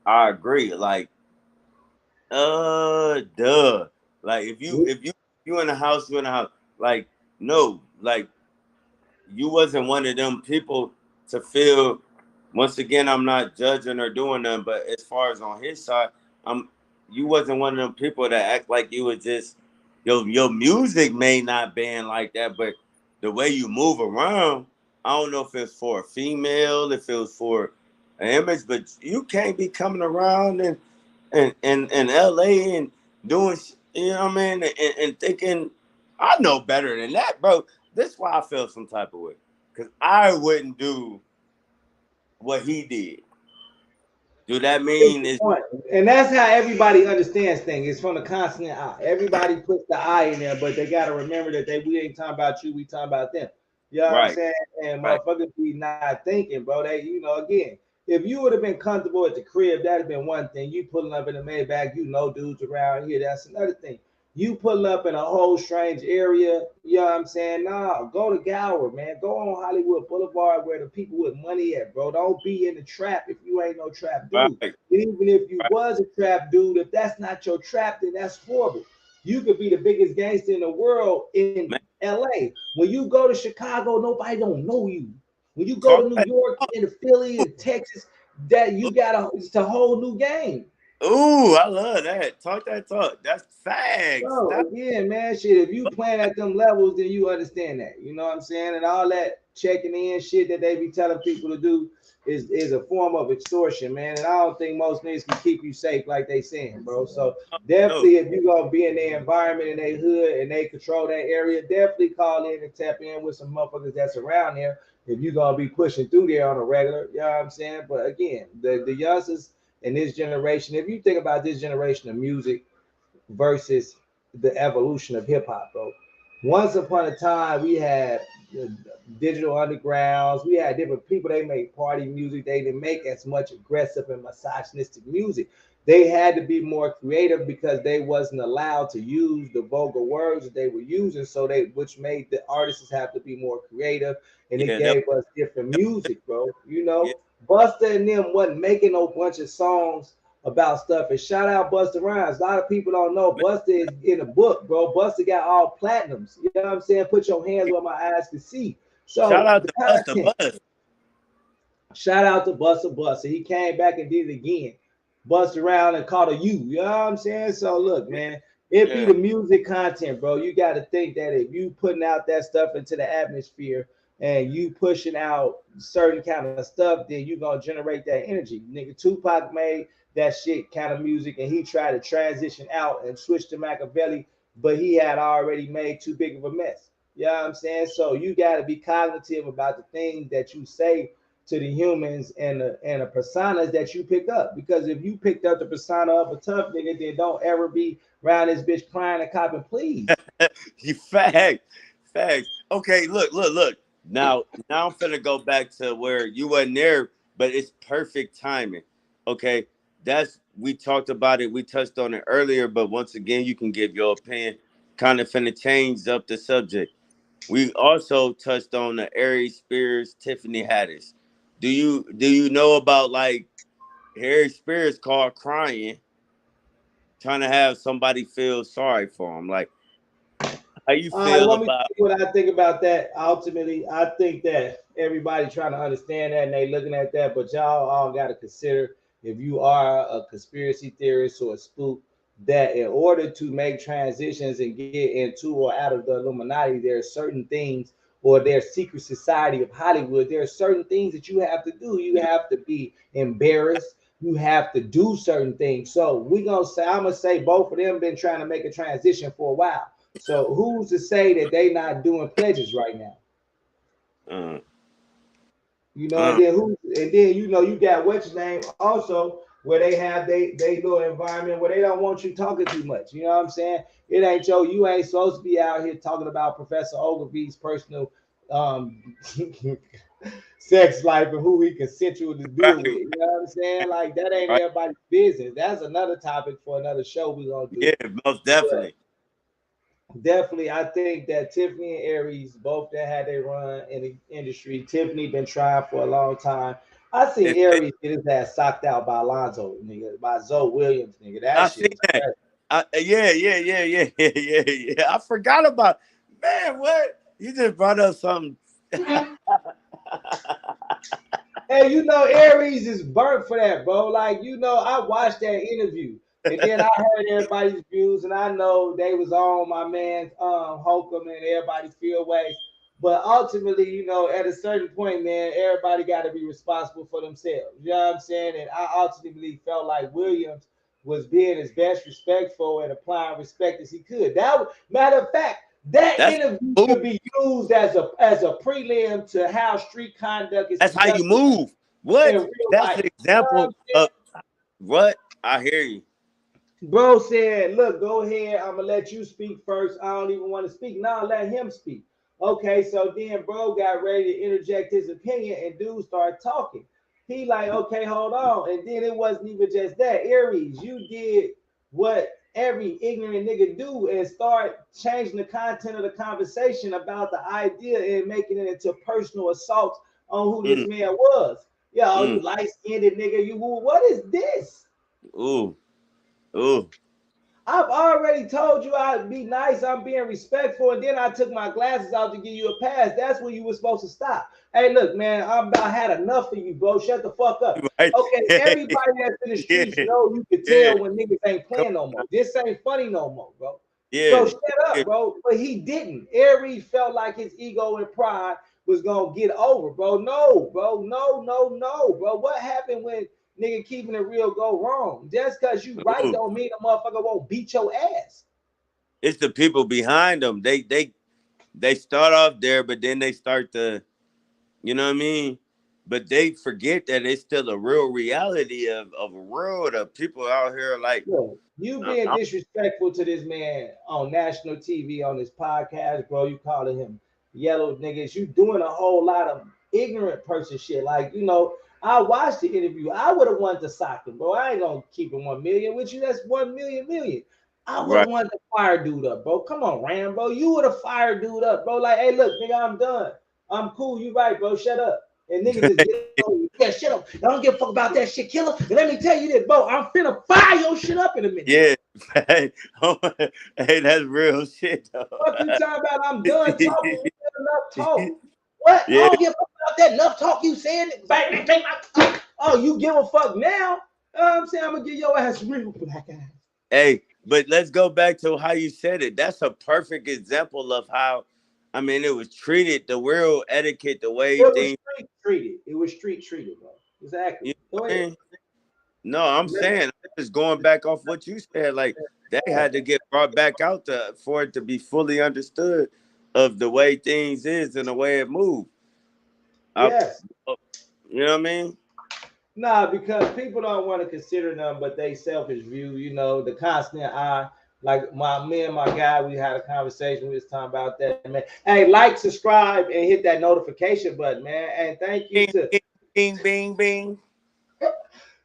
I agree. Like, like if you in the house, you in the house. Like, no, like you wasn't one of them people to feel. Once again, I'm not judging or doing them, but as far as on his side, you wasn't one of them people that act like you were just. Your music may not been like that, but the way you move around, I don't know if it's for a female, if it was for an image, but you can't be coming around and LA and doing, you know what I mean, and thinking, I know better than that, bro. This is why I feel some type of way, because I wouldn't do what he did. Do that mean is, and that's how everybody understands things. It's from the consonant I. Everybody puts the I in there, but they gotta remember that we ain't talking about you, we talking about them. You know what I'm saying? And motherfuckers be not thinking, bro. They, you know, again, if you would have been comfortable at the crib, that'd have been one thing. You pulling up in the Maybach, you know dudes around here, that's another thing. You pulling up in a whole strange area, you know what I'm saying? Nah, go to Gower, man. Go on Hollywood Boulevard where the people with money at, bro. Don't be in the trap if you ain't no trap dude. Even if you was a trap dude, if that's not your trap, then that's horrible. You could be the biggest gangster in the world in LA. When you go to Chicago, nobody don't know you. When you go to New York and Philly and Texas, that you got it's a whole new game. Ooh, I love that. Talk that talk. That's facts. Again, man, shit. If you playing at them levels, then you understand that. You know what I'm saying? And all that checking in shit that they be telling people to do is a form of extortion, man. And I don't think most niggas can keep you safe like they saying, bro. So definitely, if you gonna be in their environment in their hood and they control that area, definitely call in and tap in with some motherfuckers that's around there. If you gonna be pushing through there on a regular, you know what I'm saying? But again, the youngsters in this generation, if you think about this generation of music versus the evolution of hip hop, bro. Once upon a time, we had digital undergrounds. We had different people. They made party music. They didn't make as much aggressive and misogynistic music. They had to be more creative because they wasn't allowed to use the vulgar words that they were using. So which made the artists have to be more creative, and it gave us different music, bro. You know, Busta and them wasn't making no bunch of songs about stuff. And shout out Busta Rhymes. A lot of people don't know Busta is in a book, bro. Busta got all platinums. You know what I'm saying? Put your hands where my eyes can see. So shout out to Busta Bust. Shout out to Busta. He came back and did it again. Bust around and caught a U. You know what I'm saying? So look, man, it be the music content, bro. You got to think that if you putting out that stuff into the atmosphere and you pushing out certain kind of stuff, then you gonna generate that energy. Nigga, Tupac made that shit kind of music, and he tried to transition out and switch to Machiavelli, but he had already made too big of a mess. You know what I'm saying? So you got to be cognitive about the things that you say to the humans and the personas that you pick up. Because if you picked up the persona of a tough nigga, then don't ever be around this bitch crying and copping, please. Facts. Okay, look. Now I'm finna go back to where you wasn't there, but it's perfect timing. Okay, we talked about it. We touched on it earlier, but once again, you can give your opinion. Kind of finna change up the subject. We also touched on the Aries Spears, Tiffany Haddish. Do you know about like Harry Spears called crying, trying to have somebody feel sorry for him? Like, how you feel about what I think about that? Ultimately, I think that everybody trying to understand that and they looking at that, but y'all all got to consider, if you are a conspiracy theorist or a spook, that in order to make transitions and get into or out of the Illuminati, there are certain things, or their secret society of Hollywood, there are certain things that you have to do. You have to be embarrassed. You have to do certain things. So I'm gonna say both of them been trying to make a transition for a while. So who's to say that they not doing pledges right now? You know, and then you know you got what's name also, where they have they little environment where they don't want you talking too much. You know what I'm saying? It ain't you ain't supposed to be out here talking about Professor Ogilvy's personal sex life and who he consensual to do with. You know what I'm saying? Like that ain't everybody's business. That's another topic for another show we're gonna do. Yeah, most definitely. But definitely, I think that Tiffany and Aries both that had their run in the industry. Tiffany been trying for a long time. I seen Aries get his ass socked out by Alonzo, nigga, by Zoe Williams, nigga. That shit. Yeah. I forgot about, man. What you just brought up something. Hey, you know Aries is burnt for that, bro. Like, you know, I watched that interview and then I heard everybody's views, and I know they was on my man Holcomb and everybody feel ways. But ultimately, you know, at a certain point, man, everybody got to be responsible for themselves. You know what I'm saying? And I ultimately felt like Williams was being as best respectful and applying respect as he could. That matter of fact, that interview could be used as a prelim to how street conduct is. That's how you move. What? That's an example of what? I hear you. Bro said, look, go ahead. I'm going to let you speak first. I don't even want to speak. No, let him speak. Okay, so then bro got ready to interject his opinion and dude started talking. He like, okay, hold on. And then it wasn't even just that. Aries, you did what every ignorant nigga do and start changing the content of the conversation about the idea and making it into personal assaults on who this man was. Yo, you light-skinned nigga, you what is this? Ooh. I've already told you I'd be nice, I'm being respectful, and then I took my glasses out to give you a pass. That's where you were supposed to stop. Hey, look, man, I'm about had enough of you, bro. Shut the fuck up. Right. Okay, everybody that's in the streets know you can tell when niggas ain't playing no more. This ain't funny no more, bro. So shut up, bro. But he didn't. Aries felt like his ego and pride was gonna get over, bro. No, bro. No, bro. What happened when nigga keeping it real go wrong? Just because you right don't mean a motherfucker won't beat your ass. It's the people behind them. They start off there, but then they start to, you know what I mean? But they forget that it's still a real reality of a world of people out here like you being disrespectful to this man on national TV on this podcast, bro. You calling him yellow niggas. You doing a whole lot of ignorant person shit. Like, you know, I watched the interview. I would have wanted to sock him, bro. I ain't gonna keep it 1 million with you. That's 1 million. I would have wanted to fire dude up, bro. Come on, Rambo. You would have fired dude up, bro. Like, hey, look, nigga, I'm done. I'm cool. You right, bro. Shut up. And niggas just get on you. Yeah, shut up. I don't give a fuck about that shit, killer. And let me tell you this, bro. I'm finna fire your shit up in a minute. Yeah. Hey, that's real shit, though. What you talking about? I'm done talking. You said enough talk. What? Yeah. I don't give a fuck about that enough talk you saying. Oh, you give a fuck now? You know what I'm saying? I'm gonna give your ass real black ass. Hey, but let's go back to how you said it. That's a perfect example of how, I mean, it was treated, the real etiquette, the way things. Street treated. It was street treated, bro. Exactly. You know Go what I ahead. mean? No, I'm saying, just going back off what you said, like that had to get brought back out for it to be fully understood of the way things is and the way it moves. Yes. You know what I mean? Nah, because people don't want to consider them, but they selfish view. You know, the constant eye. Like me and my guy, we had a conversation. We was talking about that, man. Hey, like, subscribe, and hit that notification button, man. And thank you to Bing, bing, bing.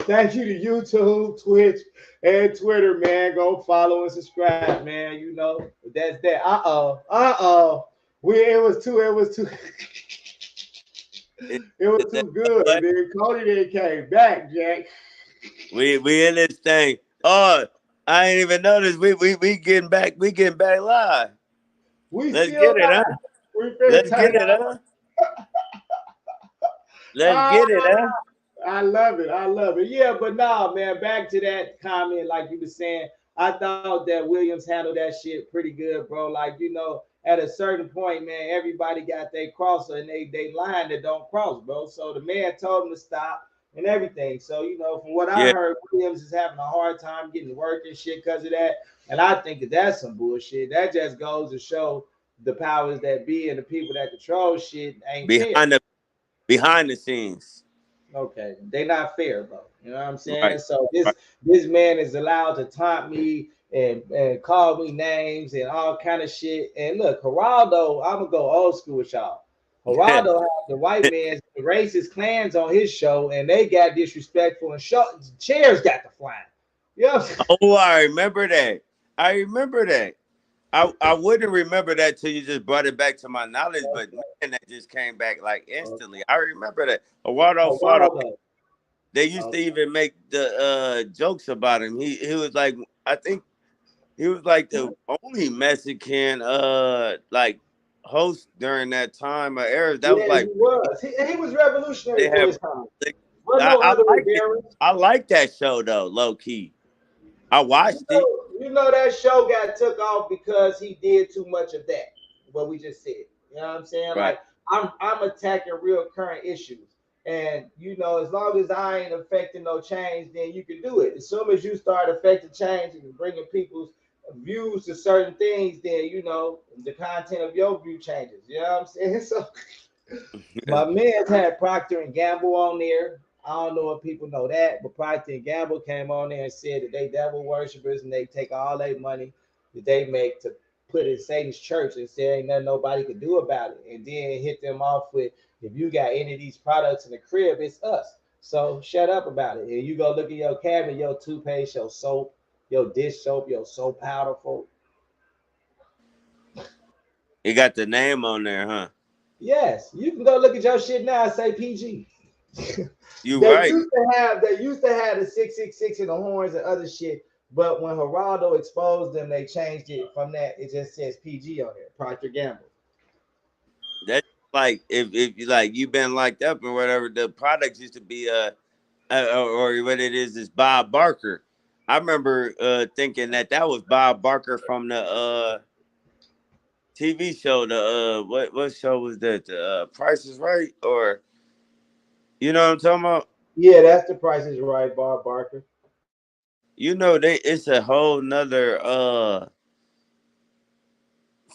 Thank you to YouTube, Twitch, and Twitter, man. Go follow and subscribe, man. You know, that's that. It was too it was too good. And then Cody then came back, Jack. We in this thing. Oh, I ain't even noticed. We getting back. We getting back live. Let's get it, huh? Let's get it, huh? Let's get it, huh? I love it. I love it. Yeah, but nah, man, back to that comment, like you were saying, I thought that Williams handled that shit pretty good, bro. Like, you know, at a certain point, man, everybody got their crosser and they line that don't cross, bro. So the man told him to stop and everything. So, you know, from what I heard, Williams is having a hard time getting to work and shit because of that. And I think that's some bullshit. That just goes to show the powers that be and the people that control shit ain't behind the scenes. Okay, they not fair, bro. You know what I'm saying? Right. So this man is allowed to taunt me and call me names and all kind of shit. And look, Geraldo, I'm gonna go old school with y'all. Geraldo had the white man's the racist clans on his show, and they got disrespectful and chairs got to flying. You know what I'm saying? Oh, I remember that. I wouldn't remember that till you just brought it back to my knowledge, but man, that just came back like instantly. I remember that. Geraldo, they used to even make the jokes about him. He was like, I think he was like the only Mexican like host during that time or era. That was like he was revolutionary for his time. I like that show though, low key. I watched it. You know that show got took off because he did too much of that. What we just said. You know what I'm saying? Right. Like I'm attacking real current issues. And you know, as long as I ain't affecting no change, then you can do it. As soon as you start affecting change and bringing people's views to certain things, then you know the content of your view changes. You know what I'm saying? So my man had Procter and Gamble on there. I don't know if people know that, but Procter and Gamble came on there and said that they devil worshippers and they take all their money that they make to put in Satan's church and say ain't nothing nobody could do about it. And then hit them off with, if you got any of these products in the crib, it's us. So shut up about it. And you go look at your cabinet, your toothpaste, your soap, your dish soap, your soap powder, folk. You got the name on there, huh? Yes. You can go look at your shit now and say PG. You they right. used to have the 666 and the horns and other shit, but when Geraldo exposed them, they changed it from that. It just says PG on there, Procter Gamble. That's like if you like you've been locked up or whatever. The products used to be or what it is Bob Barker. I remember thinking that was Bob Barker from the TV show. The what show was that? The Price is Right, or you know what I'm talking about? Yeah, that's The Price is Right, Bob Barker. You know, it's a whole nother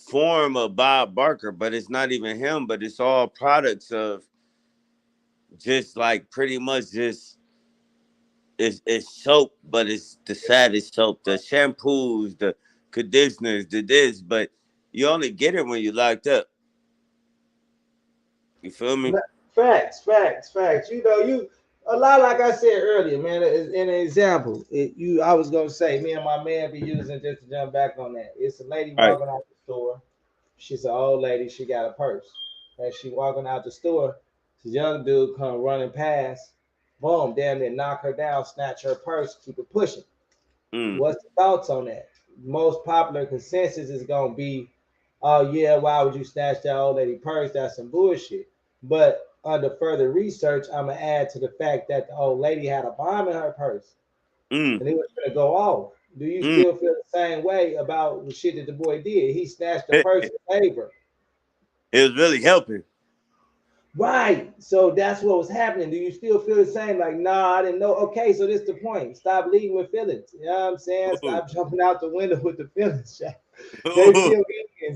form of Bob Barker, but it's not even him, but it's all products of just like pretty much just it's soap, but it's the saddest soap, the shampoos, the conditioners, the this, but you only get it when you're locked up. You feel me? Facts. You know, a lot, like I said earlier, man, in an example, I was gonna say, me and my man be using, just to jump back on that. It's a lady walking out the store. She's an old lady, she got a purse. And she walking out the store, This young dude come running past, boom, damn near knock her down, snatch her purse, keep it pushing. What's the thoughts on that? Most popular consensus is gonna be, oh yeah, why would you snatch that old lady purse? That's some bullshit. But under further research, I'm gonna add to the fact that the old lady had a bomb in her purse, and it was gonna go off. Do you still feel the same way about the shit that the boy did? He snatched the purse and gave her. It was really helping. Right. So that's what was happening. Do you still feel the same? Like, nah, I didn't know. Okay, so this is the point. Stop leading with feelings. You know what I'm saying? Stop jumping out the window with the feelings. They feel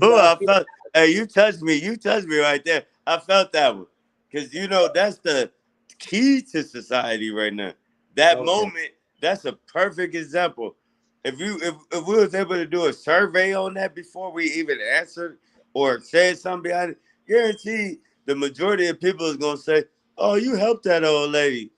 I felt, hey, you touched me. You touched me right there. I felt that one. Because, you know, that's the key to society right now. That moment, that's a perfect example. If we was able to do a survey on that before we even answered or said something behind it, guaranteed the majority of people is gonna say, "Oh, you helped that old lady."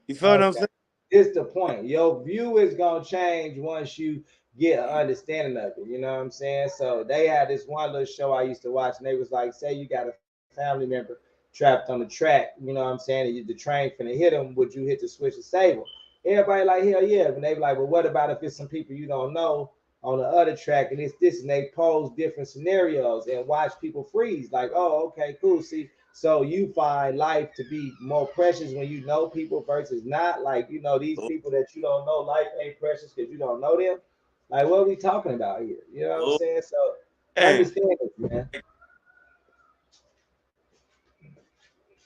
You feel what I'm saying? This is the point. Your view is gonna change once you get an understanding of it. You know what I'm saying? So they had this one little show I used to watch, and they was like, say you got a family member trapped on the track. You know what I'm saying? And the train finna hit them. Would you hit the switch to save them? Everybody like, hell yeah. And they be like, well, what about if it's some people you don't know on the other track and it's this, and they pose different scenarios and watch people freeze. Like, oh, okay, cool. See, so you find life to be more precious when you know people versus not. Like, you know, these people that you don't know, life ain't precious because you don't know them. Like, what are we talking about here? You know what I'm saying? So understand this, man.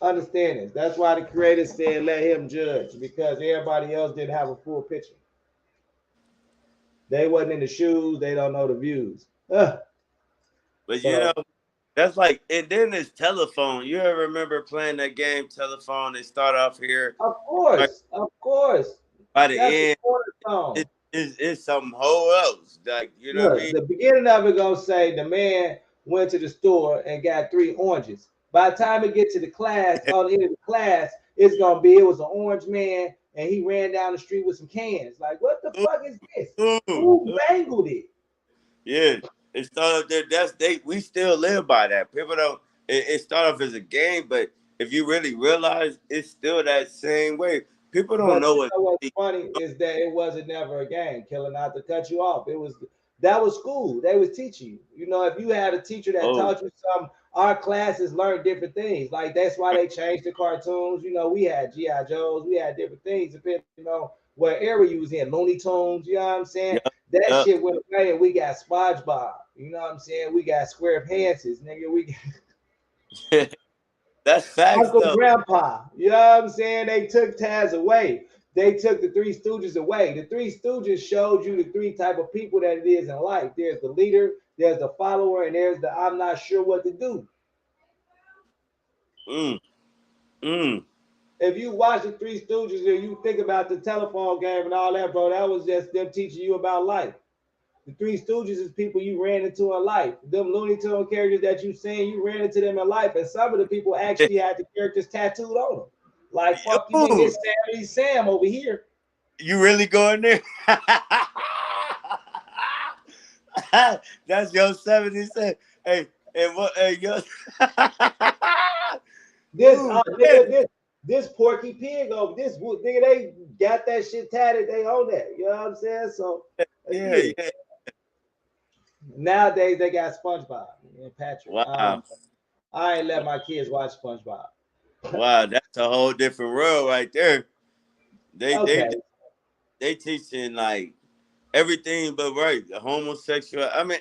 Understand this. That's why the creator said let him judge, because everybody else didn't have a full picture. They wasn't in the shoes. They don't know the views. But so, you know, that's like, and then there's telephone. You ever remember playing that game, telephone? They start off here. Of course, of course. By the end, it's something whole else. Like, you know what I mean? The beginning of it gonna say the man went to the store and got 3 oranges. By the time it gets to the class, on the end of the class, it's gonna be, it was an orange man and he ran down the street with some cans. Like, what the fuck is this? Who bangled it? Yeah, it started there. We still live by that. People don't. It started off as a game, but if you really realize, it's still that same way. People don't know what. What's funny is that it wasn't never a game. Killer, not to cut you off. That was school. They was teaching you. You know, if you had a teacher that taught you something, our classes learned different things. Like, that's why they changed the cartoons. You know, we had G.I. Joes, we had different things depending on what area you was in. Looney Tunes, you know what I'm saying? Yeah. That shit went away and we got SpongeBob. You know what I'm saying? We got SquarePants, nigga. We got that's facts. Uncle Grandpa. You know what I'm saying? They took Taz away. They took the Three Stooges away. The Three Stooges showed you the 3 type of people that it is in life. There's the leader, there's the follower, and there's the I'm not sure what to do. If you watch the Three Stooges and you think about the telephone game and all that, bro, that was just them teaching you about life. The Three Stooges is people you ran into in life. Them Looney Tunes characters that you seen, you ran into them in life. And some of the people actually had the characters tattooed on them. Like, fuck you, nigga, it's Sammy Sam over here. You really going there? That's your 70 cent. Hey, and what? Hey, yo. This Porky Pig over this nigga, they got that shit tatted. They own that. You know what I'm saying? So yeah. Nowadays they got SpongeBob and Patrick. Wow. I ain't let my kids watch SpongeBob. Wow, that's a whole different world right there. They teaching like everything but right. The homosexual. I mean,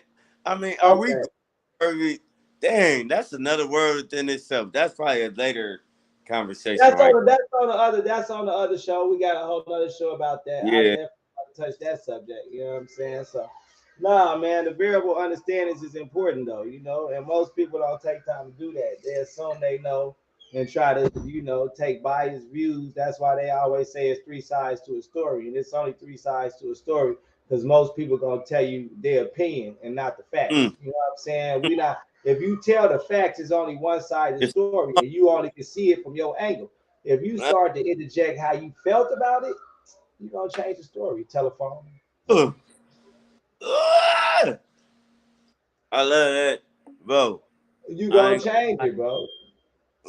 are we? Dang, that's another word within itself. That's probably a later conversation. That's on the other show. We got a whole other show about that. Yeah. I definitely touch that subject. You know what I'm saying? So, nah, man, the variable understandings is important though. You know, and most people don't take time to do that. They assume they know and try to, you know, take biased views. That's why they always say it's 3 sides to a story, and it's only 3 sides to a story because most people gonna tell you their opinion and not the facts. You know what I'm saying? We not. If you tell the facts, it's only one side of the story, and you only can see it from your angle. If you start to interject how you felt about it, you're gonna change the story. Telephone. I love that, bro. You gonna change it, bro.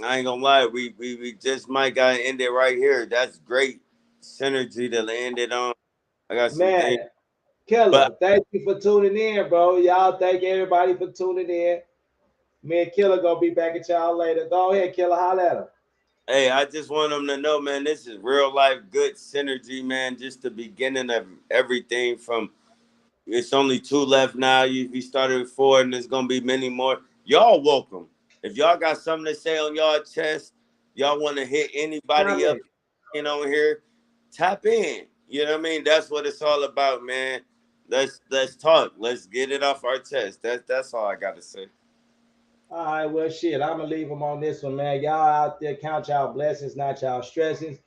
I ain't gonna lie, we just might gotta end it right here. That's great synergy to land it on. I got some things. Killer, But thank you for tuning in, bro. Y'all thank everybody for tuning in. Me and Killer gonna be back at y'all later. Go ahead, Killer, holla at him. hey, I just want them to know, man, this is real life good synergy, man. Just the beginning of everything. From it's only 2 left now. We started with 4, and there's gonna be many more. Y'all welcome. If y'all got something to say on y'all chest, y'all want to hit anybody up, on here, tap in. You know what I mean? That's what it's all about, man. Let's talk. Let's get it off our chest. That's all I gotta say. All right, well, shit, I'm gonna leave them on this one, man. Y'all out there, count y'all blessings, not y'all stressings.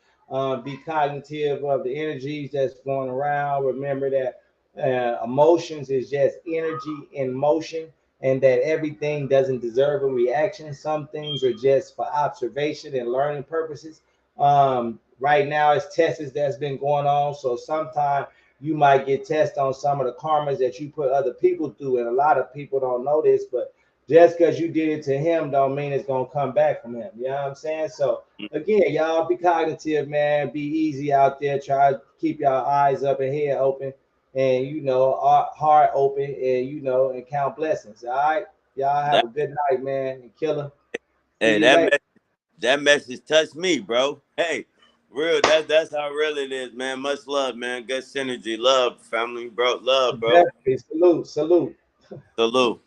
Be cognitive of the energies that's going around. Remember that emotions is just energy in motion, and that everything doesn't deserve a reaction. Some things are just for observation and learning purposes. Right now, it's tests that's been going on, so sometimes you might get tested on some of the karmas that you put other people through, and a lot of people don't know this, but just because you did it to him don't mean it's gonna come back from him. You know what I'm saying? So again, y'all be cognitive, man. Be easy out there. Try to keep y'all eyes up and head open, and heart open, and and count blessings. All right, y'all have a good night, man. And Killer. Hey, that message touched me, bro. Hey, real. That's how real it is, man. Much love, man. Good synergy, love, family, bro. Love, bro. Salute. Salute.